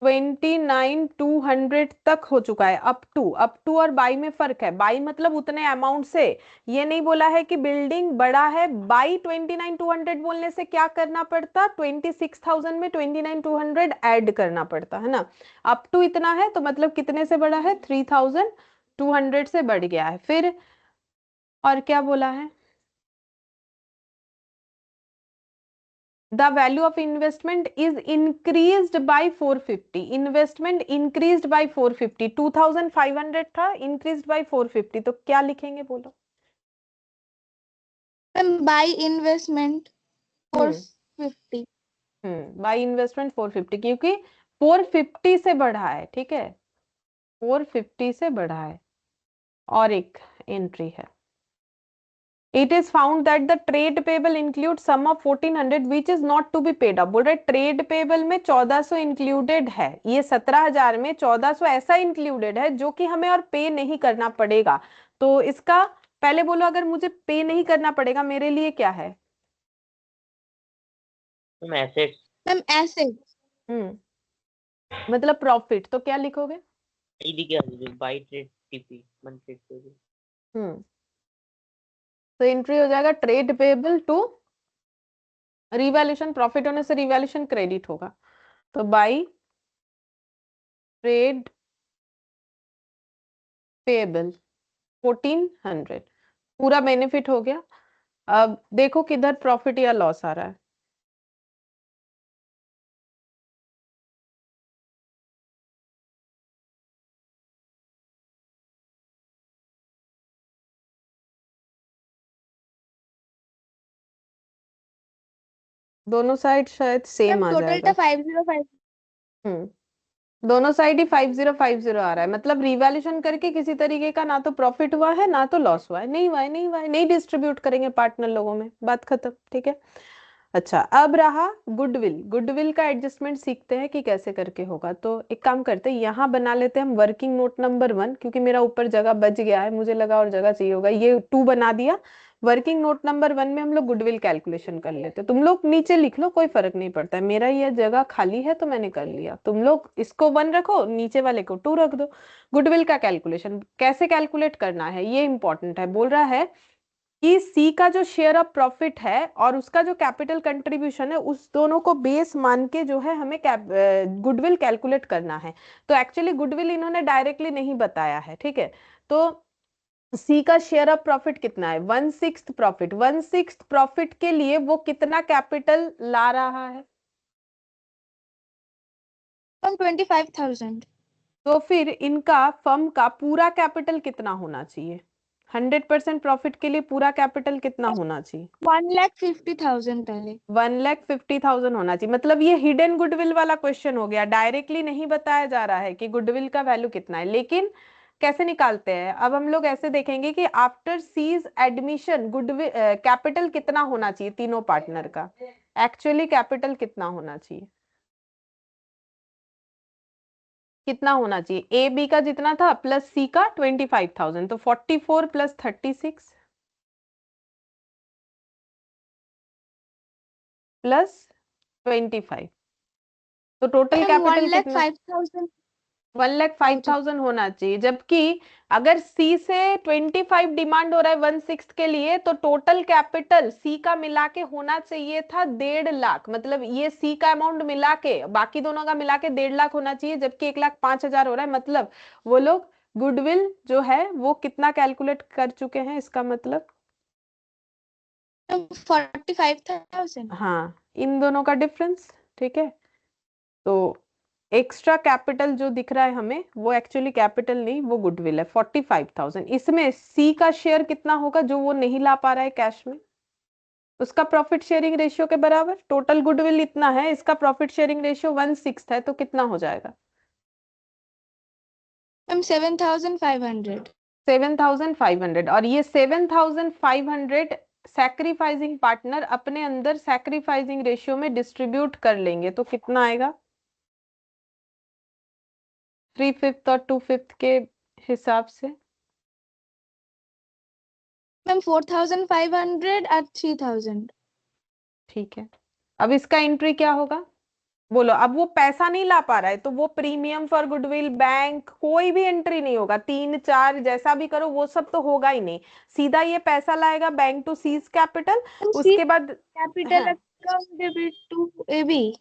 29,200 तक हो चुका है, अप टू और बाई में फर्क है, बाई मतलब उतने अमाउंट से, ये नहीं बोला है कि बिल्डिंग बड़ा है। बाई 29,200 बोलने से क्या करना पड़ता? 26,000 में 29,200 ऐड करना पड़ता है ना। अप टू इतना है, तो मतलब कितने से बड़ा है? 3,200 से बढ़ गया है। फिर और क्या बोला है? The value of investment is increased by 450. Investment increased by 450, 2,500 था, increased by 450, तो क्या लिखेंगे बोलो? Ma'am by investment hmm 450। By investment 450, क्योंकि 450 से बढ़ा है। ठीक है, 450 से बढ़ा है। और एक एंट्री है, it is found that the trade payable include sum of 1400 which is not to be paid up. बोल रहे ट्रेड पेबल में 1400 इंक्लूडेड है, ये 17,000 में 1400 ऐसा इंक्लूडेड है जो कि हमें और पे नहीं करना पड़ेगा। तो इसका पहले बोलो, अगर मुझे पे नहीं करना पड़ेगा मेरे लिए क्या है? Ma'am assets. Ma'am asset. मतलब प्रॉफिट, तो क्या लिखोगे? आईडी क्या है? बाय ट्रेड टीपी मन ट्रेड पेबल। तो एंट्री हो जाएगा trade payable to revaluation, profit होने से रिवैल्यूएशन क्रेडिट होगा। तो बाई ट्रेड पेबल 1400 पूरा बेनिफिट हो गया। अब देखो किधर प्रॉफिट या लॉस आ रहा है। दोनों साइड शायद सेम मैम आ टोटल जाएगा। था 505। दोनों साइड ही 5050 आ रहा है, मतलब रिवैल्यूएशन करके किसी तरीके का ना तो प्रॉफिट हुआ है ना तो लॉस हुआ है, नहीं हुआ है, नहीं हुआ है, नहीं डिस्ट्रीब्यूट करेंगे पार्टनर लोगों में, बात खत्म। ठीक है। अच्छा, अब रहा गुडविल। गुडविल का एडजस्टमेंट सीखते हैं कि कैसे करके होगा। तो एक काम करते हैं, यहाँ बना लेते हैं हम वर्किंग नोट नंबर 1, क्योंकि मेरा ऊपर जगह बच गया है, मुझे लगा और जगह चाहिए होगा, ये 2 बना दिया। वर्किंग नोट नंबर 1 में हम लोग गुडविल कैलकुलेशन कर लेते हैं। तुम लोग नीचे लिख लो, कोई फर्क नहीं पड़ता है, मेरा ये जगह खाली है तो मैंने कर लिया। तुम लोग इसको 1 रखो, नीचे वाले को 2 रख दो। गुडविल का कैलकुलेशन कैसे कैलकुलेट करना है ये इंपॉर्टेंट है। बोल रहा है कि सी का जो शेयर ऑफ प्रॉफिट है और उसका जो कैपिटल कंट्रीब्यूशन है, उस दोनों को बेस मान के जो है हमें गुडविल कैलकुलेट करना है। तो एक्चुअली गुडविल इन्होंने डायरेक्टली नहीं बताया है, ठीक है। तो सी का शेयर ऑफ प्रॉफिट कितना है? 1/6 प्रॉफिट। 1/6 प्रॉफिट के लिए वो कितना कैपिटल ला रहा है? मैम 25,000। तो फिर इनका फर्म का पूरा कैपिटल कितना होना चाहिए? 100% प्रॉफिट के लिए पूरा कैपिटल कितना होना चाहिए? 1,50,000 पहले। 1,50,000 होना चाहिए। मतलब ये हिडन गुडविल वाला क्वेश्चन हो गया, डायरेक्टली नहीं बताया जा रहा है कि गुडविल का वैल्यू कितना है। लेकिन कैसे निकालते हैं? अब हम लोग ऐसे देखेंगे कि after C's admission goodwill capital कितना होना चाहिए तीनों पार्टनर का। एक्चुअली कैपिटल कितना होना चाहिए? कितना होना चाहिए? ए बी का जितना था प्लस सी का 25,000, तो 44 प्लस 36 प्लस 25, तो टोटल मैम कैपिटल कितना? 1,05,000। 1,05,000 होना चाहिए। जबकि अगर सी से 25 डिमांड हो रहा है 1/6 के लिए, तो टोटल कैपिटल सी का मिला के होना चाहिए था 1.5 लाख। मतलब ये सी का अमाउंट मिला के, बाकी दोनों का मिला के 1.5 लाख होना चाहिए, जबकि 1,05,000 हो रहा है। मतलब वो लोग गुडविल जो है वो कितना कैलकुलेट कर चुके हैं, इसका मतलब 45,000। हाँ, इन दोनों का डिफरेंस। ठीक है। तो एक्स्ट्रा कैपिटल जो दिख रहा है हमें, वो एक्चुअली कैपिटल नहीं, वो गुडविल है 45,000। इसमें सी का शेयर कितना होगा जो वो नहीं ला पा रहा है कैश में? उसका प्रॉफिट शेयरिंग रेशियो के बराबर। टोटल गुडविल इतना है, इसका प्रॉफिट शेयरिंग रेशियो 1/6 है, तो कितना हो जाएगा? मैम 7,500। 7,500। और ये 7,500 सैक्रिफाइसिंग पार्टनर अपने अंदर सैक्रिफाइसिंग रेशियो में डिस्ट्रीब्यूट कर लेंगे, तो कितना आएगा? 3/5 और 2/5 के हिसाब से। मैम 4,500 और 3,000। ठीक है। अब इसका एंट्री क्या होगा? बोलो। अब वो पैसा नहीं ला पा रहा है, तो वो प्रीमियम फॉर गुडविल, बैंक, कोई भी एंट्री नहीं होगा। 3 4 जैसा भी करो वो सब तो होगा ही नहीं। सीधा ये पैसा लाएगा bank to C's capital. C उसके बाद capital account debit to A B.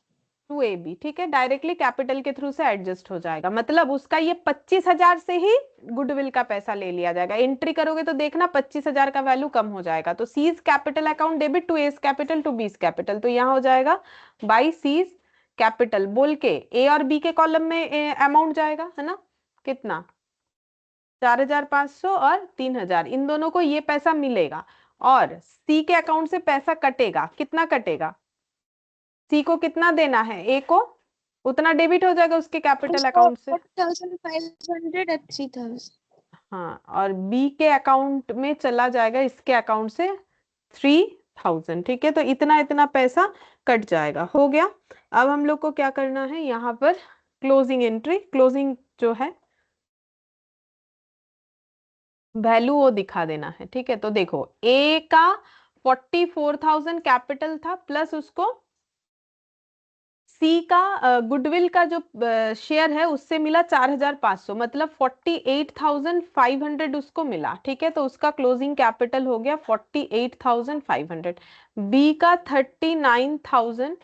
To A B, ठीक है, डायरेक्टली कैपिटल के थ्रू से एडजस्ट हो जाएगा। मतलब उसका ये 25,000 से ही गुडविल का पैसा ले लिया जाएगा। एंट्री करोगे तो देखना 25,000 का वैल्यू कम हो जाएगा। तो C's capital account debit to A's capital to B's capital, तो यहाँ हो जाएगा बाई सीज कैपिटल बोल के ए और बी के कॉलम में अमाउंट जाएगा, है ना? कितना? 4,500 और 3,000, इन दोनों को ये पैसा मिलेगा। और सी के अकाउंट से पैसा कटेगा। कितना कटेगा? सी को कितना देना है, ए को उतना डेबिट हो जाएगा उसके कैपिटल अकाउंट से। 4,500 और 3,000। हाँ, और बी के अकाउंट में चला जाएगा इसके अकाउंट से 3000, ठीक है। तो इतना इतना पैसा कट जाएगा, हो गया। अब हम लोग को क्या करना है, यहाँ पर क्लोजिंग एंट्री, क्लोजिंग जो है वैल्यू वो दिखा देना है, ठीक है। तो देखो ए का 44,000 कैपिटल था, प्लस उसको सी का गुडविल का जो शेयर है उससे मिला 4,500, मतलब 48,500 उसको मिला, ठीक है। तो उसका क्लोजिंग कैपिटल हो गया 48,500। बी का 39,000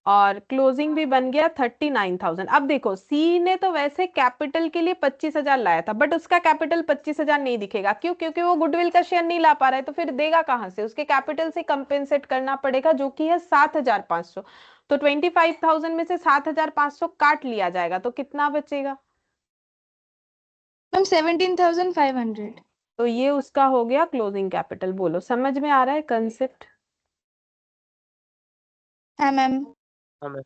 और क्लोजिंग भी बन गया 39,000। अब देखो सी ने तो वैसे कैपिटल के लिए 25,000 लाया था, बट उसका कैपिटल 25,000 नहीं दिखेगा, क्यों? क्योंकि वो गुडविल का शेयर नहीं ला पा रहा है, तो फिर देगा कहां से? उसके कैपिटल से कंपेंसेट करना पड़ेगा, जो कि है 7,500। तो 25,000 में से 7,500 काट लिया जाएगा, तो कितना बचेगा? मैम 17,500। तो ये उसका हो गया क्लोजिंग कैपिटल। बोलो, समझ में आ रहा है कंसेप्ट? हाँ मैम। हमें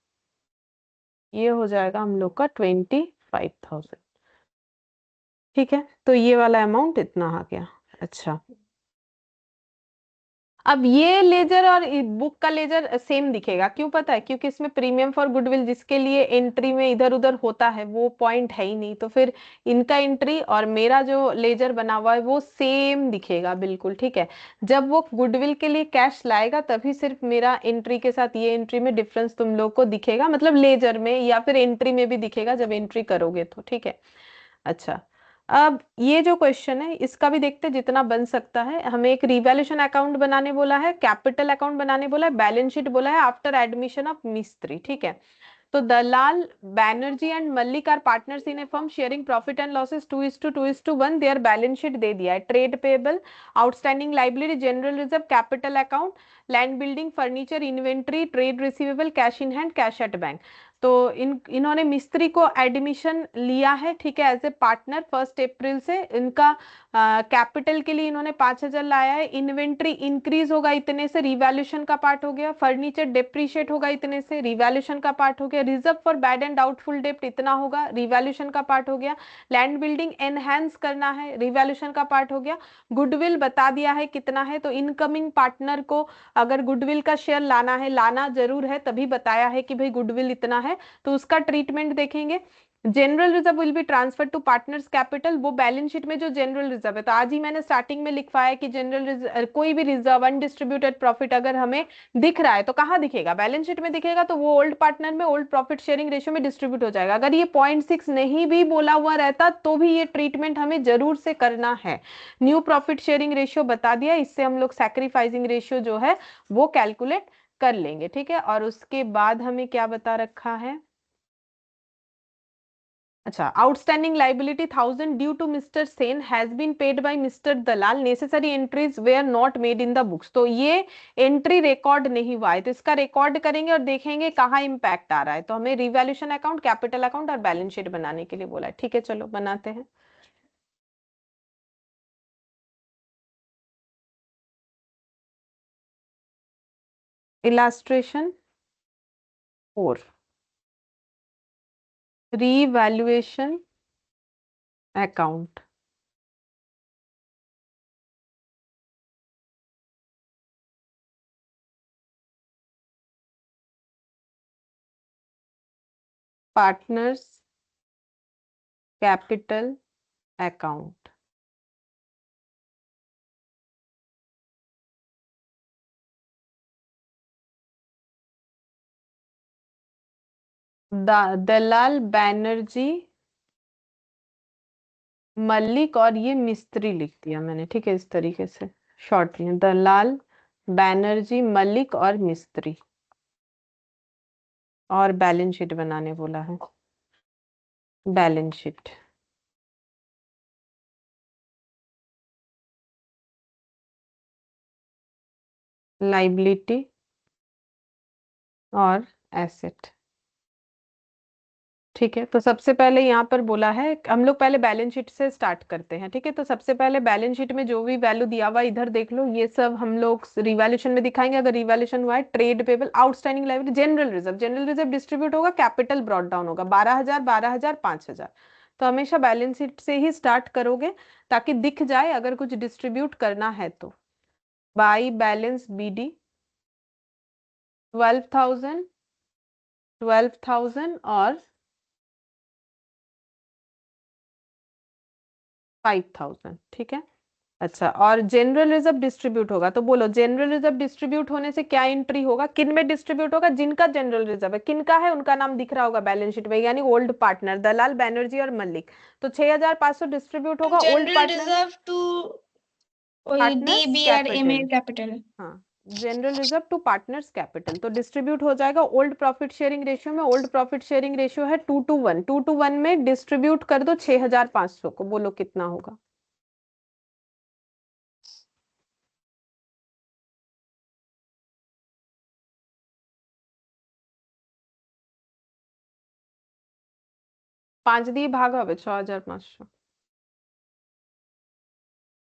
ये हो जाएगा हम लोग का 25,000, ठीक है। तो ये वाला अमाउंट इतना आ गया। अच्छा, अब ये लेजर और बुक का लेजर सेम दिखेगा, क्यों पता है? क्योंकि इसमें प्रीमियम फॉर गुडविल जिसके लिए एंट्री में इधर उधर होता है वो पॉइंट है ही नहीं, तो फिर इनका एंट्री और मेरा जो लेजर बना हुआ है वो सेम दिखेगा बिल्कुल, ठीक है। जब वो गुडविल के लिए कैश लाएगा तभी सिर्फ मेरा एंट्री के साथ ये एंट्री में डिफरेंस तुम लोग को दिखेगा, मतलब लेजर में या फिर एंट्री में भी दिखेगा जब एंट्री करोगे तो, ठीक है। अच्छा, अब ये जो क्वेश्चन है इसका भी देखते हैं जितना बन सकता है। हमें एक रिवैल्यूएशन अकाउंट बनाने बोला है, कैपिटल अकाउंट बनाने बोला है, बैलेंस शीट बोला है आफ्टर एडमिशन ऑफ मिस्त्री, ठीक है। तो Dalal Banerjee and Mallick are partners in a firm sharing profit and losses 2:2:1। Their balance sheet दे दिया है, trade payable, outstanding liability, general reserve, capital account, land building, furniture, inventory, trade receivable, cash in hand, cash at bank. तो इन्होंने मिस्त्री को admission लिया है, ठीक है, एज ए पार्टनर 1 अप्रैल से। इनका कैपिटल के लिए इन्होंने 5,000 लाया है। इन्वेंट्री इंक्रीज होगा इतने से, रिवैल्यूएशन का पार्ट हो गया। फर्नीचर डेप्रीशिएट होगा इतने से, रिवैल्यूएशन का पार्ट हो गया। Reserve for bad and doubtful डेप्ट इतना होगा, रिवैल्यूएशन का पार्ट हो गया। लैंड बिल्डिंग एनहांस करना है, रिवैल्यूएशन का पार्ट हो गया। गुडविल बता दिया है कितना है, तो इनकमिंग पार्टनर को अगर गुडविल का शेयर लाना है, लाना जरूर है, तभी बताया है कि भाई गुडविल इतना है, तो उसका ट्रीटमेंट देखेंगे। General reserve will be transfer to partners capital, वो बैलेंस शीट में जो जनरल रिजर्व है, तो आज ही मैंने स्टार्टिंग में लिखवाया कि जनरल रिजर्व कोई भी रिजर्व अनडिस्ट्रीब्यूटेड प्रॉफिट अगर हमें दिख रहा है तो कहाँ दिखेगा? बैलेंस शीट में दिखेगा, तो वो ओल्ड पार्टनर में ओल्ड प्रॉफिट शेयरिंग रेशियो में डिस्ट्रीब्यूट हो जाएगा। अगर ये 0.6 नहीं भी बोला हुआ रहता तो भी ये ट्रीटमेंट हमें जरूर से करना है। न्यू प्रॉफिट शेयरिंग रेशियो बता दिया, इससे हम लोग सैक्रिफाइसिंग रेशियो जो है वो कैलकुलेट कर लेंगे, ठीक है। और उसके बाद हमें क्या बता रखा है? अच्छा, outstanding liability 1,000 due to mister Sen has been paid by mister Dalal, necessary entries were not made in the books. तो ये एंट्री रिकॉर्ड नहीं हुआ है, तो इसका रिकॉर्ड करेंगे और देखेंगे कहाँ इंपैक्ट आ रहा है। तो हमें रिवैल्यूएशन अकाउंट, कैपिटल अकाउंट और बैलेंस शीट बनाने के लिए बोला है, ठीक है। चलो बनाते हैं। Illustration 4, revaluation account. Partners capital account. Dalal Banerjee Mallick और ये मिस्त्री लिख दिया मैंने, ठीक है, इस तरीके से शॉर्ट में, दलाल बैनर्जी मल्लिक और मिस्त्री। और बैलेंस शीट बनाने बोला है, बैलेंस शीट। लाइबिलिटी और एसेट, ठीक है। तो सबसे पहले यहाँ पर बोला है, हम लोग पहले बैलेंस शीट से स्टार्ट करते हैं, ठीक है। तो सबसे पहले बैलेंस शीट में जो भी वैल्यू दिया हुआ इधर देख लो, ये सब हम लोग रिवैल्यूएशन में दिखाएंगे। अगर रिवैल्यूएशन हुआ है, trade payable, outstanding liability, general reserve, general reserve distribute होगा, कैपिटल ब्रॉट डाउन होगा, 12,000 12,000 5,000, तो हमेशा बैलेंस शीट से ही स्टार्ट करोगे ताकि दिख जाए अगर कुछ डिस्ट्रीब्यूट करना है तो। बाई बैलेंस BD 12,000 12,000 और 5,000, ठीक है। अच्छा, और जनरल रिजर्व डिस्ट्रीब्यूट होगा तो बोलो जनरल रिजर्व डिस्ट्रीब्यूट होने से क्या एंट्री होगा, किन में डिस्ट्रीब्यूट होगा, जिनका जनरल रिजर्व है, किनका है उनका नाम दिख रहा होगा बैलेंस शीट में, यानी ओल्ड पार्टनर दलाल बैनर्जी और मल्लिक। तो 6,500 डिस्ट्रीब्यूट होगा old general partner reserve to partners DBRMA capital. Capital. हाँ, general reserve to partners capital तो डिस्ट्रीब्यूट हो जाएगा ओल्ड प्रॉफिट शेयरिंग रेशियो में। ओल्ड प्रॉफिट शेयरिंग रेशियो है 2:1, 2:1 में डिस्ट्रीब्यूट कर दो 6,500 को, बोलो कितना होगा। पांच दिए भाग হবে 6,500,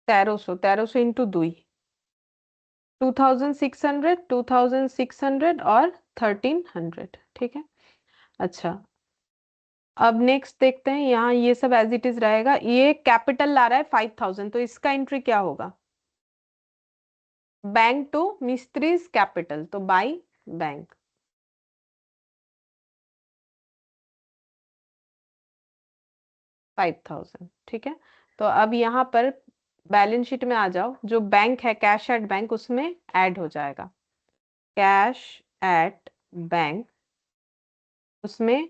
1300, 1300 इंटू 2, 2,600, 2,600 और 1,300, ठीक है। अच्छा, अब नेक्स्ट देखते हैं, यहाँ ये सब एज इट इज रहेगा। ये कैपिटल ला रहा है 5,000, तो इसका एंट्री क्या होगा, बैंक टू मिस्त्रीज कैपिटल, तो बाई बैंक। $5,000, ठीक है। तो अब यहाँ पर बैलेंस शीट में आ जाओ, जो बैंक है कैश एट बैंक उसमें ऐड हो जाएगा, कैश एट बैंक उसमें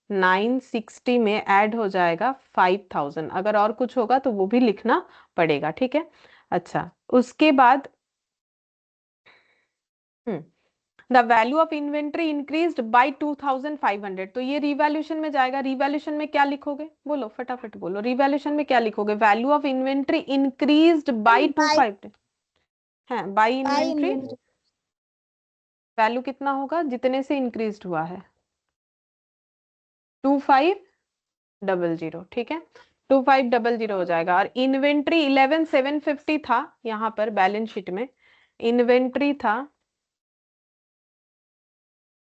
960 में ऐड हो जाएगा 5,000। अगर और कुछ होगा तो वो भी लिखना पड़ेगा, ठीक है। अच्छा, उसके बाद the value of inventory increased by 2,500, तो ये रिवैल्यूएशन में जाएगा। रिवैल्यूएशन में क्या लिखोगे, बोलो फटाफट बोलो, रिवैल्यूएशन में क्या लिखोगे, value of inventory increased by 2,500 है, बाय इन्वेंट्री वैल्यू कितना होगा, जितने से इंक्रीज्ड हुआ है 2,500, ठीक है। 2,500 हो जाएगा। और इन्वेंट्री 11,750 था यहाँ पर बैलेंस शीट में, इन्वेंट्री था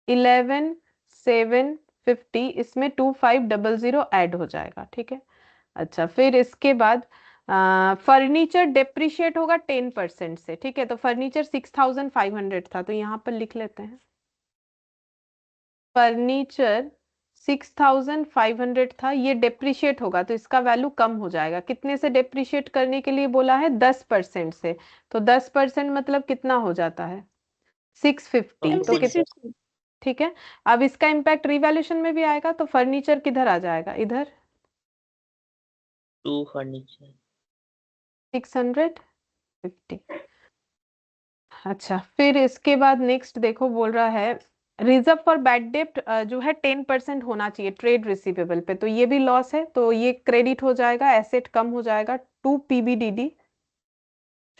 11,750, इसमें 2,500 ऐड हो जाएगा, ठीक है। अच्छा, फिर इसके बाद फर्नीचर डेप्रिशिएट होगा 10% से, ठीक है। तो फर्नीचर 6,500 था, तो यहाँ पर लिख लेते हैं फर्नीचर 6,500 था, ये डेप्रिशिएट होगा तो इसका वैल्यू कम हो जाएगा। कितने से डेप्रिशिएट करने के लिए बोला है, 10% से, तो 10% मतलब कितना हो जाता है 650, तो कितना, ठीक है। अब इसका इम्पैक्ट रिवैल्यूएशन में भी आएगा, तो फर्नीचर किधर आ जाएगा, इधर टू फर्नीचर 650। अच्छा, फिर इसके बाद नेक्स्ट देखो, बोल रहा है रिजर्व फॉर बैड डेप्ट जो है 10% होना चाहिए ट्रेड रिसीवेबल पे, तो ये भी लॉस है, तो ये क्रेडिट हो जाएगा, एसेट कम हो जाएगा 2 PBDD।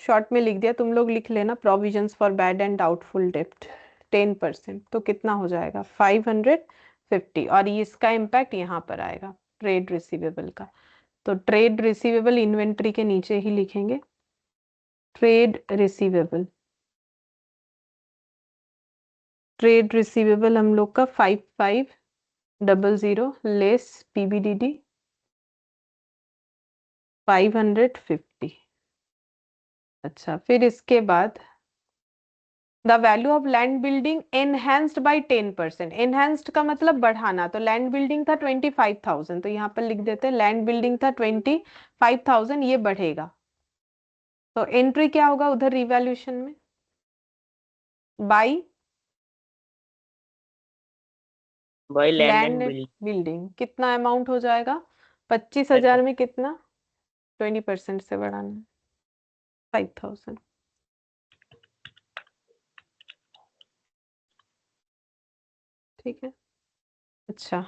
शॉर्ट में लिख दिया, तुम लोग लिख लेना, provisions for bad and doubtful डेप्ट 10%, तो कितना हो जाएगा 550। और इसका इम्पैक्ट यहाँ पर आएगा ट्रेड रिसीवेबल का, तो ट्रेड रिसीवेबल इन्वेंट्री के नीचे ही लिखेंगे, ट्रेड रिसीवेबल, ट्रेड रिसीवेबल हम लोग का 5,500 लेस PBDD 550। अच्छा, फिर इसके बाद the value of land building enhanced by 10%, enhanced का मतलब बढ़ाना, तो लैंड बिल्डिंग था 25,000, तो यहाँ पर लिख देते हैं लैंड बिल्डिंग था 25,000, ये बढ़ेगा, तो एंट्री क्या होगा उधर रिवैल्यूएशन में, by land land and building. कितना अमाउंट हो जाएगा, 25,000 में कितना 20% से बढ़ाना 5,000, ठीक है। अच्छा,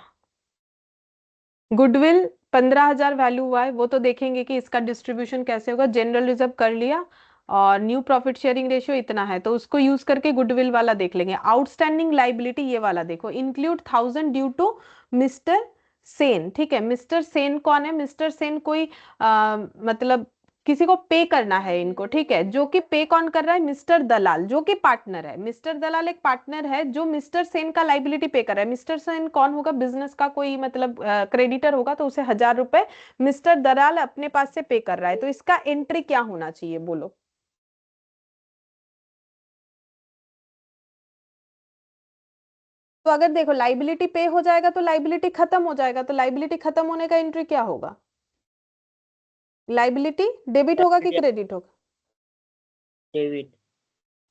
गुडविल 15,000 वैल्यू हुआ है, वो तो देखेंगे कि इसका डिस्ट्रीब्यूशन कैसे होगा। जनरल रिजर्व कर लिया और न्यू प्रॉफिट शेयरिंग रेशियो इतना है, तो उसको यूज करके गुडविल वाला देख लेंगे। आउटस्टैंडिंग लाइबिलिटी ये वाला देखो, include 1,000 due to mister Sen, ठीक है। मिस्टर सेन कौन है, मिस्टर सेन कोई मतलब किसी को पे करना है इनको, ठीक है, जो कि पे कौन कर रहा है, मिस्टर दलाल, जो कि पार्टनर है। मिस्टर दलाल एक पार्टनर है जो मिस्टर सेन का लाइबिलिटी पे कर रहा है। मिस्टर सेन कौन होगा, बिजनेस का कोई मतलब क्रेडिटर होगा, तो उसे 1000 रुपए मिस्टर दलाल अपने पास से पे कर रहा है। तो इसका एंट्री क्या होना चाहिए, बोलो। तो अगर देखो लाइबिलिटी पे हो जाएगा तो लाइबिलिटी खत्म हो जाएगा, तो लाइबिलिटी खत्म होने का एंट्री क्या होगा, लाइबिलिटी डेबिट होगा कि क्रेडिट होगा, डेबिट।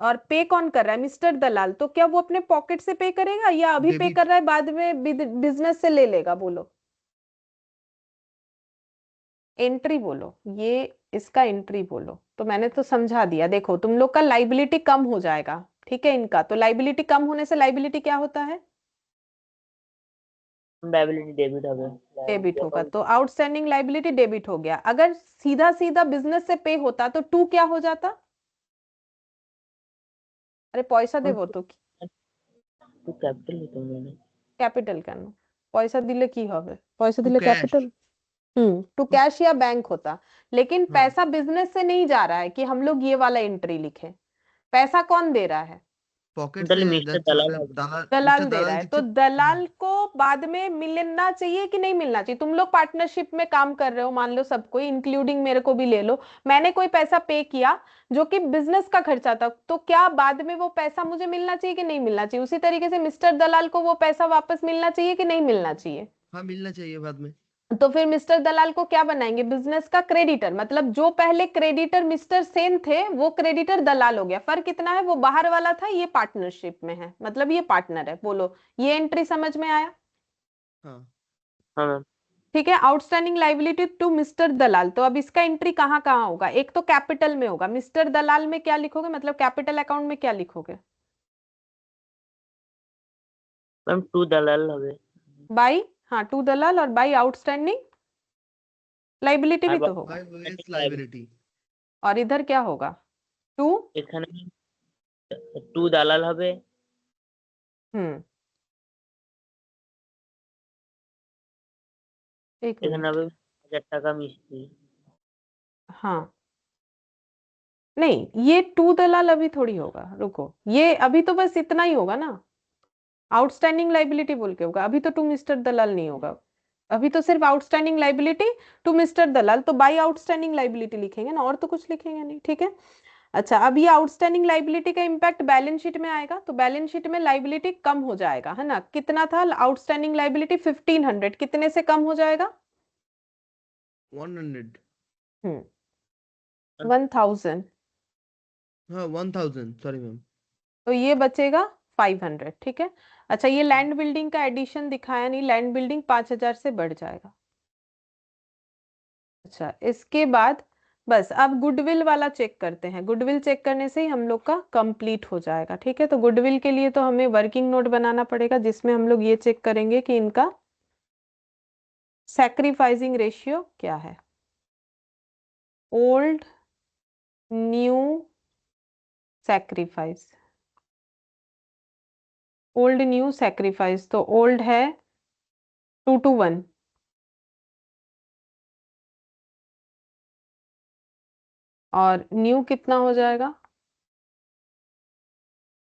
और पे कौन कर रहा है, मिस्टर दलाल। तो क्या वो अपने पॉकेट से पे करेगा या अभी पे डेबिट। कर रहा है बाद में बिजनेस से ले लेगा, बोलो। एंट्री बोलो, ये इसका एंट्री बोलो। तो मैंने तो समझा दिया, देखो तुम लोग का लाइबिलिटी कम हो जाएगा, ठीक है, इनका। तो लाइबिलिटी कम होने से लाइबिलिटी क्या होता है, लायबिलिटी डेबिट হবে। डेबिट होगा। तो आउटस्टैंडिंग लाइबिलिटी डेबिट हो गया। अगर सीधा सीधा बिजनेस से पे होता तो टू क्या हो जाता, अरे पैसा देबो तो তো ক্যাপিটাল নিতে হবে না। ক্যাপিটাল কেন, পয়সা দিলে কি হবে, পয়সা टू দিলে कैश। कैपिटल। टू कैश या बैंक होता, लेकिन हाँ। पैसा बिजनेस से नहीं जा रहा है कि हम लोग ये वाला एंट्री लिखे। पैसा कौन दे रहा है, पॉकेट তাহলে से মিস্টার दैट्स দালাল मतलब হবে। दलाल, दलाल मिस्टर दे रहा दलाल है। तो दीक्षित। दलाल को बाद में मिलना चाहिए कि नहीं मिलना चाहिए। तुम लोग पार्टनरशिप में काम कर रहे हो, मान लो सब कोई, इंक्लूडिंग मेरे को भी ले लो, मैंने कोई पैसा पे किया जो कि बिजनेस का खर्चा था, तो क्या बाद में वो पैसा मुझे मिलना चाहिए कि नहीं मिलना चाहिए। उसी तरीके से मिस्टर दलाल को वो पैसा वापस मिलना चाहिए कि नहीं मिलना चाहिए। हाँ, मिलना चाहिए बाद में। तो फिर मिस्टर दलाल को क्या बनाएंगे, बिजनेस का क्रेडिटर। मतलब जो पहले क्रेडिटर मिस्टर सेन थे वो क्रेडिटर दलाल हो गया। फर्क कितना है, वो बाहर वाला था, ये पार्टनरशिप में है, मतलब ये पार्टनर है। बोलो, ये एंट्री समझ में आया। हाँ। हाँ मैम। ठीक है, आउटस्टैंडिंग लाइबिलिटी टू मिस्टर दलाल। तो अब इसका एंट्री कहाँ कहाँ होगा, एक तो कैपिटल में होगा, मिस्टर दलाल में क्या लिखोगे, मतलब कैपिटल अकाउंट में क्या लिखोगे, ম্যাম টু দালাল হবে। बाई, हाँ टू दलाल, और बाई आउटस्टैंडिंग लाइबिलिटी আর भी तो होगा, बाय वेज लायबिलिटी। और इधर क्या होगा, टू, এখানে টু দালাল হবে। हम्म, एक এখানে मिनट, হবে 1000 টাকা মিস্ত্রি। हाँ नहीं, ये टू दलाल अभी थोड़ी होगा, रुको, ये अभी तो बस इतना ही होगा ना, आउटस्टैंडिंग लाइबिलिटी बोल के होगा, अभी तो टू मिस्टर दलाल नहीं होगा। अभी तो सिर्फ आउटस्टैंडिंग लाइबिलिटी टू मिस्टर दलाल, तो बाई आउटस्टैंडिंग लाइबिलिटी लिखेंगे ना, और तो कुछ लिखेंगे नहीं, ठीक है। अच्छा, अब ये आउटस्टैंडिंग लाइबिलिटी का इम्पैक्ट बैलेंस शीट में आएगा, तो बैलेंस शीट में लाइबिलिटी कम हो जाएगा, है ना। कितना था आउटस्टैंडिंग लाइबिलिटी, 1500, कितने से कम हो जाएगा, 100। 1000। हाँ, 1000, सॉरी मैम। तो ये बचेगा 500, ठीक है। अच्छा, ये लैंड बिल्डिंग का एडिशन दिखाया नहीं, लैंड बिल्डिंग 5000 से बढ़ जाएगा। अच्छा, इसके बाद बस अब गुडविल वाला चेक करते हैं। गुडविल चेक करने से ही हम लोग का कंप्लीट हो जाएगा, ठीक है। तो गुडविल के लिए तो हमें वर्किंग नोट बनाना पड़ेगा, जिसमें हम लोग ये चेक करेंगे कि इनका सैक्रिफाइसिंग रेशियो क्या है, old new sacrifice, old new sacrifice. तो ओल्ड है 2:1, और न्यू कितना हो जाएगा,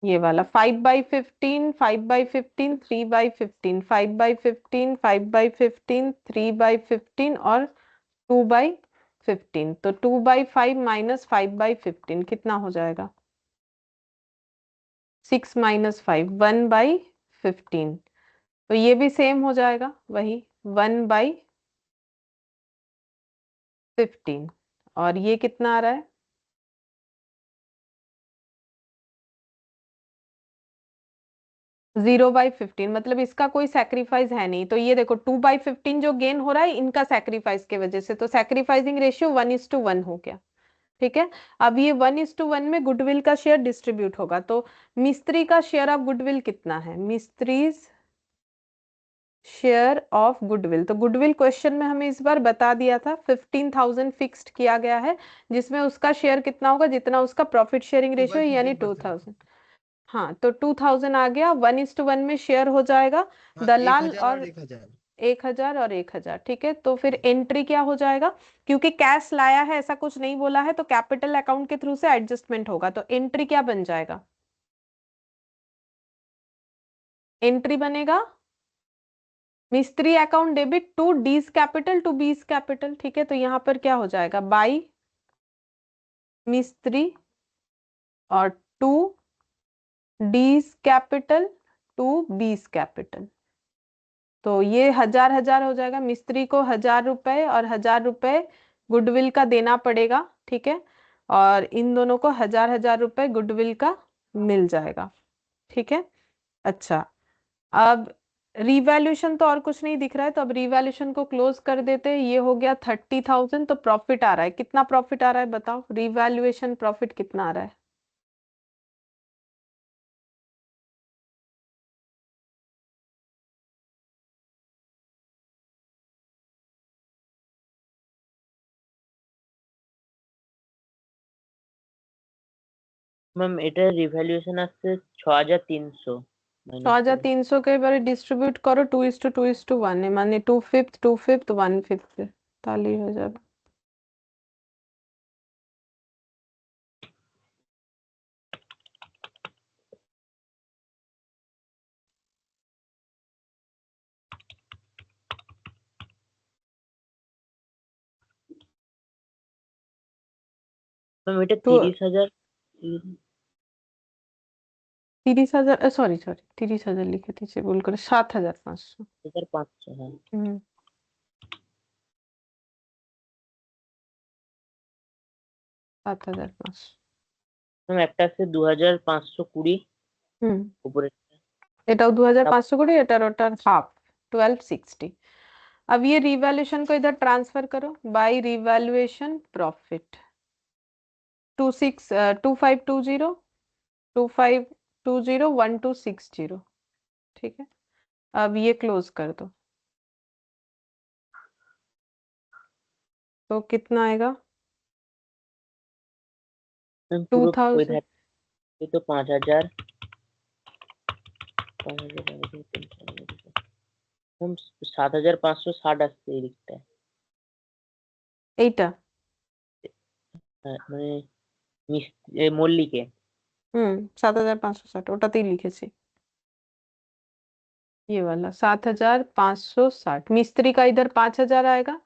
ये वाला 5/15, 5/15, 3/15, 5/15, 5/15, 3/15 और 2/15। तो 2/5 माइनस 5/15 कितना हो जाएगा, 6 माइनस 5, 1/15। तो ये भी सेम हो जाएगा, वही 1/15। और ये कितना आ रहा है, 0/15। मतलब इसका कोई सैक्रिफाइस है नहीं। तो ये देखो 2/15 जो गेन हो रहा है इनका सैक्रिफाइस के वजह से, तो सैक्रिफाइसिंग रेशियो 1:1 हो गया, ठीक है। अब ये 1:1 में गुडविल का शेयर डिस्ट्रीब्यूट होगा। तो मिस्त्री का शेयर ऑफ गुडविल कितना है, मिस्त्रीज शेयर ऑफ गुडविल। तो गुडविल क्वेश्चन में हमें इस बार बता दिया था 15,000 फिक्स्ड किया गया है, जिसमें उसका शेयर कितना होगा, जितना उसका प्रॉफिट शेयरिंग रेशियो यानी 2000। हाँ, तो 2000 आ गया, 1:1 में शेयर हो जाएगा। हाँ, दलाल 1000 और और 1000। 1000 और 1000, ठीक है। तो फिर एंट्री क्या हो जाएगा, क्योंकि कैश लाया है ऐसा कुछ नहीं बोला है, तो कैपिटल अकाउंट के थ्रू से एडजस्टमेंट होगा। तो एंट्री क्या बन जाएगा, एंट्री बनेगा Mistry account debit to D's capital to B's capital, ठीक है। तो यहाँ पर क्या हो जाएगा, बाई मिस्त्री और to D's capital to B's capital. तो ये 1000 हो जाएगा, मिस्त्री को 1000 रुपए और 1000 रुपए गुडविल का देना पड़ेगा, ठीक है। और इन दोनों को 1000 रुपए गुडविल का मिल जाएगा, ठीक है। अच्छा, अब रिवैल्यूएशन तो और कुछ नहीं दिख रहा है, तो अब रिवैल्यूएशन को क्लोज कर देते हैं। ये हो गया 30,000। तो प्रॉफिट आ रहा है, कितना प्रॉफिट आ रहा है बताओ, रिवैल्यूएशन प्रॉफिट कितना आ रहा है। ম্যাম এটা রিভ্যালুয়েশন আসছে 6300 মাইনাস 6300 के बारे डिस्ट्रीब्यूट करो 2:2:1 है, माने 2/5 2/5 1/5 ताली हो जाएगा। ম্যাম এটা तो 30,000 30,000, सॉरी सॉरी 30,000 लिखे थे, बोल कर 7,500। 500 হ্যাঁ 7,500। ম্যাম একটা আছে 2520 হুম, উপরে এটাও 2,500 করে, এটার ওটার হাফ 1260। अब ये रिवैल्यूएशन को इधर ट्रांसफर करो, बाय रिवैल्यूएशन प्रॉफिट 2520 2520 1260, ठीक है। अब ये क्लोज कर दो, तो कितना आएगा, ম্যাম পুরো ওই 2000। ধারে তো 5000 ম্যাম 7560 আসছে এই দিকটায় এইটা হ্যাঁ মানে মল্লিকে 7,560 ওটাতেই লিখেছি, ये वाला 7,560। मिस्त्री का इधर 5,000 आएगा,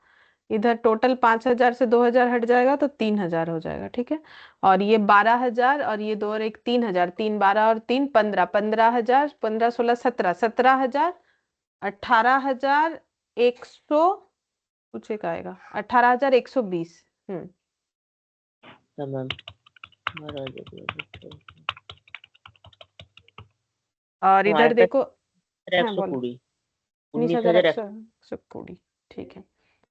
इधर टोटल 5,000 से 2,000 हट जाएगा तो 3,000 हो जाएगा, ठीक है। और ये 12,000 और ये दो और एक 3,000, 3 12 और 3 15, 15,000 15 16 17, 17,000 18,100 कुछ एक आएगा 18,120। হ্যাঁ ম্যাম और इधर देखो, हाँ একশো बोलो, কুড়ি 19,120, ठीक है।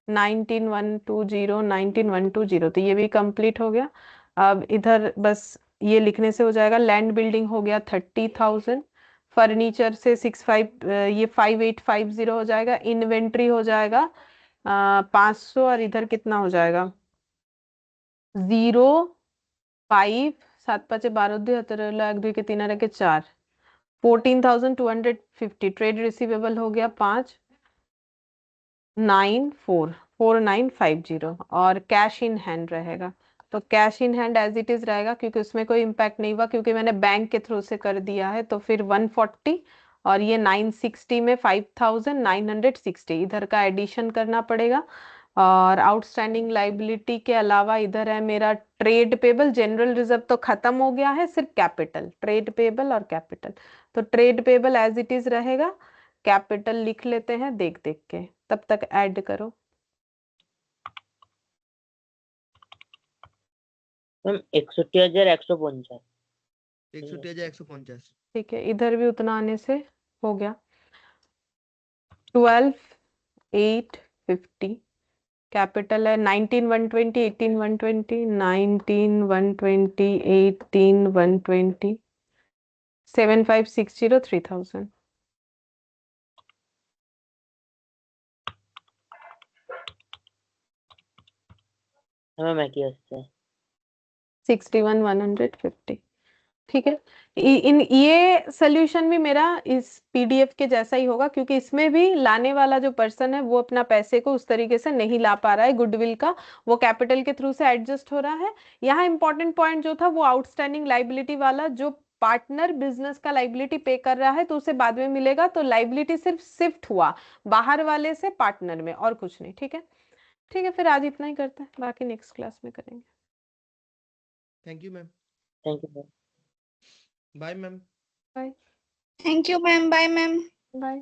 19,120 19,120, तो ये भी कंप्लीट हो गया। अब इधर बस ये लिखने से हो जाएगा। लैंड बिल्डिंग हो गया 30,000, फर्नीचर से 65 ये 5850 हो जाएगा। इन्वेंट्री हो जाएगा 500, और इधर कितना हो जाएगा 0 5 7 5 12 2 17 लाख 2 के 3 के 4 14,250। ट्रेड रिसीवेबल हो गया 5 944950, और कैश इन हैंड रहेगा। तो cash in hand as it is रहेगा, क्योंकि उसमें कोई इम्पैक्ट नहीं हुआ, क्योंकि मैंने बैंक के थ्रू से कर दिया है। तो फिर 140 और ये 960 में 5,960 इधर का एडिशन करना पड़ेगा। और आउटस्टैंडिंग लाइबिलिटी के अलावा इधर है मेरा ट्रेड पेबल। जनरल रिजर्व तो खत्म हो गया है, सिर्फ कैपिटल, ट्रेड पेबल और कैपिटल। तो trade payable as it is रहेगा, कैपिटल लिख लेते हैं देख देख के, तब तक ऐड करो। ম্যাম 61,150 61,150। ठीक है, इधर भी उतना आने से हो गया 12,850। कैपिटल है 19,120 18,120 19,120 18,120 7,560 3,000। হ্যাঁ ম্যাম একই আসছে 61,150। ठीक है। इन ये सोल्यूशन भी मेरा इस पीडीएफ के जैसा ही होगा, क्योंकि इसमें भी लाने वाला जो पर्सन है वो अपना पैसे को उस तरीके से नहीं ला पा रहा है, गुडविल का वो कैपिटल के थ्रू से एडजस्ट हो रहा है। यहाँ इंपॉर्टेंट पॉइंट जो था वो आउटस्टैंडिंग लाइबिलिटी वाला, जो पार्टनर बिजनेस का लाइबिलिटी पे कर रहा है तो उसे बाद में मिलेगा, तो लाइबिलिटी सिर्फ शिफ्ट हुआ बाहर वाले से पार्टनर में, और कुछ नहीं। ठीक है, ठीक है, फिर आज इतना ही करते हैं, बाकी नेक्स्ट क्लास में करेंगे। Thank you ma'am. Thank you ma'am. Bye ma'am. Bye thank you ma'am, bye ma'am. Bye.